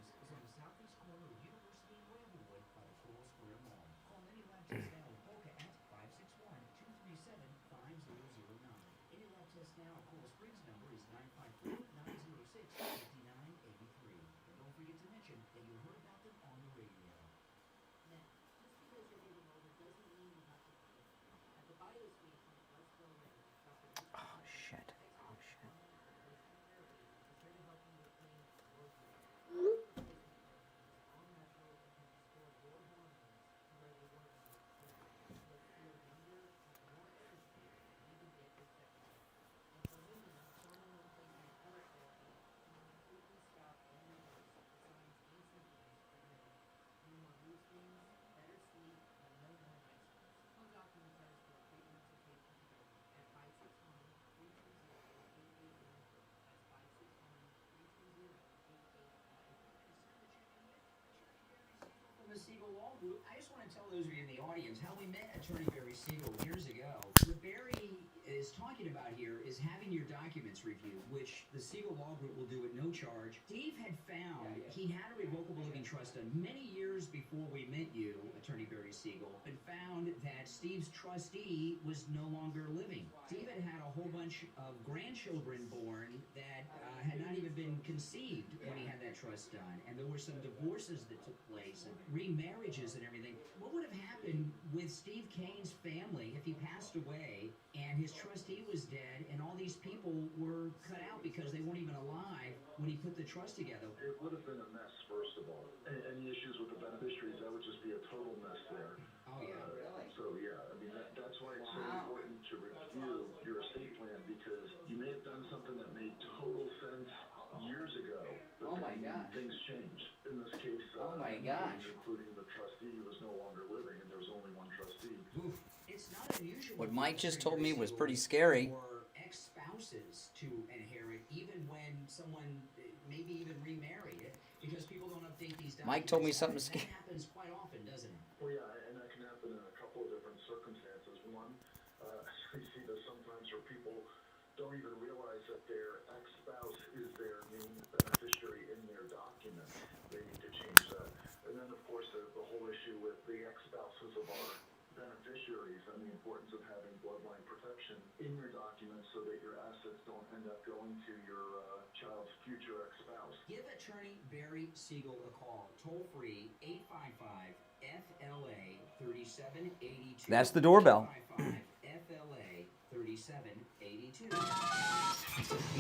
Siegel Law Group. I just want to tell those of you in the audience how we met Attorney Barry Siegel years ago. What Barry is talking about here is having your documents reviewed, which the Siegel Law Group will do at no charge. Steve had found he had a revocable living trust done many years before we met you, Attorney Barry Siegel, and found that Steve's trustee was no longer living. Steve had had a whole bunch of grandchildren born that had not even been conceived when he had that trust trust done, and there were some divorces that took place and remarriages and everything. What would have happened with Steve Kane's family if he passed away and his trustee was dead and all these people were cut out because they weren't even alive when he put the trust together? It would have been a mess, first of all. Any issues with the beneficiaries, that would just be a total mess there. Oh, yeah. So, yeah, I mean, that's why it's so important to review your estate plan, because you may have done something that made total sense years ago, but things change. In this case, including the trustee was no longer living, and there was only one trustee. It's not unusual. What Mike just told me was pretty scary. For ex-spouses to inherit, even when someone maybe even remarried, because people don't update these documents. Mike told me something scary. That happens quite often, doesn't it? Well, yeah, and that can happen in a couple of different circumstances. One, we see that sometimes where people don't even realize that their ex-spouse is their main beneficiary in their documents. They need to change that. And then, of course, the whole issue with the ex-spouses of our beneficiaries and the importance of having bloodline protection in your documents so that your assets don't end up going to your child's future ex-spouse. Give attorney Barry Siegel a call. Toll free 855-FLA-3782. That's the doorbell. 855-FLA-3782.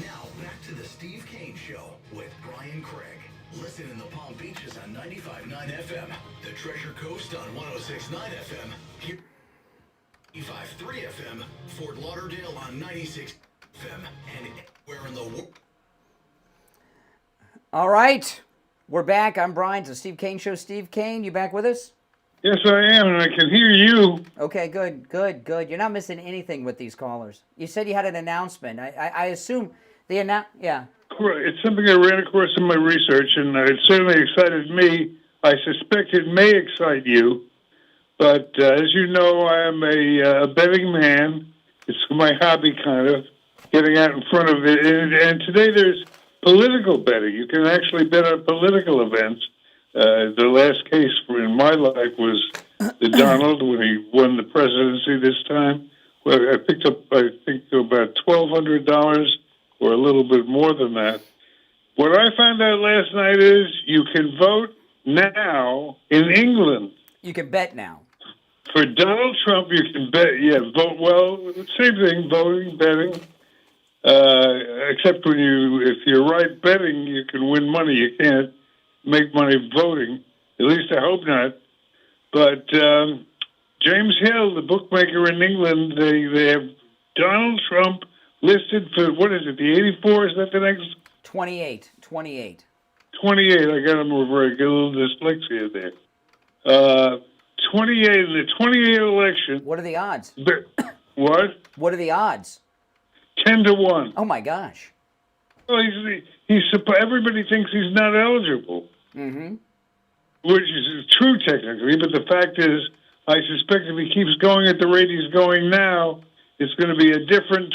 Now back to the Steve Kane Show with Brian Craig. Listen in the Palm Beaches on 95.9 FM, the Treasure Coast on 106.9 FM, here 95.3 FM, Fort Lauderdale on 96 FM, and anywhere in the world. All right, we're back. I'm Brian. It's the Steve Kane Show. Steve Kane, you back with us? Yes, I am, and I can hear you. Okay, good. You're not missing anything with these callers. You said you had an announcement. I assume the yeah. It's something I ran across in my research, and it certainly excited me. I suspect it may excite you, but as you know, I am a betting man. It's my hobby, kind of, getting out in front of it. And today there's political betting. You can actually bet on political events. The last case in my life was the Donald when he won the presidency this time. Well, I picked up, I think, about $1,200 or a little bit more than that. What I found out last night is you can vote now in England. You can bet now. For Donald Trump, you can bet, vote, well, same thing, voting, betting. Except if you're right betting, you can win money. You can't make money voting. At least I hope not. But James Hill, the bookmaker in England, they have Donald Trump listed for, what is it, the 84? Is that the next? 28. 28. I got him over a little dyslexia there. 28 in the 28 election. What are the odds? What? What are the odds? 10-1. Oh my gosh. Well, everybody thinks he's not eligible. Mm-hmm. Which is true technically, but the fact is, I suspect if he keeps going at the rate he's going now, it's going to be a different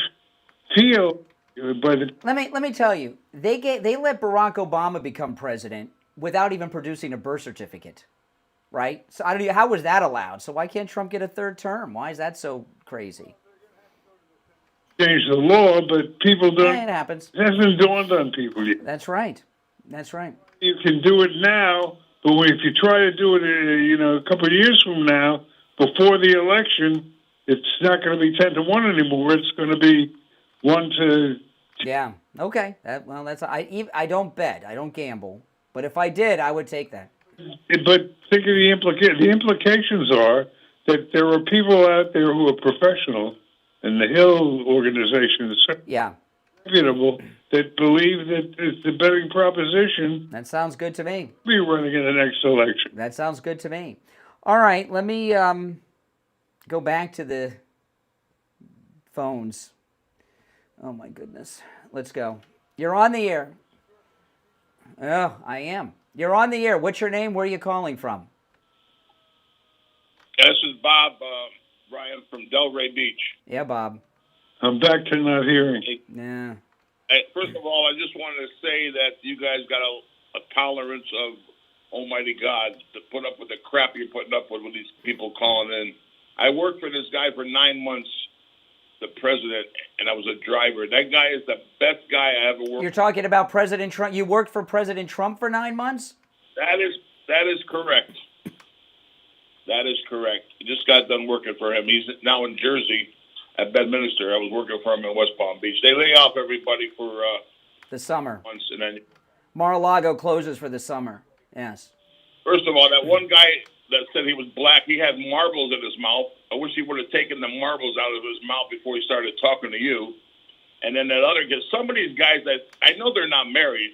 feel. Let me tell you, they let Barack Obama become president without even producing a birth certificate, right? So I don't know, how was that allowed? So why can't Trump get a third term? Why is that so crazy? Change the law, but people don't. Yeah, it happens. It hasn't dawned on people yet. That's right. You can do it now, but if you try to do it, a couple of years from now, before the election, it's not going to be 10-1 anymore. It's going to be 1-2. Yeah. Okay. I don't bet. I don't gamble. But if I did, I would take that. But think of the implications. The implications are that there are people out there who are professional, and the Hill organization is reputable, that believe that it's the betting proposition. That sounds good to me. Be running in the next election. That sounds good to me. All right, let me go back to the phones. Oh my goodness. Let's go. You're on the air. Oh, I am. You're on the air. What's your name? Where are you calling from? This is Bob, Brian, from Delray Beach. Yeah, Bob. I'm back to not hearing. Yeah. First of all, I just wanted to say that you guys got a tolerance of Almighty God to put up with the crap you're putting up with these people calling in. I worked for this guy for 9 months the president, and I was a driver. That guy is the best guy I ever worked. You're talking about President Trump. You worked for President Trump for 9 months? That is correct. That is correct. I just got done working for him. He's now in Jersey at Bedminster. I was working for him in West Palm Beach. They lay off everybody for the summer. Months, and then Mar-a-Lago closes for the summer. Yes. First of all, that one guy that said he was black, he had marbles in his mouth. I wish he would have taken the marbles out of his mouth before he started talking to you. And then that other guy, some of these guys that I know they're not married.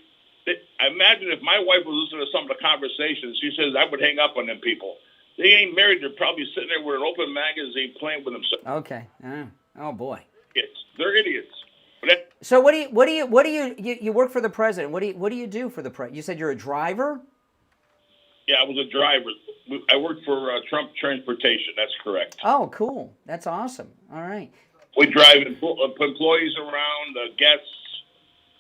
I imagine if my wife was listening to some of the conversations, she says I would hang up on them people. They ain't married. They're probably sitting there with an open magazine playing with themselves. Okay. Oh boy. They're idiots. But so what do you work for the president? What do you do for the president? You said you're a driver? Yeah, I was a driver. I worked for Trump Transportation. That's correct. Oh, cool. That's awesome. All right. We drive employees around, guests,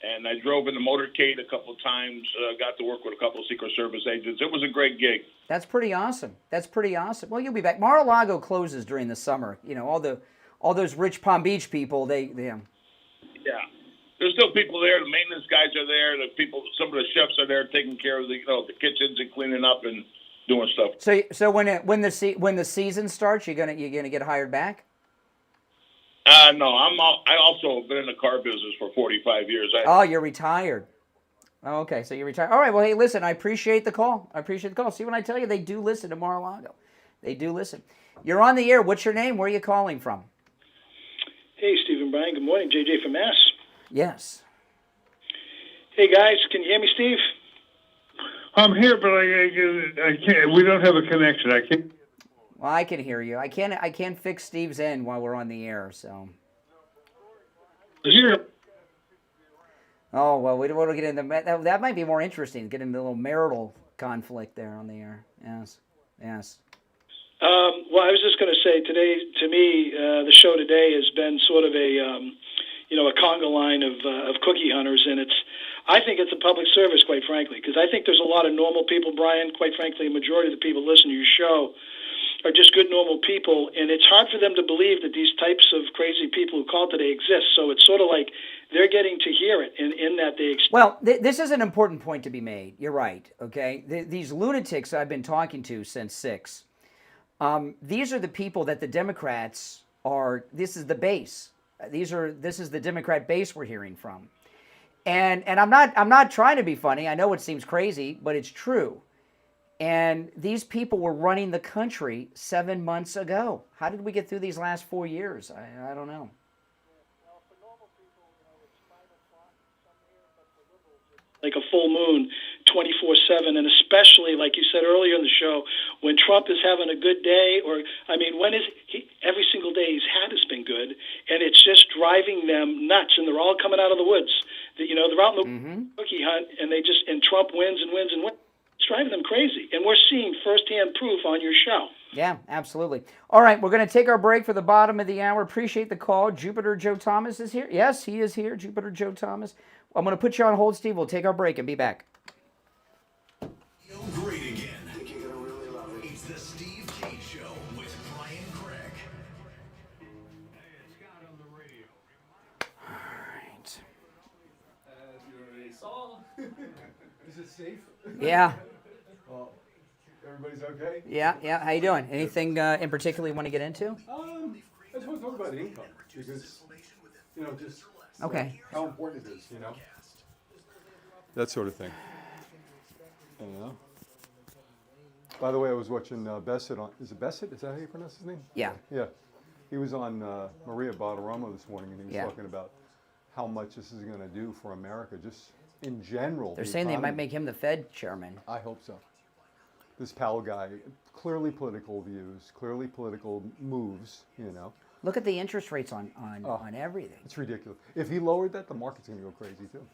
and I drove in the motorcade a couple of times. Got to work with a couple of Secret Service agents. It was a great gig. That's pretty awesome. Well, you'll be back. Mar-a-Lago closes during the summer. You know, all those rich Palm Beach people. They Yeah. There's still people there. The maintenance guys are there. The people, some of the chefs are there taking care of the kitchens and cleaning up and doing stuff. So when the season starts, you're gonna get hired back? No, I also been in the car business for 45 years. You're retired. Oh, okay, so you're retired. All right. Well, hey, listen, I appreciate the call. See, when I tell you, they do listen to Mar-a-Lago. They do listen. You're on the air. What's your name? Where are you calling from? Hey, Steve and Brian. Good morning. JJ from Mass. Yes. Hey, guys. Can you hear me, Steve? I'm here, but I can't. We don't have a connection. I can't. Well, I can hear you. I can't fix Steve's end while we're on the air. So. Here. Oh well, we don't want to get into that. Might be more interesting. Get into a little marital conflict there on the air. Yes. Well, I was just going to say today, to me, the show today has been sort of a conga line of cookie hunters, and I think it's a public service, quite frankly, because I think there's a lot of normal people, Brian. Quite frankly, a majority of the people listening to your show are just good, normal people, and it's hard for them to believe that these types of crazy people who call today exist. So it's sort of like they're getting to hear it in that they. Well, this is an important point to be made. You're right. Okay, these lunatics I've been talking to since 6. These are the people that the Democrats are. This is the base. This is the Democrat base we're hearing from, and I'm not trying to be funny. I know it seems crazy, but it's true. And these people were running the country 7 months ago. How did we get through these last 4 years? I don't know. Like a full moon, 24/7, and especially, like you said earlier in the show, when Trump is having a good day, every single day he's had has been good, and it's just driving them nuts, and they're all coming out of the woods. They're out in the cookie hunt, and Trump wins and wins and wins. It's driving them crazy, and we're seeing firsthand proof on your show. Yeah, absolutely. All right, we're going to take our break for the bottom of the hour. Appreciate the call. Jupiter Joe Thomas is here. Yes, he is here, Jupiter Joe Thomas. I'm going to put you on hold, Steve. We'll take our break and be back. Feel great again. I think you're going to really love it. It's the Steve Kane Show with Brian Craig. Hey, it's Scott on the radio. All right. As you already saw. Is it safe? Yeah. Well, everybody's okay? Yeah. How you doing? Anything in particular you want to get into? I just want to talk about income because, just okay. How important it is, that sort of thing. By the way, I was watching Bassett on. Is it Bassett? Is that how you pronounce his name? Yeah. Yeah. He was on Maria Bartiromo this morning, and he was talking about how much this is going to do for America, just in general. They're saying economy. they might make him the Fed chairman. I hope so. This Powell guy, clearly political views, clearly political moves, Look at the interest rates on everything. It's ridiculous. If he lowered that, the market's going to go crazy too,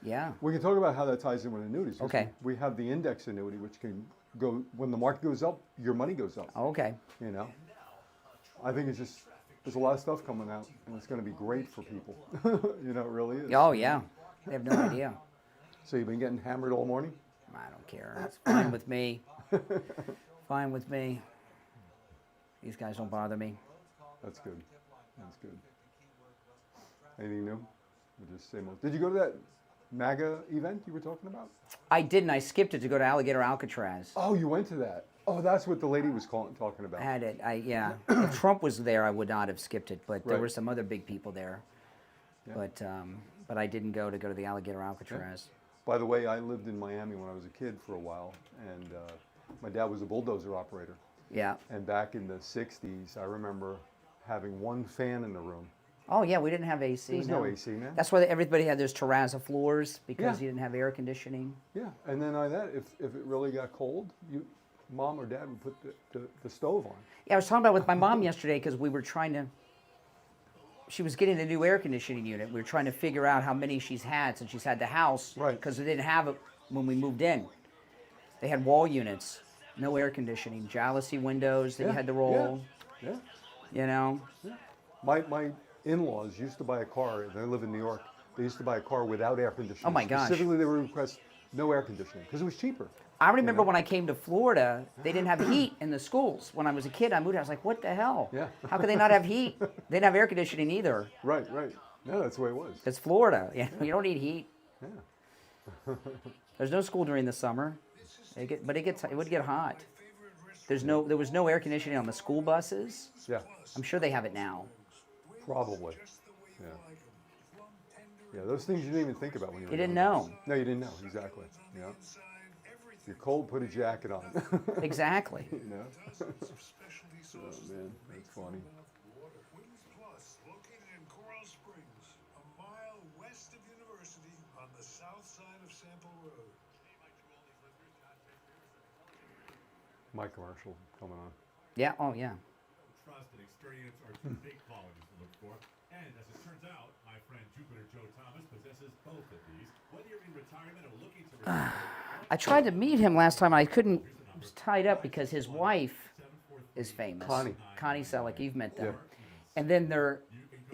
Yeah. We can talk about how that ties in with annuities. Okay. We have the index annuity, which can go, when the market goes up, your money goes up. Okay. I think it's just, there's a lot of stuff coming out, and it's going to be great for people. It really is. Oh, yeah. They have no idea. So you've been getting hammered all morning? I don't care. It's fine with me. Fine with me. These guys don't bother me. That's good. That's good. Anything new? We'll just say more. Did you go to that MAGA event you were talking about? I didn't. I skipped it to go to Alligator Alcatraz. Oh, you went to that. Oh, that's what the lady was talking about. I had it. Yeah. If Trump was there, I would not have skipped it, but there Right. were some other big people there. Yeah. But I didn't go to the Alligator Alcatraz. Yeah. By the way, I lived in Miami when I was a kid for a while, and my dad was a bulldozer operator. Yeah. And back in the 60s, I remember having one fan in the room. Oh, yeah, we didn't have AC. There was no AC, man. That's why everybody had those terrazzo floors, because Yeah. you didn't have air conditioning. Yeah, and then like that, if it really got cold, Mom or Dad would put the stove on. Yeah, I was talking about it with my mom yesterday because we were trying to, she was getting a new air conditioning unit. We were trying to figure out how many she's had since she's had the house. Right. Because they didn't have it when we moved in. They had wall units, no air conditioning, jalousie windows that you had to roll. Yeah. You know? Yeah. My in-laws used to buy a car, they live in New York, they used to buy a car without air conditioning. Oh my gosh. Specifically, they would request no air conditioning because it was cheaper. I remember when I came to Florida, they didn't have heat in the schools. When I was a kid, I moved. I was like, "What the hell? Yeah. How could they not have heat? They didn't have air conditioning either." Right. No, that's the way it was. It's Florida. You don't need heat. Yeah. There's no school during the summer, it would get hot. There was no air conditioning on the school buses. Yeah. I'm sure they have it now. Probably. Yeah. Yeah, those things you didn't even think about when you were You didn't young. know. No, you didn't know. Exactly. Yeah. If you're cold, put a jacket on. Exactly. You know? Oh, man, that's funny. Located in Coral Springs, a mile west of University on the south side of Sample Road. My commercial coming on. Yeah. Oh, yeah. Trust and experience are two big qualities to look for. And as it turns out, my friend Jupiter Joe Thomas possesses both of these. Whether you're in retirement or looking to retire, I tried to meet him last time. I couldn't. I was tied up because his wife is famous. Connie Selleck. You've met them. Yeah. And then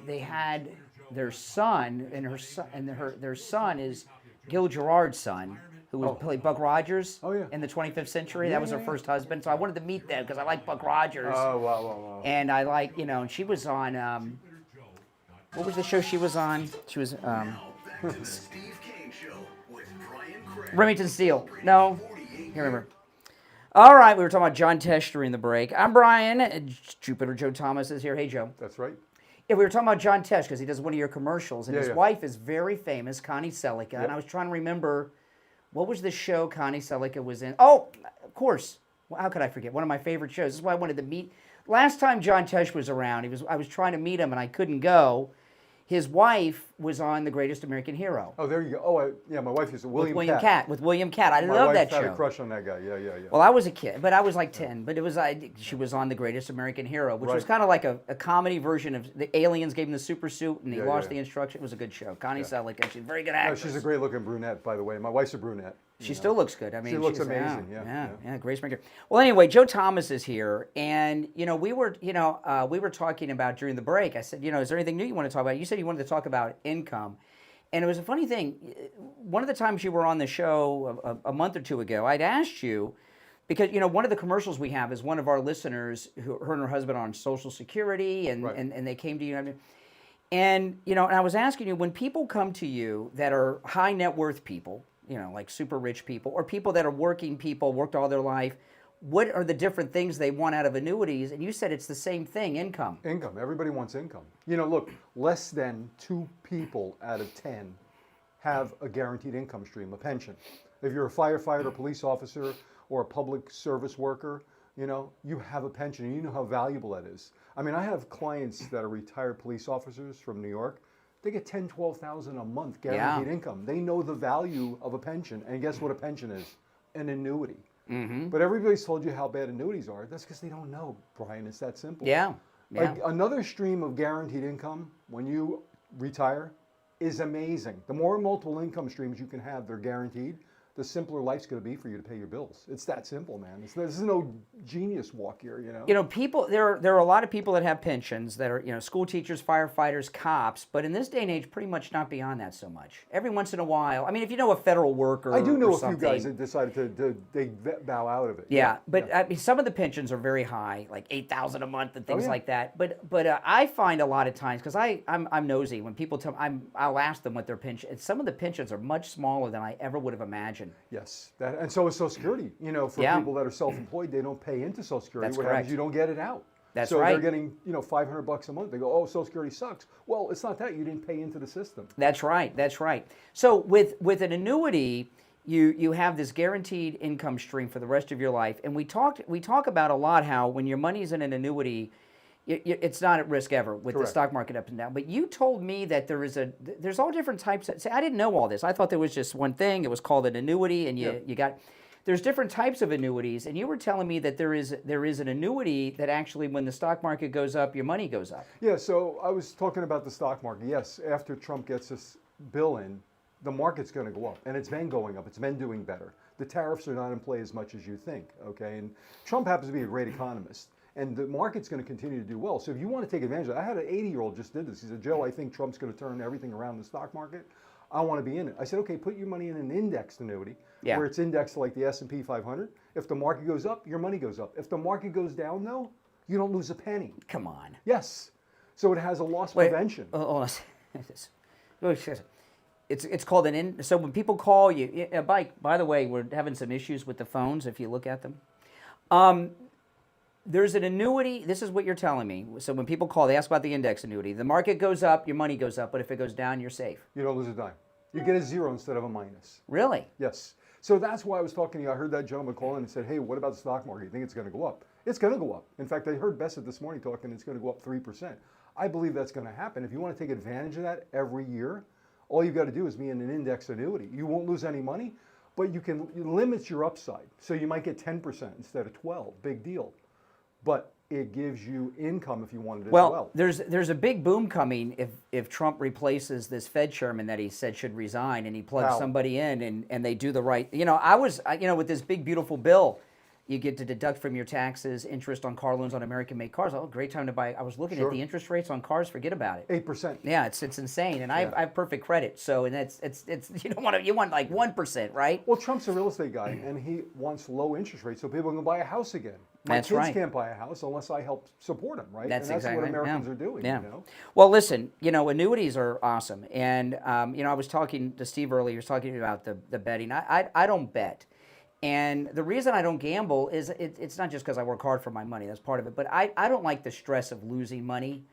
they had their son, and their son is Gil Gerard's son, who played Buck Rogers in the 25th century. That was her first husband. So I wanted to meet them because I like Buck Rogers. Oh, wow. And I like, and she was on, what was the show she was on? She was, Remington Steele. No, can't remember. All right, we were talking about John Tesh during the break. I'm Brian. Jupiter Joe Thomas is here. Hey, Joe. That's right. Yeah, we were talking about John Tesh because he does one of your commercials, and his wife is very famous, Connie Selleck. And I was trying to remember, what was the show Connie Selleck was in? Oh, of course. Well, how could I forget? One of my favorite shows. This is why I wanted to meet. Last time John Tesh was around, I was trying to meet him, and I couldn't go. His wife was on The Greatest American Hero. Oh, there you go. Oh, yeah, my wife used to. With William Catt. I love that show. My wife had a crush on that guy. Yeah. Well, I was a kid, but I was like 10. But she was on The Greatest American Hero, which was kind of like a comedy version of the aliens gave him the super suit, and he lost the instruction. It was a good show. Connie Selleck, and she's a very good actress. She's a great-looking brunette, by the way. My wife's a brunette. She still looks good. I mean, she looks amazing. Yeah. Grace Maker. Well, anyway, Joe Thomas is here, and we were talking about during the break. I said, is there anything new you want to talk about? You said you wanted to talk about income, and it was a funny thing. One of the times you were on the show a month or two ago, I'd asked you because one of the commercials we have is one of our listeners her and her husband are on Social Security, and they came to you. And I was asking you, when people come to you that are high net worth people, like super rich people, or people that are working people, worked all their life, what are the different things they want out of annuities? And you said it's the same thing, income. Income. Everybody wants income. Look, less than 2 people out of 10 have a guaranteed income stream, a pension. If you're a firefighter, police officer, or a public service worker, you have a pension, and you know how valuable that is. I mean, I have clients that are retired police officers from New York. They get $10,000, $12,000 a month guaranteed income. They know the value of a pension, and guess what a pension is? An annuity. Mm-hmm. But everybody's told you how bad annuities are. That's because they don't know, Brian. It's that simple. Yeah. Like another stream of guaranteed income when you retire is amazing. The more multiple income streams you can have, they're guaranteed, the simpler life's going to be for you to pay your bills. It's that simple, man. This is no genius walk here, People, there are a lot of people that have pensions that are, school teachers, firefighters, cops, but in this day and age, pretty much not beyond that so much. Every once in a while, I mean, if you know a federal worker, I do know a few guys that decided they bow out of it. Yeah, but I mean, some of the pensions are very high, like $8,000 a month and things like that. But I find a lot of times, because I'm nosy, when people tell me, I'll ask them what their pension. And some of the pensions are much smaller than I ever would have imagined. Yes, and so is Social Security. For people that are self-employed, they don't pay into Social Security. That's what correct. happens? You don't get it out. That's so right. They're getting $500 a month. They go, oh, Social Security sucks. Well, it's not that. You didn't pay into the system. That's right. That's right. So with an annuity, you have this guaranteed income stream for the rest of your life. And we talk about a lot how when your money's in an annuity, it's not at risk ever with the stock market up and down. But you told me that there's all different types. I didn't know all this. I thought there was just one thing. It was called an annuity, and you got. There's different types of annuities, and you were telling me that there is an annuity that actually, when the stock market goes up, your money goes up. Yeah. So I was talking about the stock market. Yes, after Trump gets this bill in, the market's going to go up, and it's been going up. It's been doing better. The tariffs are not in play as much as you think. Okay, and Trump happens to be a great economist. And the market's going to continue to do well. So if you want to take advantage of it, I had an 80-year-old just did this. He said, Joe, I think Trump's going to turn everything around the stock market. I want to be in it. I said, okay, put your money in an indexed annuity where it's indexed to like the S&P 500. If the market goes up, your money goes up. If the market goes down, though, you don't lose a penny. Come on. Yes. So it has a loss prevention. It's called so when people call you, by the way, we're having some issues with the phones if you look at them. There's an annuity. This is what you're telling me. So when people call, they ask about the index annuity. The market goes up, your money goes up, but if it goes down, you're safe. You don't lose a dime. You get a zero instead of a minus. Really? Yes. So that's why I was talking to you. I heard that gentleman call in and said, hey, what about the stock market? You think it's going to go up? It's going to go up. In fact, I heard Bessett this morning talking it's going to go up 3%. I believe that's going to happen. If you want to take advantage of that every year, all you've got to do is be in an index annuity. You won't lose any money, but you limit your upside. So you might get 10% instead of 12. Big deal. But it gives you income if you wanted it as well. There's a big boom coming if Trump replaces this Fed chairman that he said should resign, and he plugs somebody in and they do the right. With this big beautiful bill, you get to deduct from your taxes interest on car loans on American-made cars. Oh, great time to buy. I was looking at the interest rates on cars. Forget about it. 8%. Yeah, it's insane, and I have perfect credit. So, and it's you want like 1%, right? Well, Trump's a real estate guy, and he wants low interest rates so people can buy a house again. My kids can't buy a house unless I help support them, right? That's exactly what Americans are doing. Yeah. Well, listen, annuities are awesome, and I was talking to Steve earlier. He was talking about the betting. I don't bet. And the reason I don't gamble is it's not just because I work hard for my money. That's part of it. But I don't like the stress of losing money.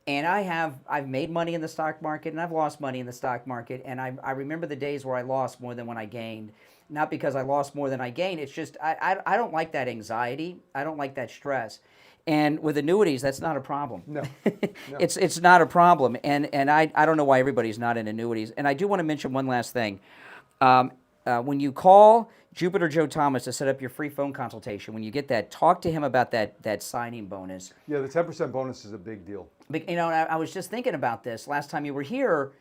And I've made money in the stock market, and I've lost money in the stock market. And I remember the days where I lost more than when I gained. Not because I lost more than I gained. It's just I don't like that anxiety. I don't like that stress. And with annuities, that's not a problem. No. It's not a problem. And I don't know why everybody's not in annuities. And I do want to mention one last thing. When you call Jupiter Joe Thomas to set up your free phone consultation, when you get that, talk to him about that signing bonus. Yeah, the 10% bonus is a big deal. But, I was just thinking about this last time you were here.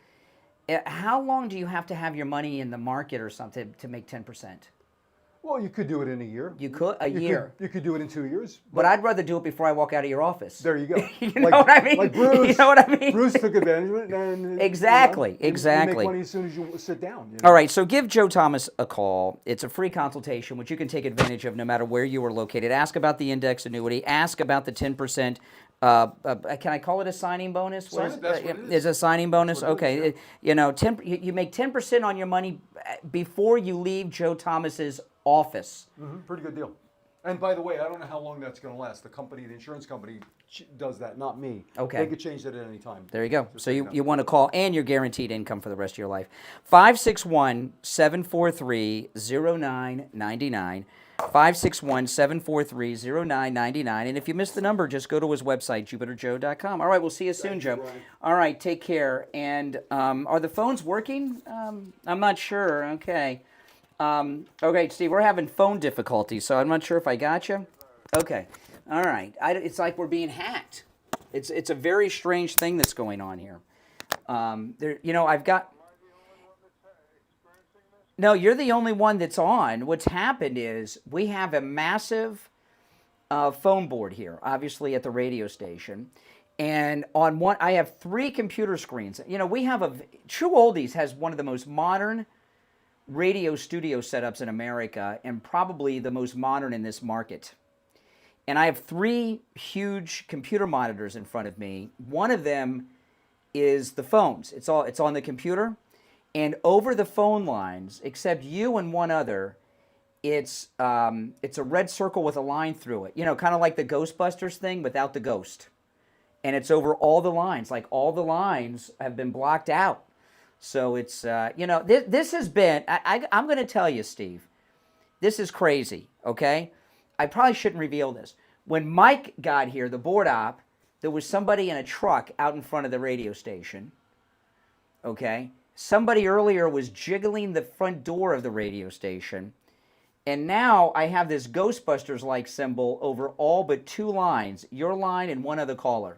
How long do you have to have your money in the market or something to make 10%? Well, you could do it in a year. You could a year. You could do it in 2 years. But I'd rather do it before I walk out of your office. There you go. You know what I mean? Like Bruce. You know what I mean? Bruce took advantage of it. And, exactly. You make money as soon as you sit down. All right. So give Joe Thomas a call. It's a free consultation, which you can take advantage of no matter where you are located. Ask about the index annuity. Ask about the 10%. Can I call it a signing bonus? That's what it is. Is a signing bonus? Okay. You make 10% on your money before you leave Joe Thomas's office. Mm-hmm. Pretty good deal. And by the way, I don't know how long that's going to last. The insurance company does that, not me. Okay. They could change that at any time. There you go. So you want to call, and you're guaranteed income for the rest of your life. 561-743-0999. 561-743-0999. And if you missed the number, just go to his website, jupiterjoe.com. All right, we'll see you soon, Joe. All right, take care. And are the phones working? I'm not sure. Okay. Okay, Steve, we're having phone difficulties, so I'm not sure if I got you. Okay. All right. It's like we're being hacked. It's a very strange thing that's going on here. I've got... No, you're the only one that's on. What's happened is we have a massive phone board here, obviously at the radio station. And on one, I have 3 computer screens. You know, we have True Oldies has one of the most modern radio studio setups in America and probably the most modern in this market. And I have 3 huge computer monitors in front of me. One of them is the phones. It's on the computer. And over the phone lines, except you and one other, it's a red circle with a line through it. You know, kind of like the Ghostbusters thing without the ghost. And it's over all the lines. Like all the lines have been blocked out. So it's, you know, this has been, I'm going to tell you, Steve, this is crazy, okay? I probably shouldn't reveal this. When Mike got here, the board op, there was somebody in a truck out in front of the radio station, okay? Somebody earlier was jiggling the front door of the radio station. And now I have this Ghostbusters-like symbol over all but 2 lines, your line and one other caller.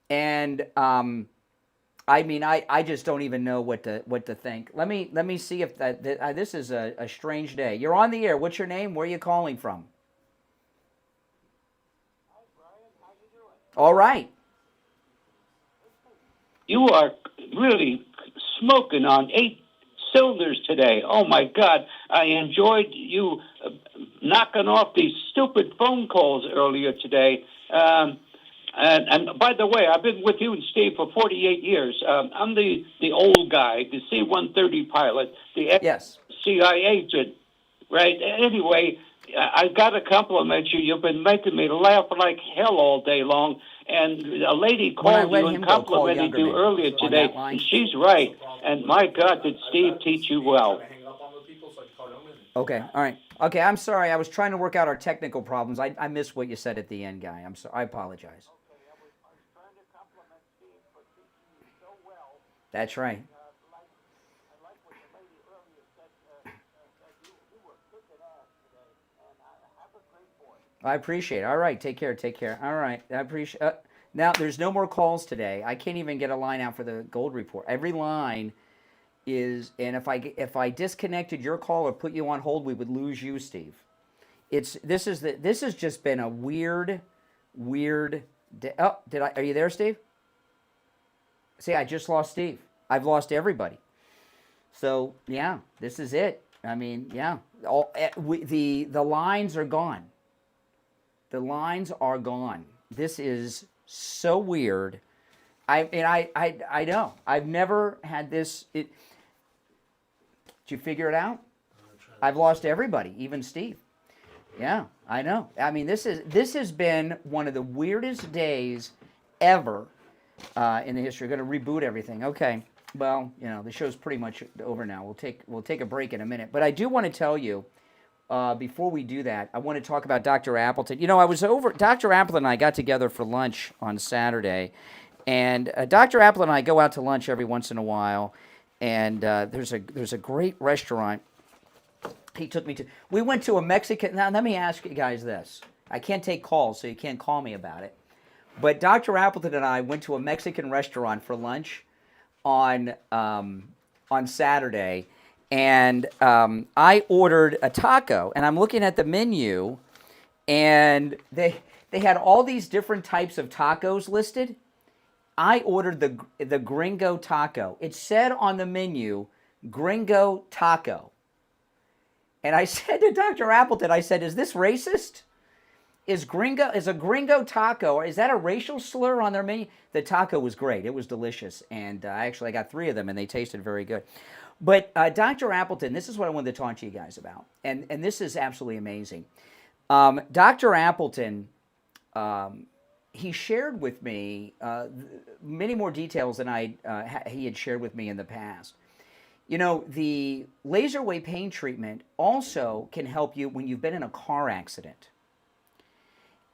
And I mean, I just don't even know what to think. Let me see if this is a strange day. You're on the air. What's your name? Where are you calling from? Hi, Brian. How you doing? All right. You are really smoking on 8 cylinders today. Oh my God! I enjoyed you knocking off these stupid phone calls earlier today. And by the way, I've been with you and Steve for 48 years. I'm the old guy, the C-130 pilot, the CIA agent, right? Anyway, I got to compliment you. You've been making me laugh like hell all day long. And a lady called you and complimented you earlier today, and she's right. And my God, did Steve teach you well? Okay, all right. Okay, I'm sorry. I was trying to work out our technical problems. I missed what you said at the end, Guy. I'm sorry. I apologize. That's right. I appreciate it. All right, take care. Take care. All right, I appreciate. Now there's no more calls today. I can't even get a line out for the gold report. Every line is, and if I disconnected your call or put you on hold, we would lose you, Steve. This has just been a weird day. Oh, are you there, Steve? See, I just lost Steve. I've lost everybody. So yeah, this is it. I mean, yeah, the lines are gone. The lines are gone. This is so weird. I know. I've never had this. Did you figure it out? I've lost everybody, even Steve. Yeah, I know. I mean, this has been one of the weirdest days ever in the history. We're going to reboot everything. Okay. Well, you know, the show's pretty much over now. We'll take a break in a minute. But I do want to tell you, before we do that, I want to talk about Dr. Appleton. You know, Dr. Appleton and I got together for lunch on Saturday. And Dr. Appleton and I go out to lunch every once in a while. And there's a great restaurant he took me to. We went to a Mexican. Now, let me ask you guys this. I can't take calls, so you can't call me about it. But Dr. Appleton and I went to a Mexican restaurant for lunch on Saturday, and I ordered a taco, and I'm looking at the menu, and they had all these different types of tacos listed. I ordered the Gringo taco. It said on the menu, Gringo taco. And I said to Dr. Appleton, I said, is this racist? Is a Gringo taco, is that a racial slur on their menu? The taco was great. It was delicious. And I got 3 of them, and they tasted very good. But Dr. Appleton, this is what I wanted to talk to you guys about. And this is absolutely amazing. Dr. Appleton, he shared with me many more details than he had shared with me in the past. You know, the laser wave pain treatment also can help you when you've been in a car accident.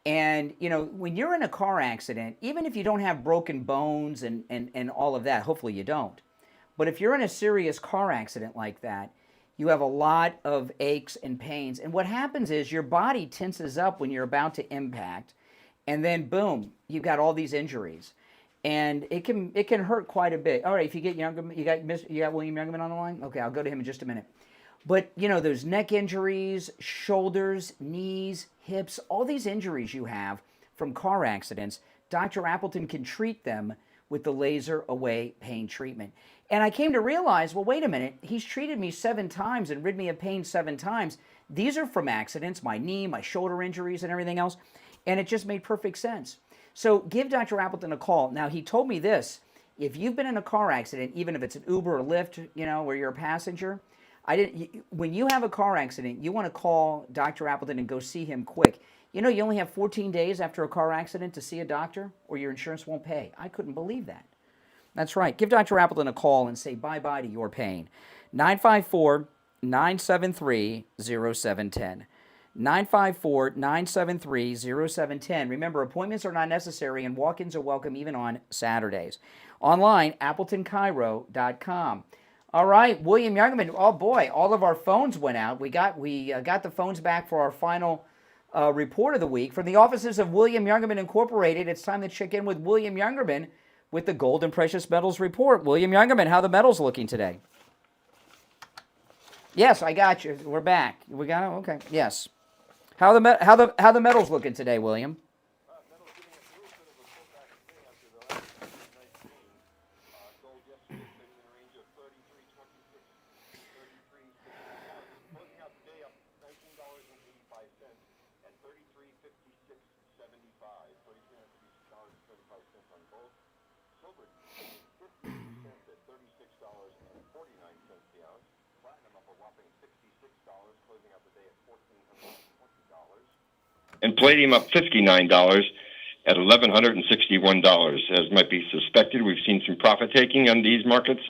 And, you know, when you're in a car accident, even if you don't have broken bones and all of that, hopefully you don't. But if you're in a serious car accident like that, you have a lot of aches and pains. And what happens is your body tenses up when you're about to impact. And then, boom, you've got all these injuries. and it can hurt quite a bit. All right, if you get Youngerman, you got William Youngerman on the line. Okay, I'll go to him in just a minute. But those neck injuries, shoulders, knees, hips, all these injuries you have from car accidents, Dr. Appleton can treat them with the laser away pain treatment. And I came to realize, well, wait a minute, he's treated me 7 times and rid me of pain 7 times. These are from accidents, my knee, my shoulder injuries, and everything else. And it just made perfect sense. So give Dr. Appleton a call. Now, he told me this. If you've been in a car accident, even if it's an Uber or Lyft, where you're a passenger, when you have a car accident, you want to call Dr. Appleton and go see him quick. You only have 14 days after a car accident to see a doctor, or your insurance won't pay. I couldn't believe that. That's right. Give Dr. Appleton a call and say bye-bye to your pain. 954-973-0710. 954-973-0710. Remember, appointments are not necessary and walk-ins are welcome even on Saturdays. Online, AppletonCairo.com. All right, William Youngerman. Oh boy, all of our phones went out. We got the phones back for our final report of the week from the offices of William Youngerman Incorporated. It's time to check in with William Youngerman with the Gold and Precious Metals Report. William Youngerman, how are the metals looking today? Yes, I got you. We're back. We got it. Okay. Yes. How the metals looking today, William? And palladium up $59 at $1,161. As might be suspected, we've seen some profit taking on these markets,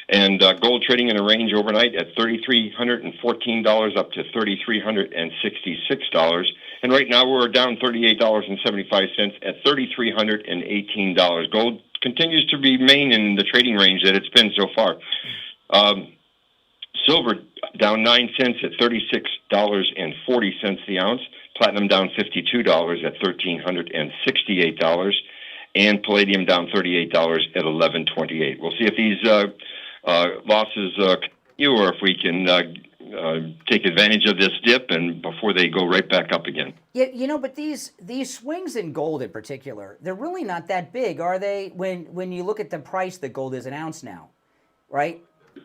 and gold trading in a range overnight at $3,314 up to $3,366. And right now we're down $38.75 at $3,318. Gold continues to remain in the trading range that it's been so far. Silver down 9 cents at $36.40 the ounce. Platinum down $52 at $1,368, and palladium down $38 at $1,128. We'll see if these losses continue, or if we can take advantage of this dip and before they go right back up again. Yeah, but these swings in gold in particular, they're really not that big, are they? When you look at the price that gold is an ounce now, right?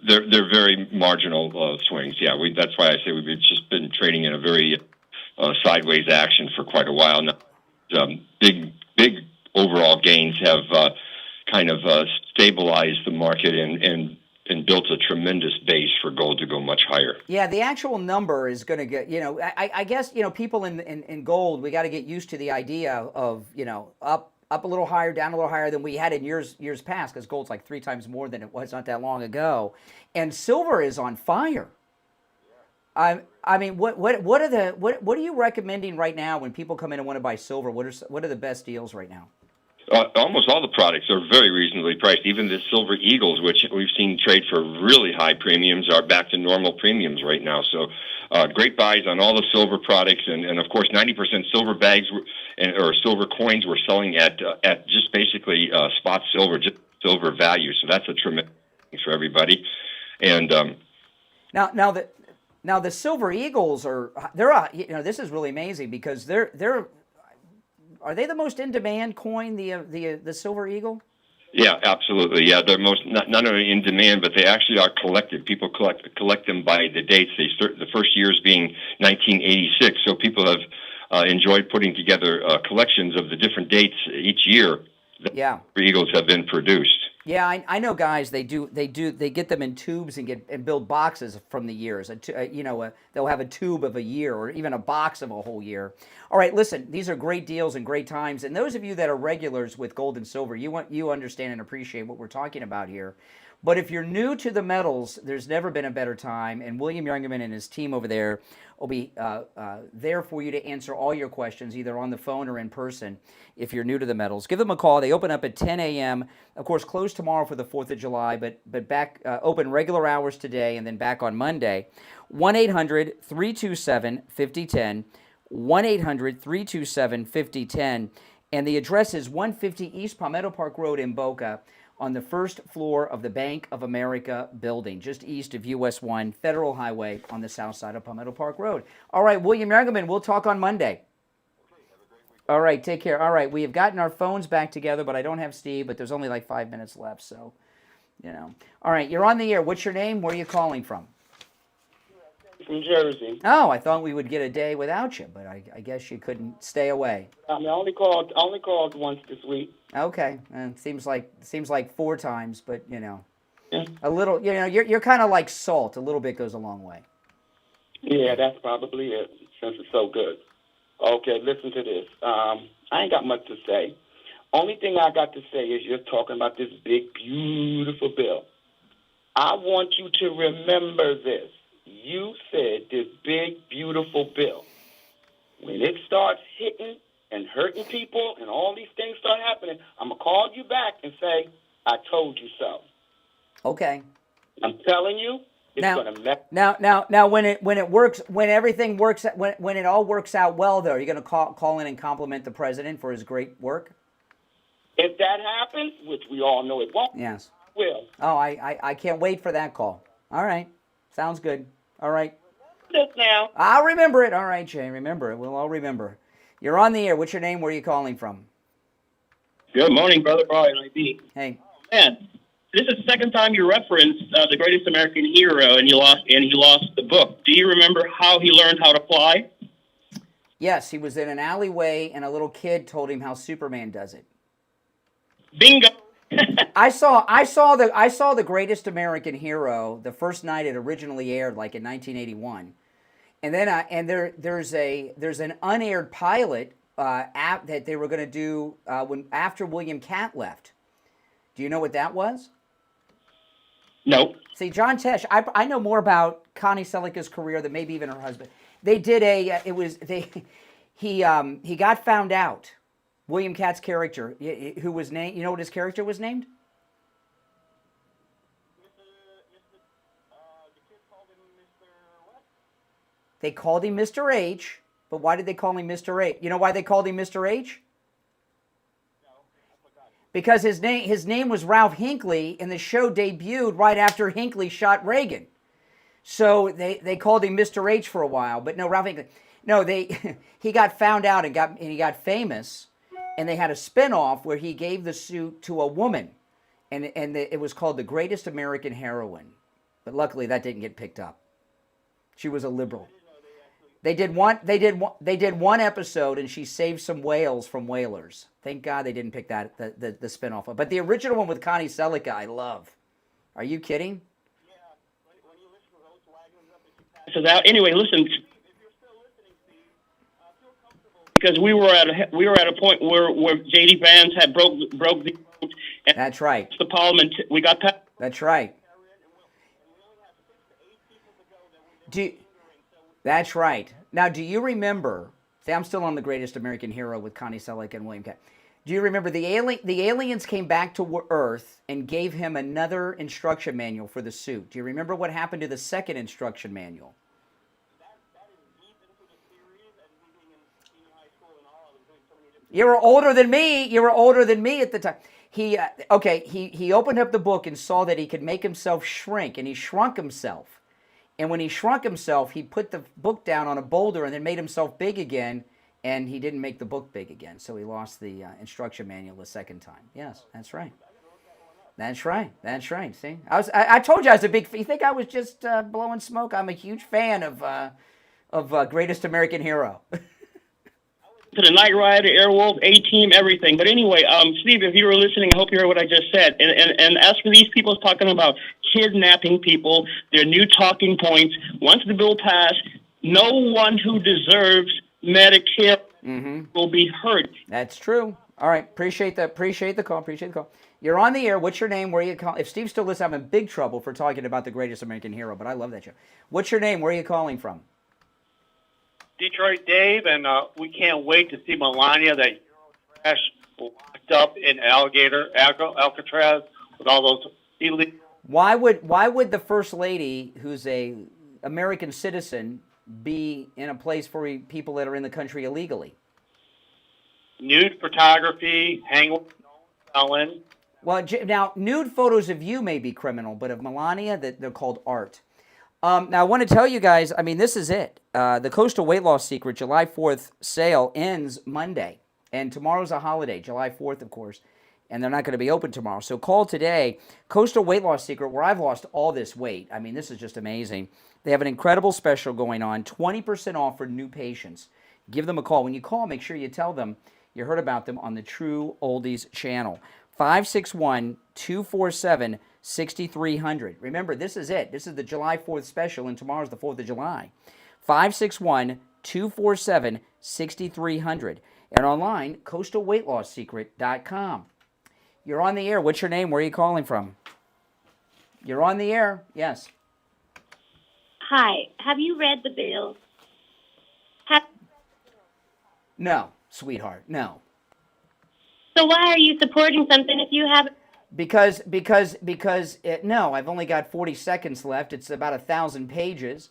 They're very marginal swings. Yeah, that's why I say we've just been trading in a very sideways action for quite a while now. Big overall gains have kind of stabilized the market and built a tremendous base for gold to go much higher. Yeah, the actual number is going to get, I guess, people in gold, we got to get used to the idea of, up a little higher, down a little higher than we had in years past, because gold's like 3 times more than it was not that long ago. And silver is on fire. I mean, what are you recommending right now when people come in and want to buy silver? What are the best deals right now? Almost all the products are very reasonably priced. Even the Silver Eagles, which we've seen trade for really high premiums, are back to normal premiums right now. So great buys on all the silver products. And of course, 90% silver bags or silver coins were selling at just basically spot silver, just silver value. So that's a tremendous thing for everybody. And Now the Silver Eagles this is really amazing because are they the most in demand coin, the Silver Eagle? Yeah, absolutely. Yeah, they're not only in demand, but they actually are collected. People collect them by the dates. They start the first years being 1986. So people have enjoyed putting together collections of the different dates each year that Silver Eagles have been produced. Yeah, I know guys. They get them in tubes and build boxes from the years. They'll have a tube of a year or even a box of a whole year. All right, listen, these are great deals and great times. And those of you that are regulars with gold and silver, you understand and appreciate what we're talking about here. But if you're new to the metals, there's never been a better time. And William Youngerman and his team over there will be there for you to answer all your questions, either on the phone or in person, if you're new to the metals. Give them a call. They open up at 10 a.m., of course, closed tomorrow for the 4th of July, but back open regular hours today and then back on Monday. 1-800-327-5010, 1-800-327-5010. And the address is 150 East Palmetto Park Road in Boca on the first floor of the Bank of America building, just east of US 1 Federal Highway on the south side of Palmetto Park Road. All right, William Yargaman, we'll talk on Monday. All right, take care. All right, we have gotten our phones back together, but I don't have Steve, but there's only like 5 minutes left, so, you know. All right, you're on the air. What's your name? Where are you calling from? From Jersey. Oh, I thought we would get a day without you, but I guess you couldn't stay away. I only called once this week. Okay, seems like 4 times, but you know, a little. You know, you're kind of like salt. A little bit goes a long way. Yeah, that's probably it. Since it's so good. Okay, listen to this. I ain't got much to say. Only thing I got to say is you're talking about this big, beautiful bill. I want you to remember this. You said this big, beautiful bill. When it starts hitting and hurting people and all these things start happening, I'm going to call you back and say, I told you so. Okay. I'm telling you, it's going to mess. Now, when it works, when everything works, when it all works out well, though, are you going to call in and compliment the president for his great work? If that happens, which we all know it won't, yes. I will. Oh, I can't wait for that call. All right. Sounds good. All right. This now. I'll remember it. All right, Jay. Remember it. We'll all remember. You're on the air. What's your name? Where are you calling from? Good morning, Brother Brian. IB. Hey. Man, this is the second time you referenced the greatest American hero, and he lost the book. Do you remember how he learned how to fly? Yes, he was in an alleyway, and a little kid told him how Superman does it. Bingo. I saw the Greatest American Hero the first night it originally aired, like in 1981, and then there's an unaired pilot app that they were going to do after William Catt left. Do you know what that was? No. See, John Tesh, I know more about Connie Selica's career than maybe even her husband. They did he got found out. William Catt's character, who was named, you know what his character was named? They called him Mr. H, but why did they call him Mr. H? You know why they called him Mr. H? Because his name was Ralph Hinckley, and the show debuted right after Hinckley shot Reagan. So they called him Mr. H for a while, but no, Ralph Hinckley. No, he got found out and he got famous. And they had a spinoff where he gave the suit to a woman, and it was called The Greatest American Heroine. But luckily, that didn't get picked up. She was a liberal. They did one episode, and she saved some whales from whalers. Thank God they didn't pick the spinoff up. But the original one with Connie Selica, I love. Are you kidding? So anyway, listen. Because we were at a point where J.D. Vance had broke the. And that's right. The Parliament, we got past. That's right. That's right. Now, do you remember? See, I'm still on The Greatest American Hero with Connie Selick and William Catt. Do you remember the aliens came back to Earth and gave him another instruction manual for the suit? Do you remember what happened to the second instruction manual? You were older than me. You were older than me at the time. He opened up the book and saw that he could make himself shrink, and he shrunk himself. And when he shrunk himself, he put the book down on a boulder and then made himself big again, and he didn't make the book big again, so he lost the instruction manual the second time. Yes, that's right. That's right. That's right. See, I told you I was a big. You think I was just blowing smoke? I'm a huge fan of Greatest American Hero. To the Night Rider, Airwolf, A-Team, everything. But anyway, Steve, if you were listening, I hope you heard what I just said. And as for these people talking about kidnapping people, their new talking points, once the bill passed, no one who deserves Medicare will be hurt. That's true. All right. Appreciate the call. Appreciate the call. You're on the air. What's your name? Where are you calling? If Steve's still listening, I'm in big trouble for talking about The Greatest American Hero, but I love that show. What's your name? Where are you calling from? Detroit Dave, and we can't wait to see Melania, that Euro trash, locked up in Alcatraz with all those illegal. Why would the First Lady, who's a American citizen, be in a place for people that are in the country illegally? nude photography, hang with Ellen. Well, now, nude photos of you may be criminal, but of Melania, they're called art. Now, I want to tell you guys, I mean, this is it. The Coastal Weight Loss Secret July 4th sale ends Monday. And tomorrow's a holiday, July 4th, of course. And they're not going to be open tomorrow. So call today. Coastal Weight Loss Secret, where I've lost all this weight. I mean, this is just amazing. They have an incredible special going on, 20% off for new patients. Give them a call. When you call, make sure you tell them you heard about them on the True Oldies channel. 561-247-6300. Remember, this is it. This is the July 4th special, and tomorrow's the 4th of July. 561-247-6300. And online, coastalweightlasssecret.com. You're on the air. What's your name? Where are you calling from? You're on the air. Yes. Hi. Have you read the bill? No, sweetheart. No. So why are you supporting something if you haven't? Because no, I've only got 40 seconds left. It's about 1,000 pages.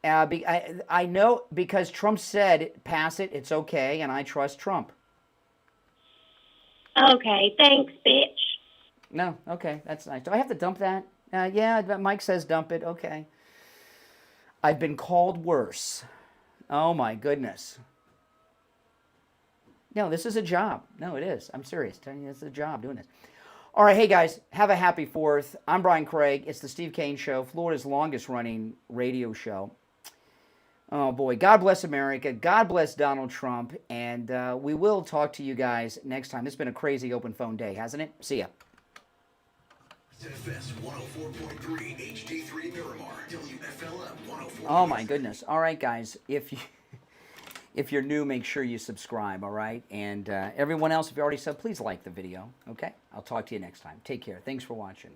I know because Trump said, pass it, it's okay, and I trust Trump. Okay, thanks, bitch. No, okay, that's nice. Do I have to dump that? Yeah, Mike says dump it. Okay. I've been called worse. Oh, my goodness. No, this is a job. No, it is. I'm serious. Telling you, it's a job doing this. All right, hey, guys, have a happy 4th. I'm Brian Craig. It's the Steve Kane Show, Florida's longest-running radio show. Oh, boy. God bless America. God bless Donald Trump. And we will talk to you guys next time. It's been a crazy open phone day, hasn't it? See ya. ZFS 104.3 HD3 Miramar, WFLM 104. Oh, my goodness. All right, guys, if you're new, make sure you subscribe, all right? And everyone else, if you already said, please like the video, okay? I'll talk to you next time. Take care. Thanks for watching.